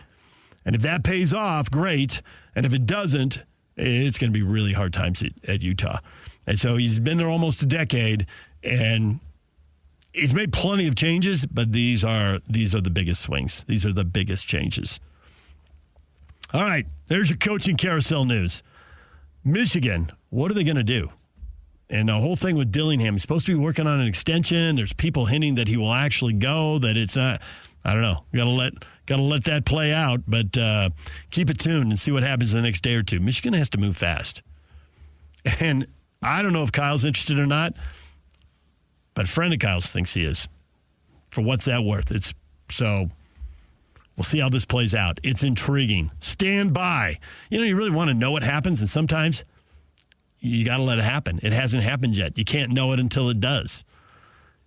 And if that pays off, great. And if it doesn't, it's going to be really hard times at Utah. And so he's been there almost a decade, and he's made plenty of changes, but these are the biggest swings. These are the biggest changes. All right, there's your coaching carousel news. Michigan, what are they going to do? And the whole thing with Dillingham, he's supposed to be working on an extension. There's people hinting that he will actually go, that it's not. I don't know. You gotta let that play out, but keep it tuned and see what happens the next day or two. Michigan has to move fast. And I don't know if Kyle's interested or not, but a friend of Kyle's thinks he is. For what's that worth? So we'll see how this plays out. It's intriguing. Stand by. You really want to know what happens, and sometimes you got to let it happen. It hasn't happened yet. You can't know it until it does.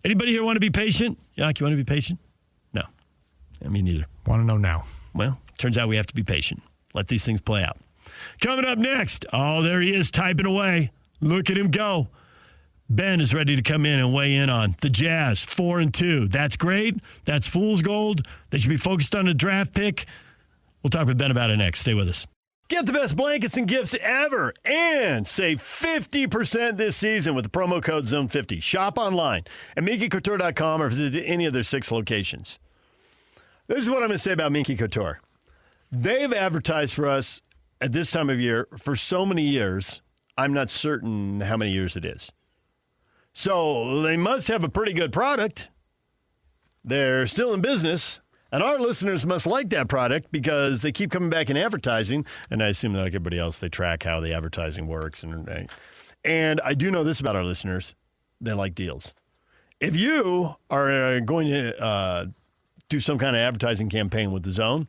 Anybody here want to be patient? Yak, you want to be patient? No. Me neither. Want to know now. Well, turns out we have to be patient. Let these things play out. Coming up next, there he is typing away. Look at him go. Ben is ready to come in and weigh in on the Jazz, 4-2. That's great. That's fool's gold. They should be focused on a draft pick. We'll talk with Ben about it next. Stay with us. Get the best blankets and gifts ever and save 50% this season with the promo code ZONE50. Shop online at MinkyCouture.com or visit any of their 6 locations. This is what I'm going to say about Minky Couture. They've advertised for us at this time of year for so many years. I'm not certain how many years it is. So they must have a pretty good product. They're still in business. And our listeners must like that product because they keep coming back and advertising. And I assume, like everybody else, they track how the advertising works. And I do know this about our listeners. They like deals. If you are going to do some kind of advertising campaign with the Zone,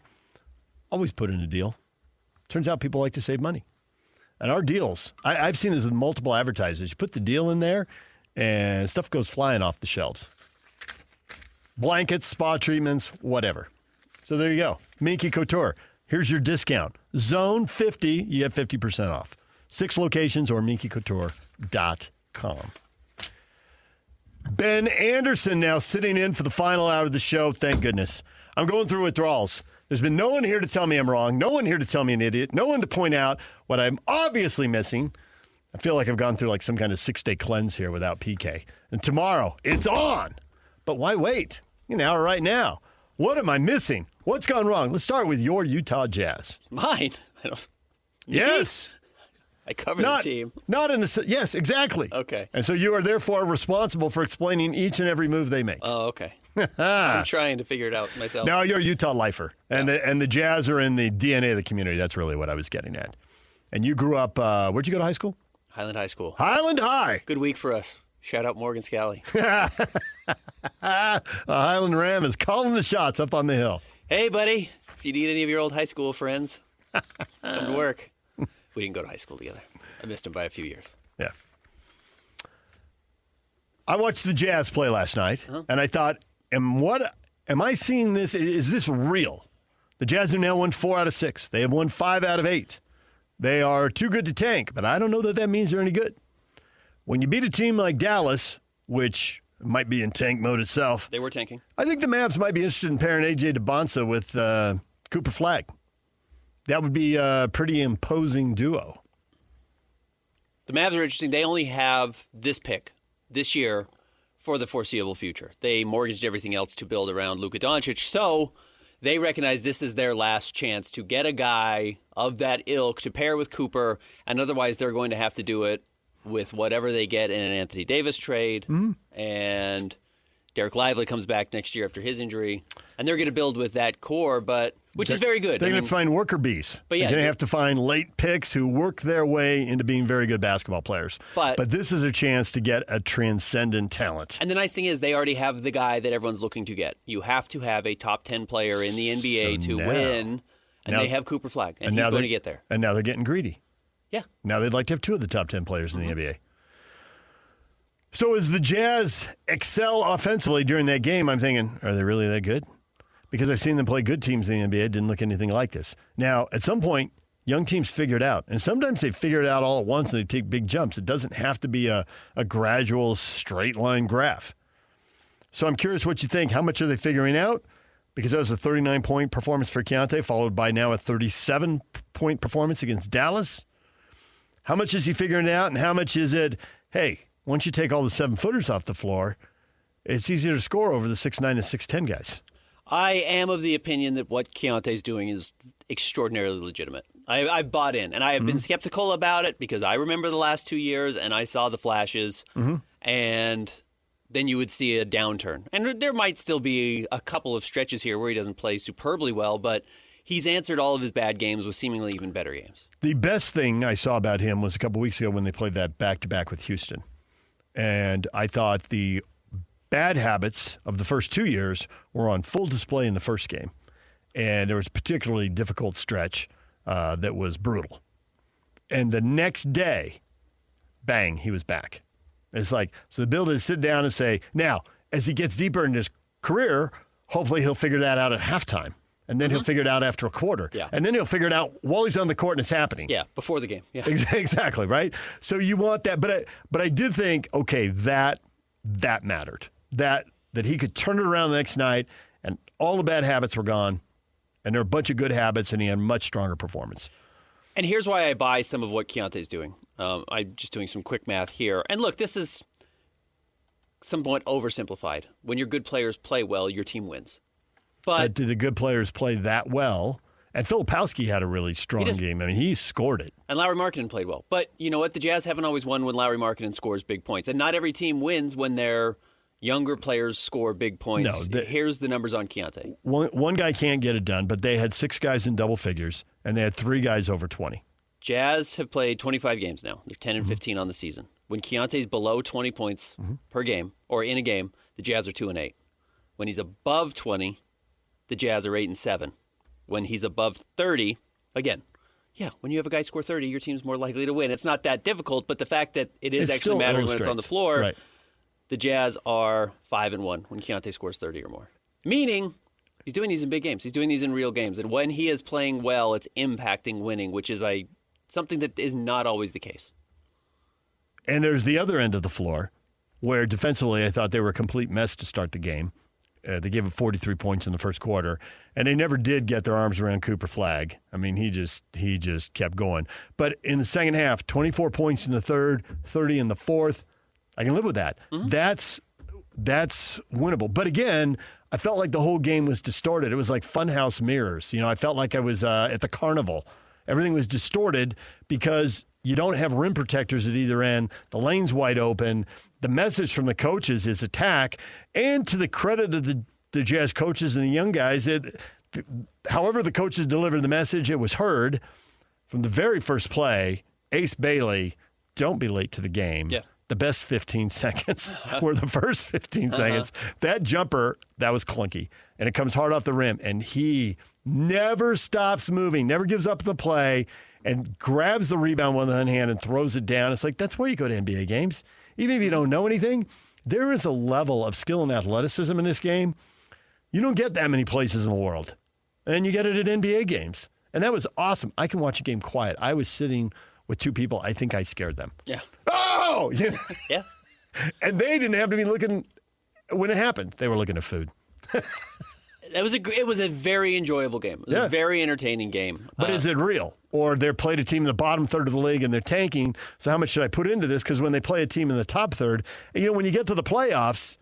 always put in a deal. Turns out people like to save money. And our deals, I've seen this with multiple advertisers. You put the deal in there, and stuff goes flying off the shelves. Blankets, spa treatments, whatever. So there you go. Minky Couture. Here's your discount. Zone50, you get 50% off. 6 locations or minkycouture.com. Ben Anderson now sitting in for the final hour of the show. Thank goodness. I'm going through withdrawals. There's been no one here to tell me I'm wrong. No one here to tell me an idiot. No one to point out what I'm obviously missing. I feel like I've gone through like some kind of 6-day cleanse here without PK. And tomorrow, it's on. But why wait? Right now. What am I missing? What's gone wrong? Let's start with your Utah Jazz. Mine? Yes. I cover the team. Not in the... Yes, exactly. Okay. And so you are therefore responsible for explaining each and every move they make. Oh, okay. I'm trying to figure it out myself. No, you're a Utah lifer. And the Jazz are in the DNA of the community. That's really what I was getting at. And you grew up... where'd you go to high school? Highland High School. Highland High. Good week for us. Shout out Morgan Scally. Highland Ram is calling the shots up on the hill. Hey, buddy. If you need any of your old high school friends, come to work. We didn't go to high school together. I missed him by a few years. Yeah. I watched the Jazz play last night, and I thought, am I seeing this? Is this real? The Jazz have now won 4 out of 6. They have won 5 out of 8. They are too good to tank, but I don't know that means they're any good. When you beat a team like Dallas, which might be in tank mode itself. They were tanking. I think the Mavs might be interested in pairing A.J. DeBonsa with Cooper Flagg. That would be a pretty imposing duo. The Mavs are interesting. They only have this pick this year for the foreseeable future. They mortgaged everything else to build around Luka Doncic, so they recognize this is their last chance to get a guy of that ilk to pair with Cooper, and otherwise they're going to have to do it with whatever they get in an Anthony Davis trade. And Derek Lively comes back next year after his injury, and they're going to build with that core, which is very good. They're going to find worker bees. But yeah, they're going to have to find late picks who work their way into being very good basketball players. But this is a chance to get a transcendent talent. And the nice thing is they already have the guy that everyone's looking to get. You have to have a top 10 player in the NBA to win, and they have Cooper Flagg, and he's going to get there. And now they're getting greedy. Yeah. Now they'd like to have 2 of the top 10 players in the NBA. So as the Jazz excel offensively during that game, I'm thinking, are they really that good? Because I've seen them play good teams in the NBA. It didn't look anything like this. Now, at some point, young teams figure it out. And sometimes they figure it out all at once and they take big jumps. It doesn't have to be a gradual, straight-line graph. So I'm curious what you think. How much are they figuring out? Because that was a 39-point performance for Keontae, followed by now a 37-point performance against Dallas. How much is he figuring it out, and how much is it, hey, once you take all the 7-footers off the floor, it's easier to score over the 6'9" and 6'10" guys? I am of the opinion that what Keontae's doing is extraordinarily legitimate. I've bought in, and I have been skeptical about it because I remember the last 2 years, and I saw the flashes, and then you would see a downturn. And there might still be a couple of stretches here where he doesn't play superbly well, but he's answered all of his bad games with seemingly even better games. The best thing I saw about him was a couple weeks ago when they played that back-to-back with Houston. And I thought the bad habits of the first 2 years were on full display in the first game. And there was a particularly difficult stretch that was brutal. And the next day, bang, he was back. It's like, so the ability to sit down and say, now, as he gets deeper in his career, hopefully he'll figure that out at halftime. And then he'll figure it out after a quarter. Yeah. And then he'll figure it out while he's on the court and it's happening. Yeah, before the game. Yeah. Exactly, right? So you want that. But I did think, okay, that mattered. That he could turn it around the next night and all the bad habits were gone. And there were a bunch of good habits and he had a much stronger performance. And here's why I buy some of what Keontae's doing. I'm just doing some quick math here. And look, this is somewhat oversimplified. When your good players play well, your team wins. But did the good players play that well? And Filipowski had a really strong game. I mean, he scored it. And Lauri Markkanen played well. But you know what? The Jazz haven't always won when Lauri Markkanen scores big points. And not every team wins when their younger players score big points. No, here's the numbers on Keontae. One guy can't get it done, but they had 6 guys in double figures, and they had 3 guys over 20. Jazz have played 25 games now. They're 10 and 15 on the season. When Keontae's below 20 points per game, or in a game, the Jazz are 2-8. When he's above 20, the Jazz are 8-7. When he's above 30, again, when you have a guy score 30, your team's more likely to win. It's not that difficult, but the fact that it is actually mattering when it's on the floor, right. The Jazz are 5-1 when Keontae scores 30 or more. Meaning, he's doing these in big games. He's doing these in real games. And when he is playing well, it's impacting winning, which is something that is not always the case. And there's the other end of the floor, where defensively I thought they were a complete mess to start the game. They gave up 43 points in the first quarter, and they never did get their arms around Cooper Flagg. I mean, he just kept going. But in the second half, 24 points in the third, 30 in the fourth. I can live with that. That's winnable. But again, I felt like the whole game was distorted. It was like funhouse mirrors. I felt like I was at the carnival. Everything was distorted because you don't have rim protectors at either end. The lane's wide open. The message from the coaches is attack. And to the credit of the Jazz coaches and the young guys, however the coaches delivered the message, it was heard from the very first play. Ace Bailey, don't be late to the game. Yeah. The best 15 seconds were the first 15 seconds. That jumper, that was clunky. And it comes hard off the rim. And he never stops moving, never gives up the play, and grabs the rebound with one hand and throws it down. It's like, that's why you go to NBA games. Even if you don't know anything, there is a level of skill and athleticism in this game. You don't get that many places in the world. And you get it at NBA games. And that was awesome. I can watch a game quiet. I was sitting with 2 people. I think I scared them. Yeah. Oh! Yeah. And they didn't have to be looking when it happened. They were looking at food. It was a very enjoyable game. It was a very entertaining game. But is it real? Or they're played a team in the bottom third of the league and they're tanking, so how much should I put into this? Because when they play a team in the top third, when you get to the playoffs,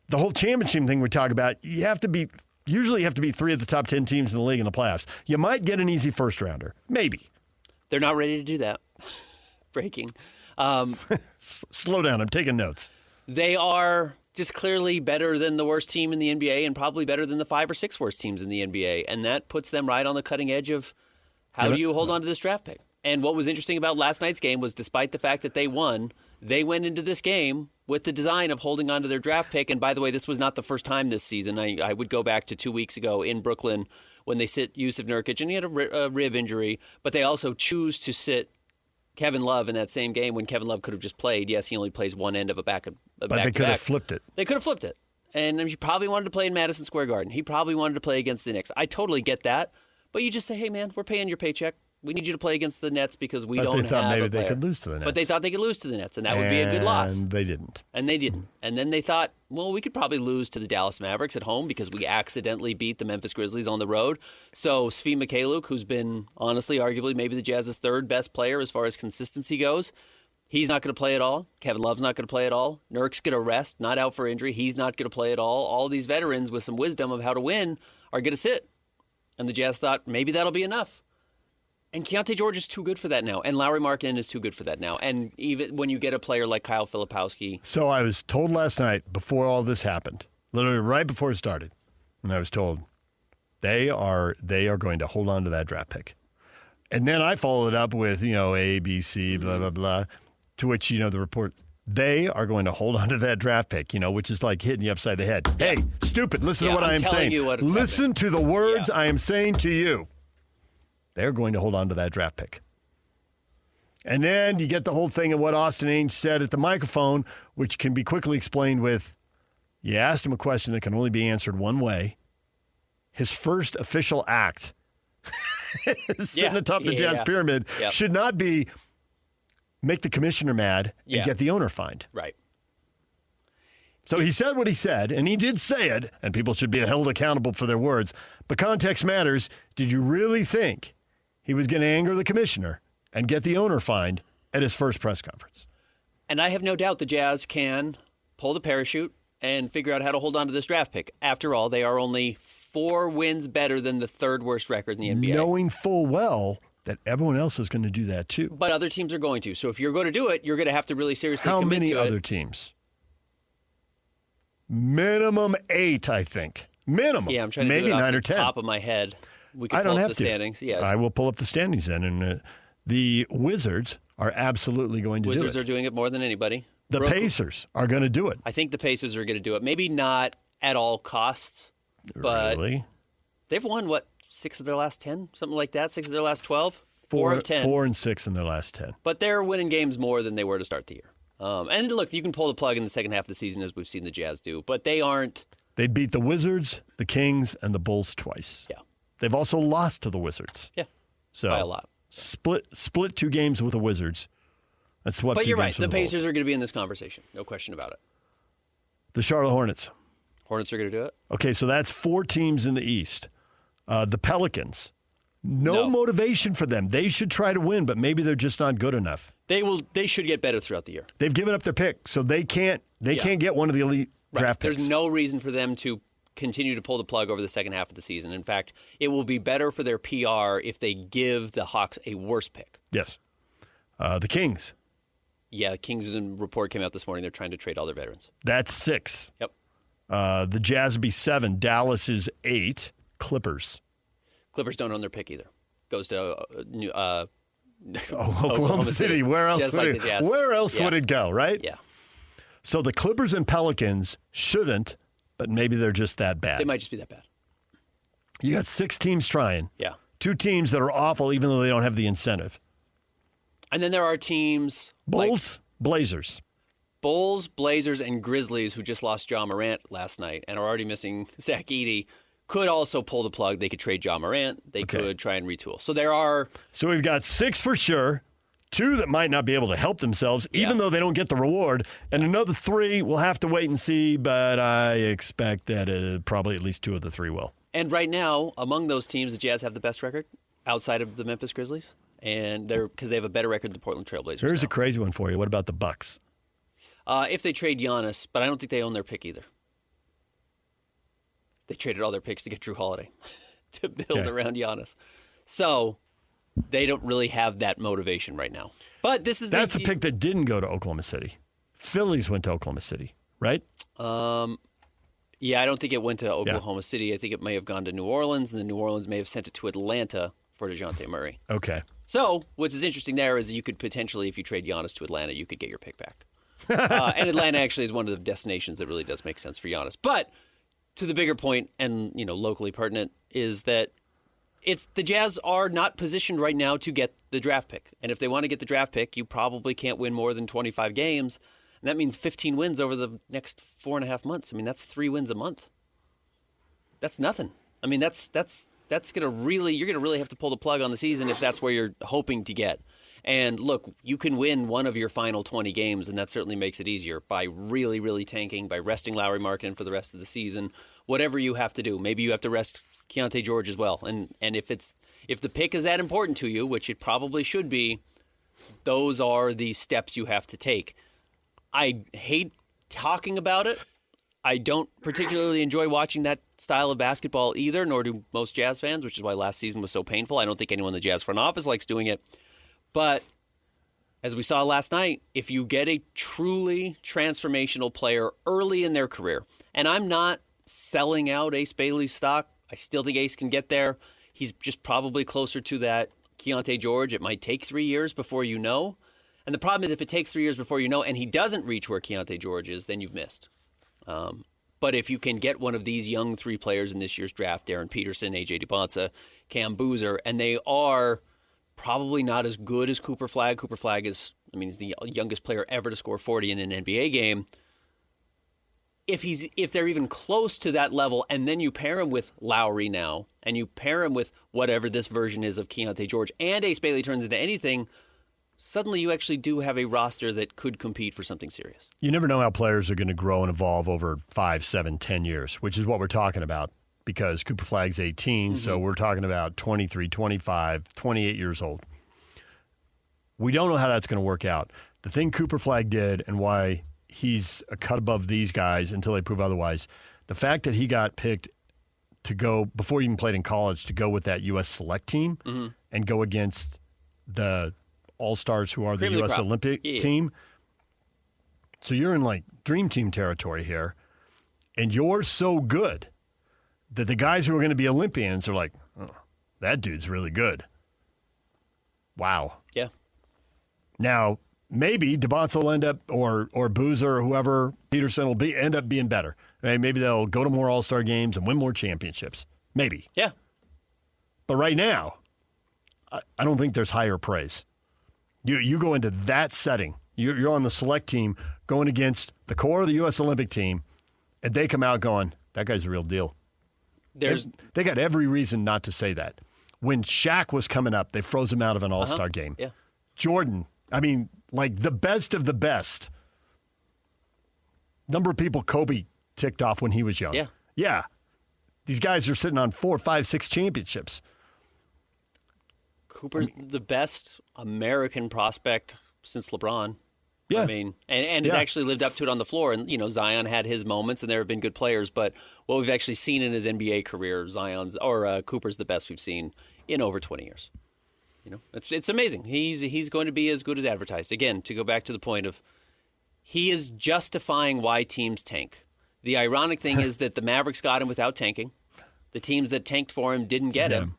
the whole championship thing we talk about, usually you have to beat 3 of the top 10 teams in the league in the playoffs. You might get an easy first rounder. Maybe. They're not ready to do that. Breaking. Slow down. I'm taking notes. They are just clearly better than the worst team in the NBA and probably better than the 5 or 6 worst teams in the NBA. And that puts them right on the cutting edge of how do you hold on to this draft pick. And what was interesting about last night's game was despite the fact that they won, they went into this game with the design of holding on to their draft pick. And by the way, this was not the first time this season. I would go back to 2 weeks ago in Brooklyn when they sit Yusuf Nurkic, and he had a rib injury, but they also choose to sit Kevin Love in that same game when Kevin Love could have just played. Yes, he only plays one end of a back-to-back. But they could have flipped it. They could have flipped it. And he probably wanted to play in Madison Square Garden. He probably wanted to play against the Knicks. I totally get that. But you just say, hey, man, we're paying your paycheck. We need you to play against the Nets because we don't have a player. But they thought maybe they could lose to the Nets. But they thought they could lose to the Nets, and that would be a good loss. And they didn't. And they didn't. And then they thought, well, we could probably lose to the Dallas Mavericks at home because we accidentally beat the Memphis Grizzlies on the road. So Svi Mykhailiuk, who's been, honestly, arguably maybe the Jazz's 3rd best player as far as consistency goes, he's not going to play at all. Kevin Love's not going to play at all. Nurk's going to rest, not out for injury. He's not going to play at all. All these veterans with some wisdom of how to win are going to sit. And the Jazz thought maybe that'll be enough. And Keontae George is too good for that now. And Lauri Markkanen is too good for that now. And even when you get a player like Kyle Filipowski. So I was told last night before all this happened, literally right before it started, and I was told they are going to hold on to that draft pick. And then I followed up with, A, B, C, blah, blah, blah, to which, the report, they are going to hold on to that draft pick, which is like hitting you upside the head. Yeah. Hey, stupid, listen to what I am saying. Listen to the words I am saying to you. They're going to hold on to that draft pick. And then you get the whole thing of what Austin Ainge said at the microphone, which can be quickly explained with, you asked him a question that can only be answered one way. His first official act sitting atop the Jazz pyramid should not be make the commissioner mad and get the owner fined. Right. So he said what he said, and he did say it, and people should be held accountable for their words. But context matters. Did you really think he was going to anger the commissioner and get the owner fined at his first press conference? And I have no doubt the Jazz can pull the parachute and figure out how to hold on to this draft pick. After all, they are only 4 wins better than the 3rd worst record in the NBA. Knowing full well that everyone else is going to do that too. But other teams are going to. So if you're going to do it, you're going to have to really seriously commit to it. How many other teams? Minimum 8, I think. Minimum. Yeah, I'm trying to maybe do it off 9 or the 10. top of my head. We can I don't pull up have the to. standings. Yeah. I will pull up the standings then. And the Wizards are absolutely going to do it. Wizards are doing it more than anybody. The Pacers are going to do it. I think the Pacers are going to do it. Maybe not at all costs, but really? They've won, 6 of their last 10? Something like that? 6 of their last 12? 4 of 10. 4 and 6 in their last 10. But they're winning games more than they were to start the year. And look, you can pull the plug in the second half of the season as we've seen the Jazz do, but they aren't. They beat the Wizards, the Kings, and the Bulls twice. Yeah. They've also lost to the Wizards. Yeah. So by a lot. Split 2 games with the Wizards. That's what. But you're right. The The Pacers are going to be in this conversation. No question about it. The Charlotte Hornets. Hornets are going to do it. Okay, so that's 4 teams in the East. The Pelicans. No motivation for them. They should try to win, but maybe they're just not good enough. They should get better throughout the year. They've given up their pick, so they can't get one of the elite draft picks. There's no reason for them to continue to pull the plug over the second half of the season. In fact, it will be better for their PR if they give the Hawks a worse pick. Yes. The Kings. Yeah, the Kings' report came out this morning. They're trying to trade all their veterans. That's 6. Yep. The Jazz would be 7. Dallas is 8. Clippers. Clippers don't own their pick either. Goes to Oklahoma City. Where else would it go, right? Yeah. So the Clippers and Pelicans shouldn't, but maybe they're just that bad. They might just be that bad. You got 6 teams trying. Yeah. 2 teams that are awful even though they don't have the incentive. And then there are teams Bulls, Blazers. Bulls, Blazers, and Grizzlies, who just lost Ja Morant last night and are already missing Zach Edey, could also pull the plug. They could trade Ja Morant. They could try and retool. So there are... So we've got 6 for sure, 2 that might not be able to help themselves, even though they don't get the reward, and another 3 we'll have to wait and see, but I expect that probably at least 2 of the 3 will. And right now, among those teams, the Jazz have the best record outside of the Memphis Grizzlies, and because they have a better record than the Portland Trailblazers. Here's a crazy one for you. What about the Bucks? If they trade Giannis, but I don't think they own their pick either. They traded all their picks to get Drew Holiday to build around Giannis. So they don't really have that motivation right now. But that's a pick that didn't go to Oklahoma City. Phillies went to Oklahoma City, right? Yeah, I don't think it went to Oklahoma City. I think it may have gone to New Orleans, and then New Orleans may have sent it to Atlanta for DeJounte Murray. Okay. So what is interesting there is you could potentially, if you trade Giannis to Atlanta, you could get your pick back. And Atlanta actually is one of the destinations that really does make sense for Giannis. But to the bigger point, and locally pertinent, is that the Jazz are not positioned right now to get the draft pick. And if they want to get the draft pick, you probably can't win more than 25 games. And that means 15 wins over the next 4.5 months. I mean, that's 3 wins a month. That's nothing. I mean, that's you're gonna really have to pull the plug on the season if that's where you're hoping to get. And look, you can win one of your final 20 games, and that certainly makes it easier by really, really tanking, by resting Lauri Markkanen for the rest of the season. Whatever you have to do, maybe you have to rest Keontae George as well. And if the pick is that important to you, which it probably should be, those are the steps you have to take. I hate talking about it, I don't particularly enjoy watching that style of basketball either, nor do most Jazz fans, which is why last season was so painful. I don't think anyone in the Jazz front office likes doing it. But as we saw last night, if you get a truly transformational player early in their career, and I'm not selling out Ace Bailey's stock, I still think Ace can get there. He's just probably closer to that Keontae George. It might take 3 years before you know. And the problem is if it takes 3 years before you know and he doesn't reach where Keontae George is, then you've missed. But if you can get one of these young 3 players in this year's draft, Darren Peterson, A.J. DeBonsa, Cam Boozer, and they are probably not as good as Cooper Flagg. Cooper Flagg is, he's the youngest player ever to score 40 in an NBA game. If they're even close to that level, and then you pair him with Lowry now, and you pair him with whatever this version is of Keontae George, and Ace Bailey turns into anything, suddenly you actually do have a roster that could compete for something serious. You never know how players are going to grow and evolve over 5, 7, 10 years, which is what we're talking about because Cooper Flagg's 18, so we're talking about 23, 25, 28 years old. We don't know how that's going to work out. The thing Cooper Flagg did and why he's a cut above these guys until they prove otherwise, the fact that he got picked to go, before he even played in college, to go with that U.S. select team and go against the All-Stars who are the U.S. Olympic team. So you're in like dream team territory here, and you're so good that the guys who are going to be Olympians are like, oh, that dude's really good. Wow. Yeah. Now, maybe DeBonsa will end up, or Boozer or whoever, Peterson will end up being better. Maybe they'll go to more All-Star games and win more championships. Maybe. Yeah. But right now, I don't think there's higher praise. You go into that setting. You're on the select team going against the core of the U.S. Olympic team, and they come out going, that guy's a real deal. They got every reason not to say that. When Shaq was coming up, they froze him out of an All-Star game. Yeah. Jordan, like the best of the best. Number of people Kobe ticked off when he was young. Yeah. Yeah. These guys are sitting on 4, 5, 6 championships. Cooper's the best American prospect since LeBron. Yeah. And has actually lived up to it on the floor. And, Zion had his moments, and there have been good players. But what we've actually seen in his NBA career, Cooper's the best we've seen in over 20 years. It's amazing. He's going to be as good as advertised. Again, to go back to the point of he is justifying why teams tank. The ironic thing is that the Mavericks got him without tanking. The teams that tanked for him didn't get him.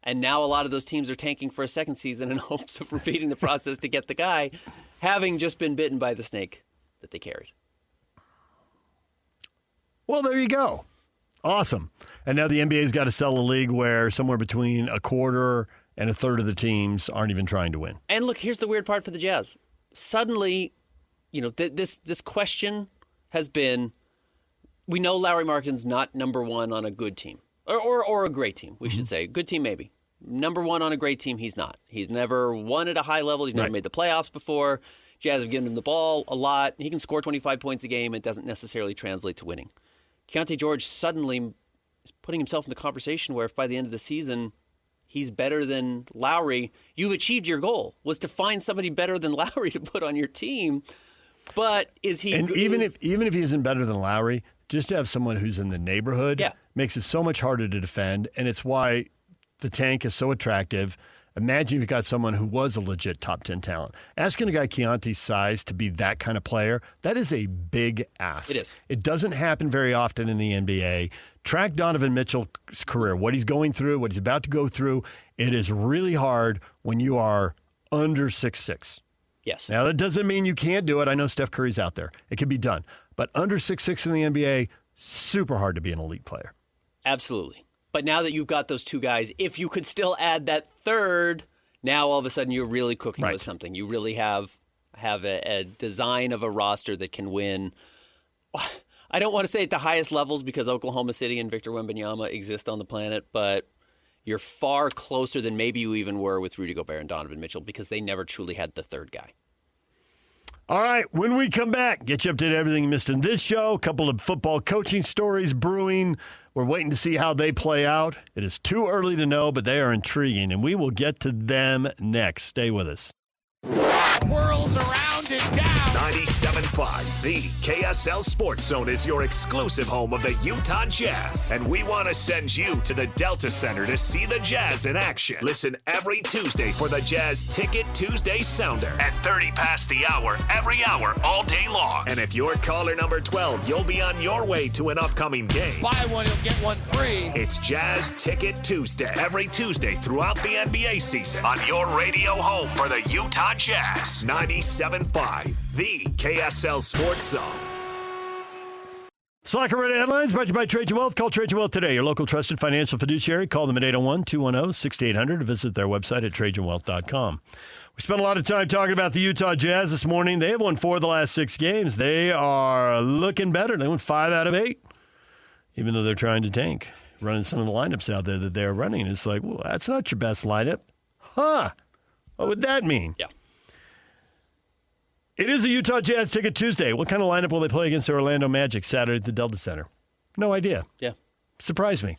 And now a lot of those teams are tanking for a second season in hopes of repeating the process to get the guy, having just been bitten by the snake that they carried. Well, there you go. Awesome. And now the NBA's got to sell a league where somewhere between a quarter and a third of the teams aren't even trying to win. And look, here's the weird part for the Jazz. Suddenly, this question has been, we know Lauri Markkanen's not number one on a good team. Or a great team, we should say. Good team, maybe. Number one on a great team, he's not. He's never won at a high level. He's never made the playoffs before. Jazz have given him the ball a lot. He can score 25 points a game. It doesn't necessarily translate to winning. Keontae George suddenly is putting himself in the conversation where if by the end of the season he's better than Lowry, you've achieved your goal, was to find somebody better than Lowry to put on your team. But is he... And even if he isn't better than Lowry, just to have someone who's in the neighborhood makes it so much harder to defend, and it's why the tank is so attractive. Imagine you've got someone who was a legit top 10 talent. Asking a guy Keontae's size to be that kind of player, that is a big ask. It is. It doesn't happen very often in the NBA. Track Donovan Mitchell's career, what he's going through, what he's about to go through. It is really hard when you are under 6'6". Yes. Now, that doesn't mean you can't do it. I know Steph Curry's out there. It can be done. But under 6'6" in the NBA, super hard to be an elite player. Absolutely. But now that you've got those two guys, if you could still add that third, now all of a sudden you're really cooking with something. You really have a design of a roster that can win. I don't want to say at the highest levels because Oklahoma City and Victor Wembanyama exist on the planet, but you're far closer than maybe you even were with Rudy Gobert and Donovan Mitchell because they never truly had the third guy. All right, when we come back, get you updated on everything you missed in this show. A couple of football coaching stories brewing. We're waiting to see how they play out. It is too early to know, but they are intriguing, and we will get to them next. Stay with us. Whirls around and down. 97.5, the KSL Sports Zone is your exclusive home of the Utah Jazz. And we want to send you to the Delta Center to see the Jazz in action. Listen every Tuesday for the Jazz Ticket Tuesday Sounder at 30 past the hour, every hour, all day long. And if you're caller number 12, you'll be on your way to an upcoming game. Buy one, you'll get one free. It's Jazz Ticket Tuesday, every Tuesday throughout the NBA season on your radio home for the Utah Jazz. 97.5, the KSL Sports Zone. Slacker Ready Headlines brought to you by Trajan Wealth. Call Trajan Wealth today, your local trusted financial fiduciary. Call them at 801-210-6800 or visit their website at trajanwealth.com. We spent a lot of time talking about the Utah Jazz this morning. They have won 4 of the last 6 games. They are looking better. They won 5 out of 8, even though they're trying to tank, running some of the lineups out there that they're running. It's like, well, that's not your best lineup. Huh? What would that mean? Yeah. It is a Utah Jazz Ticket Tuesday. What kind of lineup will they play against the Orlando Magic Saturday at the Delta Center? No idea. Yeah. Surprise me.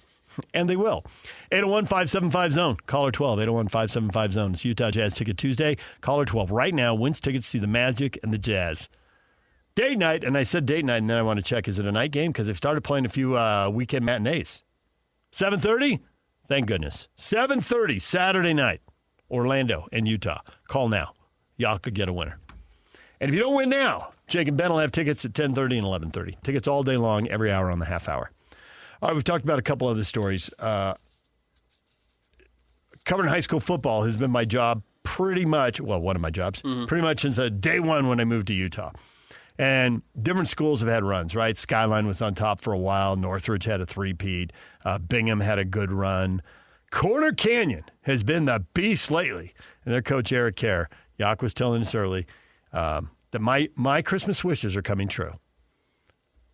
And they will. 801-575-ZONE. Caller 12. 801-575-ZONE. It's Utah Jazz Ticket Tuesday. Caller 12. Right now, wins tickets to see the Magic and the Jazz. Date night, and I said date night, and then I want to check, is it a night game? Because they've started playing a few weekend matinees. 7:30? Thank goodness. 7:30 Saturday night. Orlando and Utah. Call now. Y'all could get a winner. And if you don't win now, Jake and Ben will have tickets at 10:30 and 11:30. Tickets all day long, every hour on the half hour. All right, we've talked about a couple other stories. Covering high school football has been my job pretty much, well, one of my jobs, pretty much since day one when I moved to Utah. And different schools have had runs, right? Skyline was on top for a while. Northridge had a three-peat. Bingham had a good run. Corner Canyon has been the beast lately. And their coach, Eric Kerr, Yak was telling us early, that my Christmas wishes are coming true.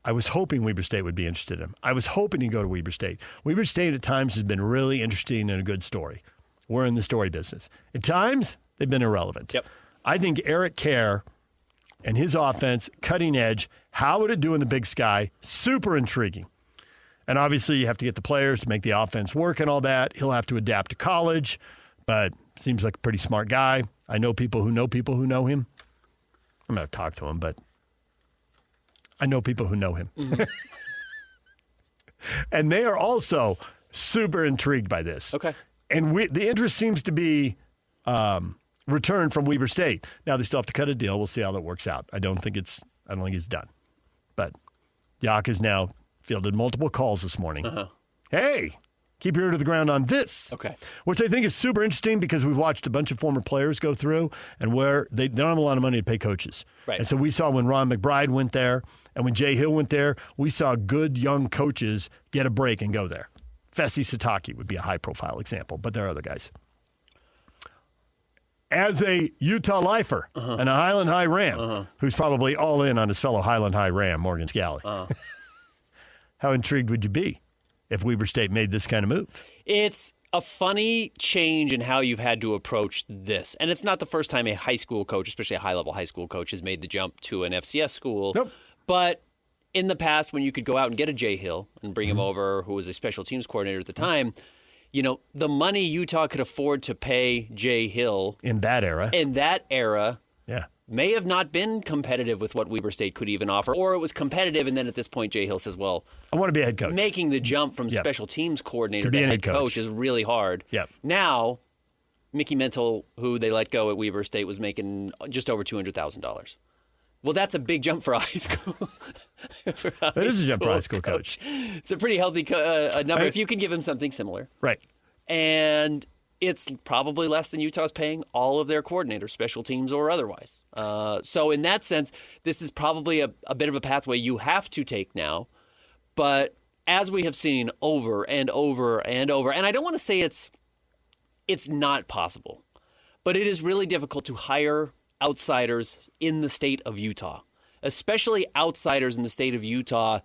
I was hoping Weber State would be interested in him. I was hoping he'd go to Weber State. Weber State at times has been really interesting and a good story. We're in the story business. At times, they've been irrelevant. Yep. I think Eric Kerr and his offense, cutting edge, how would it do in the Big Sky? Super intriguing. And obviously, you have to get the players to make the offense work and all that. He'll have to adapt to college, but seems like a pretty smart guy. I know people who know him. I'm going to talk to him, but I know people who know him. And they are also super intrigued by this. Okay. And the interest seems to be returned from Weber State. Now, they still have to cut a deal. We'll see how that works out. I don't think it's done. But Yak has now fielded multiple calls this morning. Hey, keep your ear to the ground on this. Okay. Which I think is super interesting because we've watched a bunch of former players go through and where they don't have a lot of money to pay coaches. Right. And so we saw when Ron McBride went there and when Jay Hill went there, we saw good young coaches get a break and go there. Fessy Sataki would be a high-profile example, but there are other guys. As a Utah lifer and a Highland High Ram, who's probably all in on his fellow Highland High Ram, Morgan Scally, how intrigued would you be if Weber State made this kind of move? It's a funny change in how you've had to approach this. And it's not the first time a high school coach, especially a high-level high school coach, has made the jump to an FCS school. Nope. But in the past, when you could go out and get a Jay Hill and bring him over, who was a special teams coordinator at the time, you know, the money Utah could afford to pay Jay Hill in that era, yeah, may have not been competitive with what Weber State could even offer, or it was competitive, and then at this point, Jay Hill says, well, I want to be a head coach. Making the jump from special teams coordinator to head coach is really hard. Yep. Now, Mickey Mental, who they let go at Weber State, was making just over $200,000. Well, that's a big jump for a high school. That is a jump for a high school coach. It's a pretty healthy number if you can give him something similar. Right. And it's probably less than Utah's paying all of their coordinators, special teams or otherwise. So in that sense, this is probably a bit of a pathway you have to take now. But as we have seen over and over and over, and I don't want to say it's not possible, but it is really difficult to hire outsiders in the state of Utah, especially outsiders in the state of Utah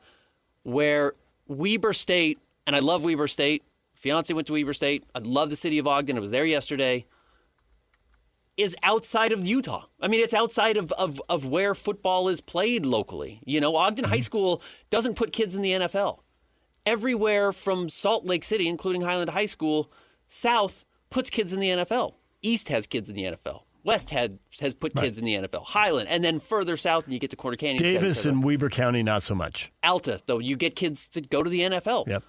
where Weber State, and I love Weber State, fiance went to Weber State, I love the city of Ogden, I was there yesterday, is outside of Utah. I mean, it's outside of where football is played locally. You know, Ogden High School doesn't put kids in the NFL. Everywhere from Salt Lake City, including Highland High School, south puts kids in the NFL. East has kids in the NFL. West has put kids in the NFL. Highland, and then further south, and you get to Corner Canyon. Davis and Weber County, not so much. Alta, though, you get kids to go to the NFL. Yep.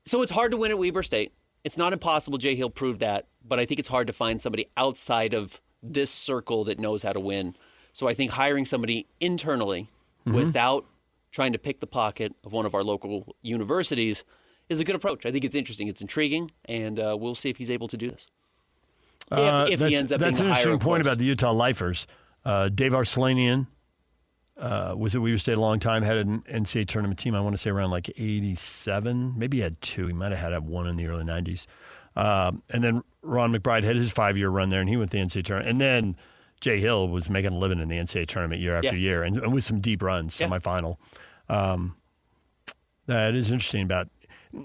So it's hard to win at Weber State. It's not impossible. Jay Hill proved that, but I think it's hard to find somebody outside of this circle that knows how to win. So I think hiring somebody internally without trying to pick the pocket of one of our local universities is a good approach. I think it's interesting. It's intriguing, and we'll see if he's able to do this. If he ends up being the higher, that's an interesting point course. about the Utah Lifers. Dave Arslanian was at Weber State a long time, had an NCAA tournament team, I want to say around like 87. Maybe he had two. He might have had one in the early 90s. And then Ron McBride had his 5-year run there, and he went to the NCAA tournament. And then Jay Hill was making a living in the NCAA tournament year after year, and with some deep runs, semifinal. That is interesting about,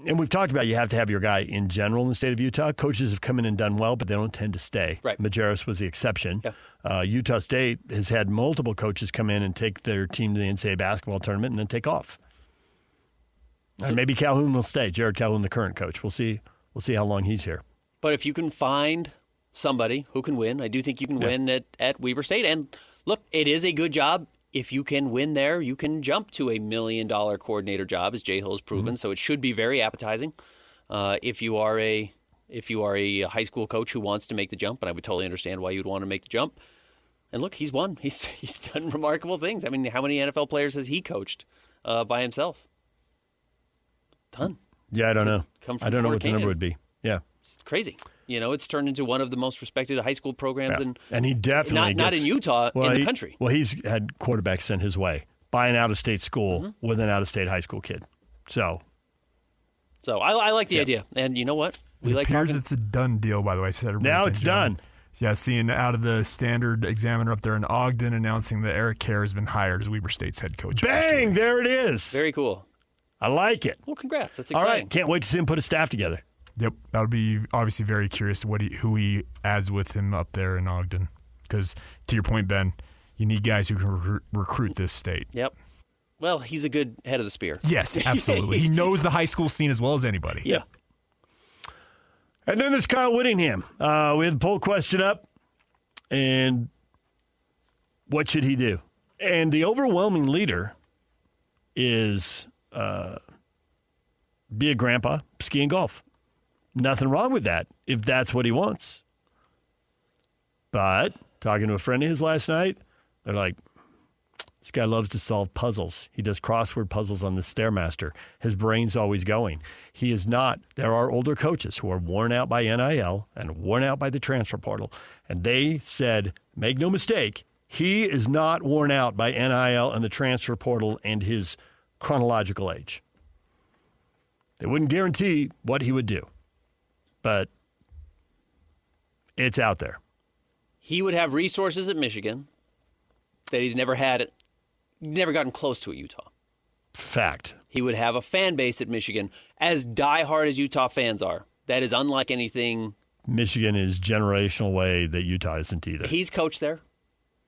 and we've talked about you have to have your guy in general in the state of Utah. Coaches have come in and done well, but they don't tend to stay. Right. Majerus was the exception. Utah State has had multiple coaches come in and take their team to the NCAA basketball tournament and then take off. And maybe Calhoun will stay. Jared Calhoun, the current coach. We'll see how long he's here. But if you can find somebody who can win, I do think you can win at Weber State. And look, it is a good job. If you can win there, you can jump to $1 million coordinator job, as Jay Hill has proven. So it should be very appetizing. If you are a high school coach who wants to make the jump, and I would totally understand why you'd want to make the jump. And look, he's won. He's done remarkable things. I mean, how many NFL players has he coached by himself? Ton. Yeah, I don't know. I don't know what the number would be. Yeah. It's crazy. It's turned into one of the most respected high school programs, and he definitely not in Utah, in the country. Well, he's had quarterbacks sent his way by an out-of-state school with an out-of-state high school kid. So I like the idea, and you know what? It appears it's a done deal. By the way, now it's done. Yeah, seeing out of the Standard Examiner up there in Ogden announcing that Eric Kerr has been hired as Weber State's head coach. Bang! There it is. Very cool. I like it. Well, congrats. That's exciting. All right, can't wait to see him put his staff together. Yep, that'll be obviously very curious to who he adds with him up there in Ogden. Because to your point, Ben, you need guys who can recruit this state. Yep. Well, he's a good head of the spear. Yes, absolutely. He knows the high school scene as well as anybody. Yeah. And then there's Kyle Whittingham. We had the poll question up, and what should he do? And the overwhelming leader is be a grandpa, ski and golf. Nothing wrong with that if that's what he wants. But talking to a friend of his last night, they're like, this guy loves to solve puzzles. He does crossword puzzles on the Stairmaster. His brain's always going. He is not. There are older coaches who are worn out by NIL and worn out by the transfer portal. And they said, make no mistake, he is not worn out by NIL and the transfer portal and his chronological age. They wouldn't guarantee what he would do. But it's out there. He would have resources at Michigan that he's never had, never gotten close to at Utah. Fact. He would have a fan base at Michigan, as diehard as Utah fans are. That is unlike anything. Michigan is generational way that Utah isn't either. He's coached there.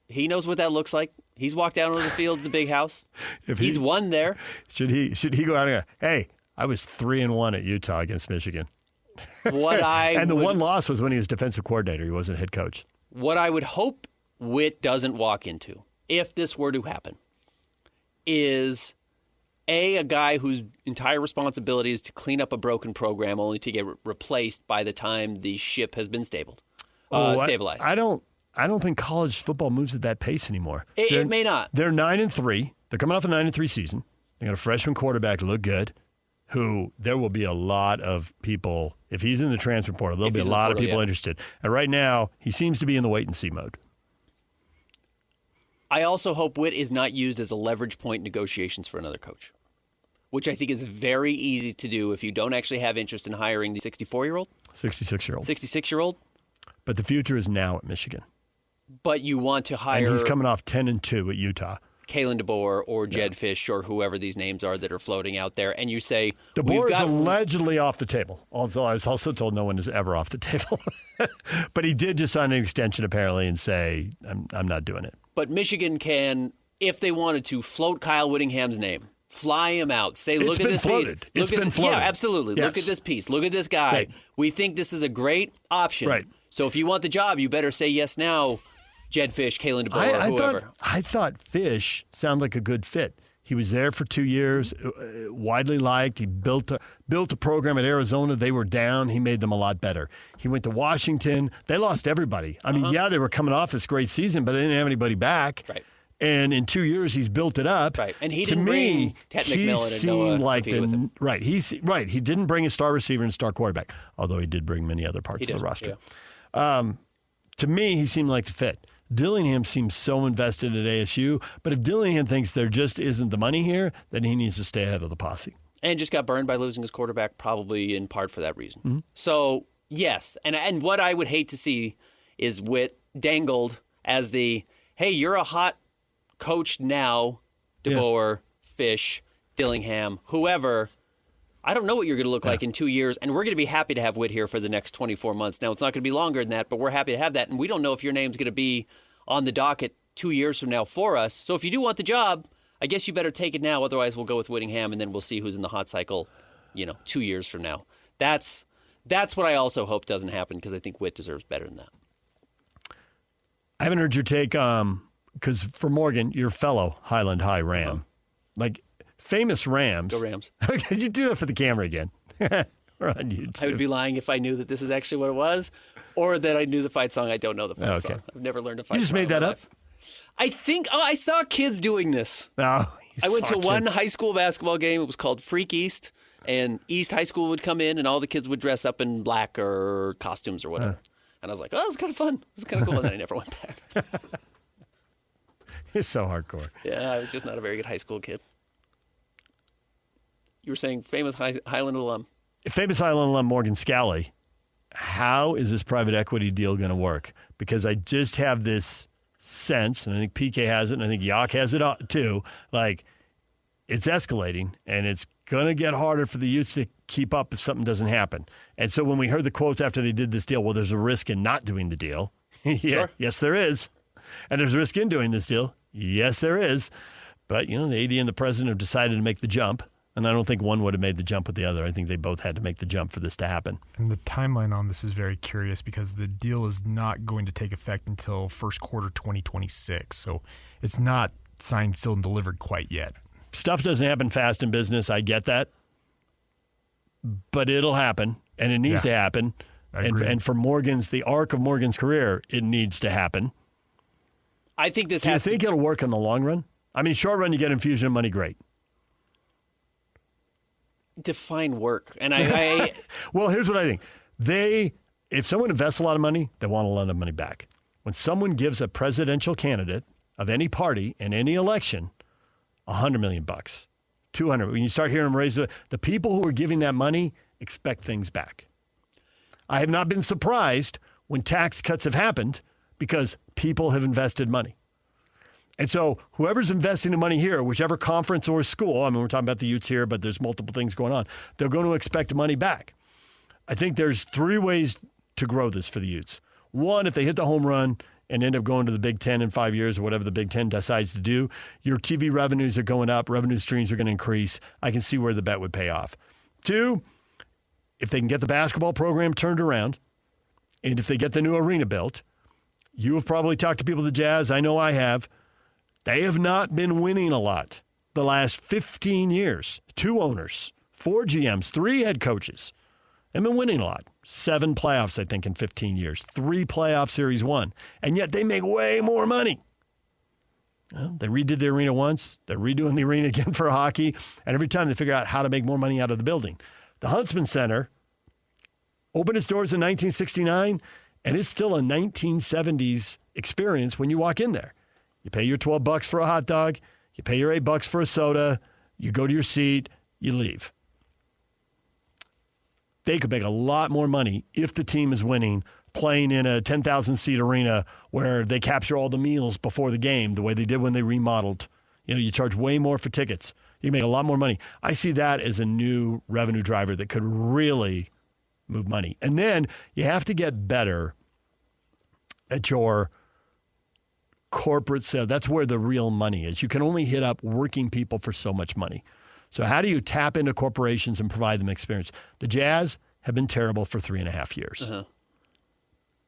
He knows what that looks like. He's walked down on the field at the big house. He's won there. Should he go out and go, hey, I was 3-1 at Utah against Michigan. And the one loss was when he was defensive coordinator. He wasn't head coach. What I would hope Witt doesn't walk into, if this were to happen, is a guy whose entire responsibility is to clean up a broken program only to get replaced by the time the ship has been stabilized. I don't think college football moves at that pace anymore. It may not. They're 9-3. They're coming off a 9-3 season. They got a freshman quarterback to look good. Who there will be a lot of people, if he's in the transfer portal, there'll be a lot of people interested. And right now, he seems to be in the wait-and-see mode. I also hope Witt is not used as a leverage point in negotiations for another coach, which I think is very easy to do if you don't actually have interest in hiring the 64-year-old? 66-year-old. 66-year-old? But the future is now at Michigan. But you want to hire... And he's coming off 10-2 at Utah. Kalen DeBoer or Jed Fish or whoever these names are that are floating out there, and you say... DeBoer is allegedly off the table, although I was also told no one is ever off the table. But he did just sign an extension, apparently, and say, I'm not doing it. But Michigan can, if they wanted to, float Kyle Whittingham's name. Fly him out. Say, look at this piece. It's been floated. Yeah, absolutely. Yes. Look at this piece. Look at this guy. Right. We think this is a great option. Right. So if you want the job, you better say yes now, Jed Fish, Kalen DeBoer, or whoever. I thought Fish sounded like a good fit. He was there for 2 years, widely liked. He built a program at Arizona. They were down. He made them a lot better. He went to Washington. They lost everybody. I mean, yeah, they were coming off this great season, but they didn't have anybody back. Right. And in 2 years, he's built it up. Right. And he didn't bring Ted McMillan and Noah like with him. Right. He didn't bring a star receiver and star quarterback, although he did bring many other parts of the roster. Yeah. To me, he seemed like the fit. Dillingham seems so invested at ASU, but if Dillingham thinks there just isn't the money here, then he needs to stay ahead of the posse. And just got burned by losing his quarterback, probably in part for that reason. So, yes. And what I would hate to see is Witt dangled as the, hey, you're a hot coach now, DeBoer, Fish, Dillingham, whoever. I don't know what you're going to look like in 2 years, and we're going to be happy to have Witt here for the next 24 months. Now, it's not going to be longer than that, but we're happy to have that, and we don't know if your name's going to be on the docket 2 years from now for us. So if you do want the job, I guess you better take it now. Otherwise, we'll go with Whittingham, and then we'll see who's in the hot cycle, 2 years from now. That's what I also hope doesn't happen, because I think Witt deserves better than that. I haven't heard your take, because for Morgan, your fellow Highland High Ram, famous Rams. Go Rams. Could you do that for the camera again? We're on YouTube. I would be lying if I knew that this is actually what it was, or that I knew the fight song. I don't know the fight song. I've never learned a fight song. You just made that up? I think, I saw kids doing this. No, I went to one high school basketball game. It was called Freak East, and East High School would come in, and all the kids would dress up in black or costumes or whatever. And I was like, oh, this is kind of fun. This is kind of cool. And then I never went back. It's so hardcore. Yeah, I was just not a very good high school kid. You were saying famous Highland alum. Famous Highland alum Morgan Scally. How is this private equity deal going to work? Because I just have this sense, and I think PK has it, and I think Yak has it too, like it's escalating, and it's going to get harder for the Utes to keep up if something doesn't happen. And so when we heard the quotes after they did this deal, well, there's a risk in not doing the deal. Sure. Yes, there is. And there's a risk in doing this deal. Yes, there is. But, the AD and the president have decided to make the jump. And I don't think one would have made the jump with the other. I think they both had to make the jump for this to happen. And the timeline on this is very curious because the deal is not going to take effect until first quarter 2026. So it's not signed, sealed, and delivered quite yet. Stuff doesn't happen fast in business. I get that. But it'll happen, and it needs to happen. And for the arc of Morgan's career, it needs to happen. I think this Do you think it'll work in the long run? I mean, short run, you get infusion of money, great. Define work. And I well, here's what I think. If someone invests a lot of money, they want a lot of money back. When someone gives a presidential candidate of any party in any election $100 million, $200, when you start hearing them raise the people who are giving that money expect things back. I have not been surprised when tax cuts have happened because people have invested money. And so whoever's investing the money here, whichever conference or school, I mean, we're talking about the Utes here, but there's multiple things going on, they're going to expect money back. I think there's three ways to grow this for the Utes. One, if they hit the home run and end up going to the Big Ten in 5 years or whatever the Big Ten decides to do, your TV revenues are going up, revenue streams are going to increase. I can see where the bet would pay off. Two, if they can get the basketball program turned around, and if they get the new arena built, you have probably talked to people at the Jazz. I know I have. They have not been winning a lot the last 15 years. 2 owners, 4 GMs, 3 head coaches. They've been winning a lot. 7 playoffs, I think, in 15 years. 3 playoff series won. And yet they make way more money. Well, they redid the arena once. They're redoing the arena again for hockey. And every time they figure out how to make more money out of the building. The Huntsman Center opened its doors in 1969, and it's still a 1970s experience when you walk in there. You pay your $12 for a hot dog. You pay your $8 for a soda. You go to your seat. You leave. They could make a lot more money if the team is winning, playing in a 10,000-seat arena where they capture all the meals before the game, the way they did when they remodeled. You charge way more for tickets. You make a lot more money. I see that as a new revenue driver that could really move money. And then you have to get better at your corporate sale. That's where the real money is. You can only hit up working people for so much money. So how do you tap into corporations and provide them experience? The Jazz have been terrible for 3.5 years.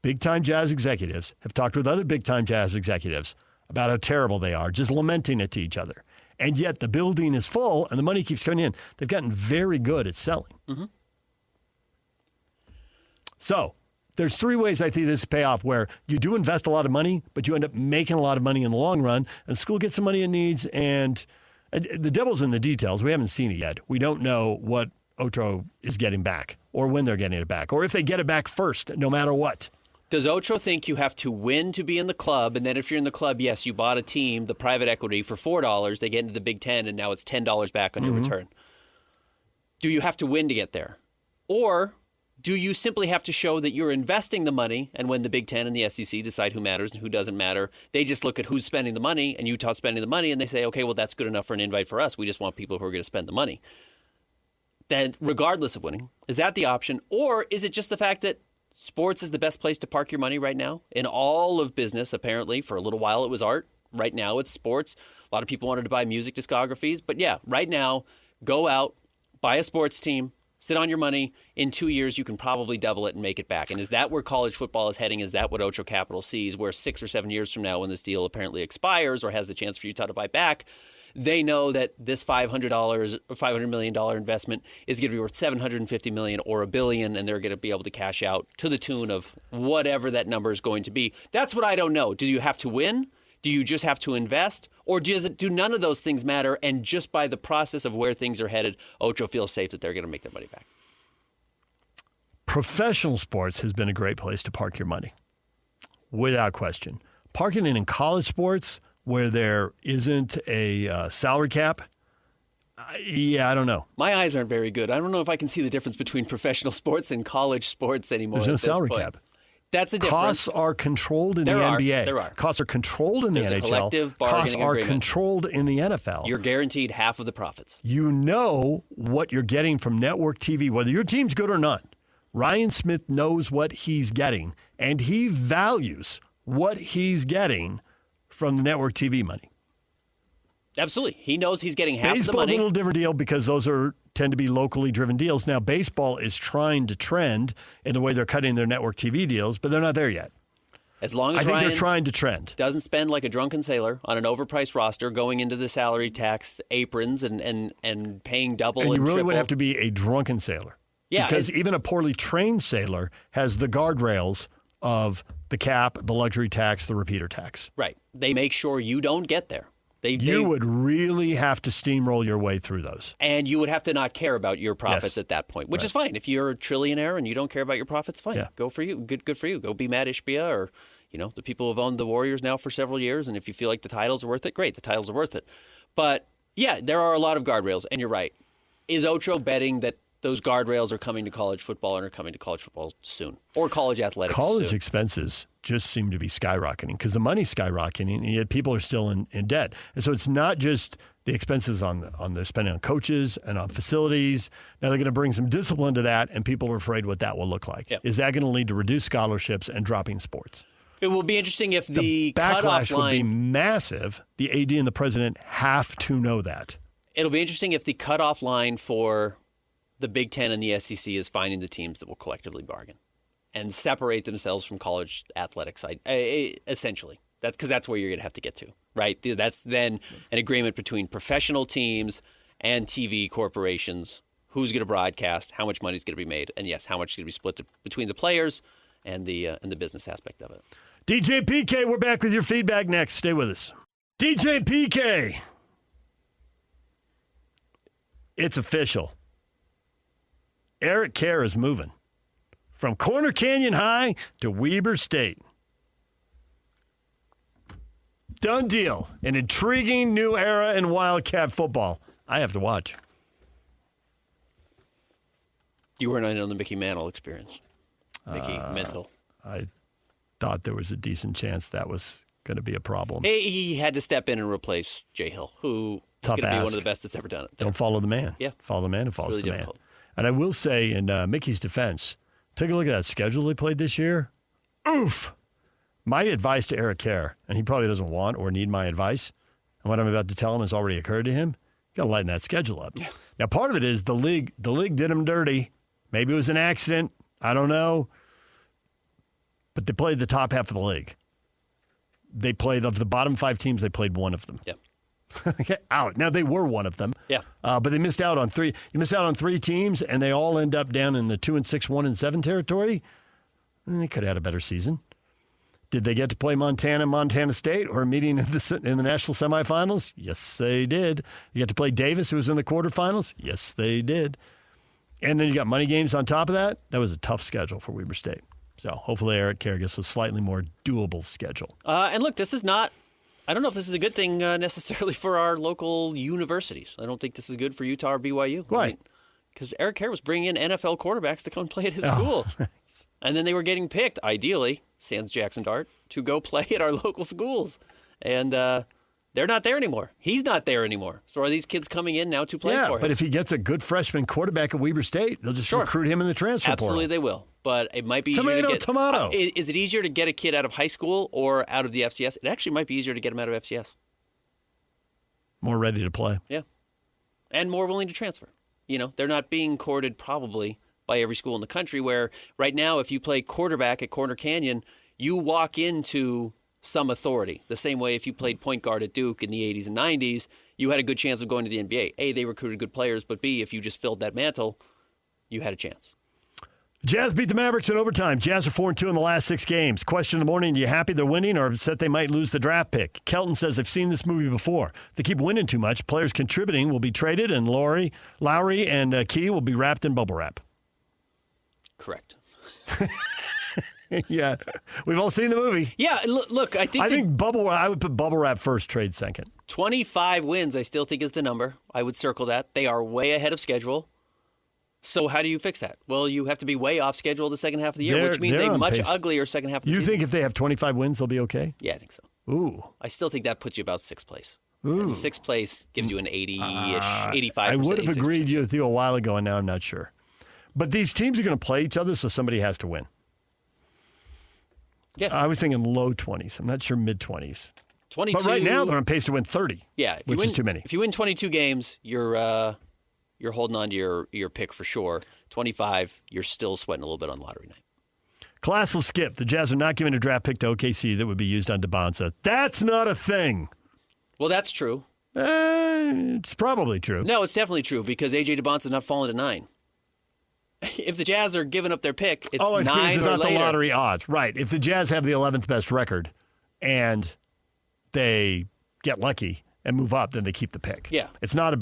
big-time Jazz executives have talked with other big-time Jazz executives about how terrible they are, just lamenting it to each other. And yet the building is full and the money keeps coming in. They've gotten very good at selling. Mm-hmm. So there's three ways I think this pay off where you do invest a lot of money, but you end up making a lot of money in the long run, and the school gets the money it needs, and the devil's in the details. We haven't seen it yet. We don't know what Ocho is getting back or when they're getting it back or if they get it back first, no matter what. Does Ocho think you have to win to be in the club? And then if you're in the club, yes, you bought a team, the private equity, for $4. They get into the Big Ten, and now it's $10 back on your return. Do you have to win to get there? Or do you simply have to show that you're investing the money, and when the Big Ten and the SEC decide who matters and who doesn't matter, they just look at who's spending the money, and Utah's spending the money, and they say, okay, well, that's good enough for an invite for us. We just want people who are going to spend the money. Then, regardless of winning, is that the option? Or is it just the fact that sports is the best place to park your money right now? In all of business, apparently, for a little while it was art. Right now it's sports. A lot of people wanted to buy music discographies. But yeah, right now, go out, buy a sports team, sit on your money. In 2 years, you can probably double it and make it back. And is that where college football is heading? Is that what Ocho Capital sees, where 6 or 7 years from now, when this deal apparently expires or has the chance for Utah to buy back, they know that this $500 million investment is going to be worth $750 million or $1 billion, and they're going to be able to cash out to the tune of whatever that number is going to be. That's what I don't know. Do you have to win? Do you just have to invest? Or do none of those things matter, and just by the process of where things are headed, Ocho feels safe that they're going to make their money back? Professional sports has been a great place to park your money, without question. Parking it in college sports, where there isn't a salary cap, I don't know. My eyes aren't very good. I don't know if I can see the difference between professional sports and college sports anymore. There's no salary cap. That's a difference. Costs are controlled in the NBA. There are. Costs are controlled in the NHL. There's a collective bargaining Costs are agreement. controlled in the NFL. You're guaranteed half of the profits. You know what you're getting from network TV, whether your team's good or not. Ryan Smith knows what he's getting, and he values what he's getting from the network TV money. Absolutely. He knows he's getting half Baseball's the money. a little different deal because those tend to be locally driven deals. Now, baseball is trying to trend in the way they're cutting their network TV deals, but they're not there yet. As long as I think Ryan they're trying to trend. Doesn't spend like a drunken sailor on an overpriced roster, going into the salary tax aprons and paying double and you really triple. would have to be a drunken sailor. Yeah, because even a poorly trained sailor has the guardrails of the cap, the luxury tax, the repeater tax. Right. They make sure you don't get there. You would really have to steamroll your way through those. And you would have to not care about your profits Yes. at that point, which is fine. If you're a trillionaire and you don't care about your profits, fine. Yeah. Go for you. Good for you. Go be Matt Ishbia or, the people who have owned the Warriors now for several years. And if you feel like the titles are worth it, great. The titles are worth it. But, yeah, there are a lot of guardrails. And you're right. Is Ocho betting that those guardrails are coming to college football and are coming to college football soon? Or college athletics College soon? expenses just seem to be skyrocketing because the money's skyrocketing and yet people are still in debt. And so it's not just the expenses on their spending on coaches and on facilities. Now they're going to bring some discipline to that, and people are afraid what that will look like. Yep. Is that going to lead to reduced scholarships and dropping sports? It will be interesting if the backlash cutoff would be line. massive. The AD and the president have to know that. It'll be interesting if the cutoff line for the Big Ten and the SEC is finding the teams that will collectively bargain and separate themselves from college athletics, essentially. Because that's where you're going to have to get to, right? That's then an agreement between professional teams and TV corporations. Who's going to broadcast? How much money is going to be made? And yes, how much is going to be split between the players and the business aspect of it. DJ PK, we're back with your feedback next. Stay with us. DJ PK. It's official. Eric Kjar is moving from Corner Canyon High to Weber State. Done deal. An intriguing new era in Wildcat football. I have to watch. You weren't in on the Mickey Mantle experience. Mickey Mental. I thought there was a decent chance that was going to be a problem. He had to step in and replace Jay Hill, who is going to be one of the best that's ever done it. Don't follow the man. Yeah. Follow the man who follows really the man. difficult. And I will say, in Mickey's defense, take a look at that schedule they played this year. Oof. My advice to Eric Kjar, and he probably doesn't want or need my advice, and what I'm about to tell him has already occurred to him, you got to lighten that schedule up. Yeah. Now, part of it is the league did him dirty. Maybe it was an accident. I don't know. but they played the top half of the league. They played, of the bottom 5 teams, they played one of them. Yeah. Out. Now, they were one of them. Yeah. But they missed out on 3. You miss out on 3 teams, and they all end up down in the 2-6, 1-7 territory. They could have had a better season. Did they get to play Montana State, or a meeting in the national semifinals? Yes, they did. You got to play Davis, who was in the quarterfinals? Yes, they did. And then you got money games on top of that. That was a tough schedule for Weber State. So hopefully Eric Kerr gets a slightly more doable schedule. And look, this is not, I don't know if this is a good thing necessarily for our local universities. I don't think this is good for Utah or BYU. Right. Because Eric Kerr was bringing in NFL quarterbacks to come and play at his school. And then they were getting picked, ideally, sans Jackson Dart, to go play at our local schools. And they're not there anymore. He's not there anymore. So are these kids coming in now to play for him? Yeah, but if he gets a good freshman quarterback at Weber State, they'll just recruit him in the transfer Absolutely portal. they will. But it might be easier to get... Tomato. Is it easier to get a kid out of high school or out of the FCS? It actually might be easier to get him out of FCS. More ready to play. Yeah. And more willing to transfer. You know, they're not being courted probably by every school in the country, where right now if you play quarterback at Corner Canyon, you walk into some authority. The same way if you played point guard at Duke in the 80s and 90s, you had a good chance of going to the NBA. A, they recruited good players, but B, if you just filled that mantle, you had a chance. Jazz beat the Mavericks in overtime. Jazz are 4-2 in the last 6 games. Question in the morning, are you happy they're winning or upset they might lose the draft pick? Kelton says, I've seen this movie before. If they keep winning too much, players contributing will be traded, and Lowry and Key will be wrapped in bubble wrap. Correct. Yeah, we've all seen the movie. Yeah, look, I think I would put bubble wrap first, trade second. 25 wins, I still think is the number. I would circle that. They are way ahead of schedule. So how do you fix that? Well, you have to be way off schedule the second half of the year, which means a much uglier second half of the season. You think if they have 25 wins, they'll be okay? Yeah, I think so. Ooh. I still think that puts you about 6th place. Ooh. And 6th place gives you an 80-ish, 85%. I would have 86%. agreed with you a while ago, and now I'm not sure. But these teams are going to play each other, so somebody has to win. Yeah. I was thinking low 20s. I'm not sure mid-20s. 22. But right now, they're on pace to win 30, yeah, which is too many. If you win 22 games, you're holding on to your pick for sure. 25, you're still sweating a little bit on lottery night. Class will skip. The Jazz are not giving a draft pick to OKC that would be used on DeBonza. That's not a thing. Well, that's true. It's probably true. No, it's definitely true because A.J. DeBonza's not falling to 9. If the Jazz are giving up their pick, it's 9 it's or not later. the lottery odds. Right. If the Jazz have the 11th best record and they get lucky and move up, then they keep the pick. Yeah. It's not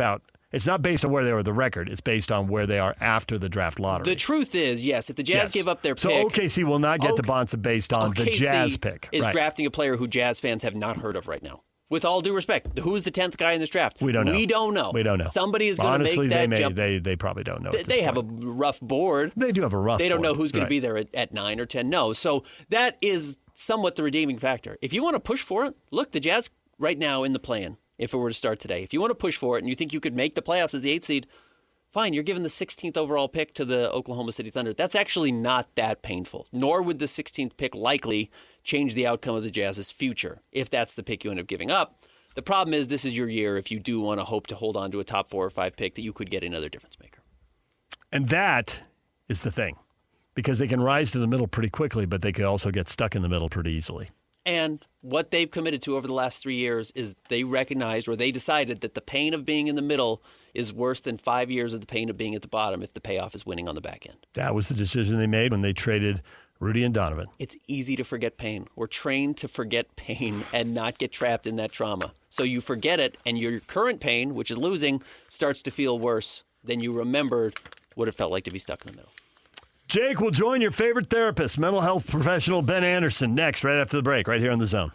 based on where they are the record. It's based on where they are after the draft lottery. The truth is, yes, if the Jazz give up their pick... So OKC will not get DeBonza based on the Jazz pick. is drafting a player who Jazz fans have not heard of right now. With all due respect, who's the 10th guy in this draft? We don't know. We don't know. We don't know. Somebody is going to make that jump. They probably don't know. They have a rough board. They do have a rough board. They don't know who's going to be there at 9 or 10. No. So that is somewhat the redeeming factor. If you want to push for it, look, the Jazz right now in the play-in, if it were to start today, if you want to push for it and you think you could make the playoffs as the 8th seed, fine, you're giving the 16th overall pick to the Oklahoma City Thunder. That's actually not that painful, nor would the 16th pick likely change the outcome of the Jazz's future if that's the pick you end up giving up. The problem is this is your year if you do want to hope to hold on to a top 4 or 5 pick that you could get another difference maker. And that is the thing, because they can rise to the middle pretty quickly, but they could also get stuck in the middle pretty easily. And what they've committed to over the last 3 years is they recognized or they decided that the pain of being in the middle is worse than 5 years of the pain of being at the bottom if the payoff is winning on the back end. That was the decision they made when they traded Rudy and Donovan. It's easy to forget pain. We're trained to forget pain and not get trapped in that trauma. So you forget it, and your current pain, which is losing, starts to feel worse than you remembered what it felt like to be stuck in the middle. Jake will join your favorite therapist, mental health professional Ben Anderson, next, right after the break, right here on The Zone.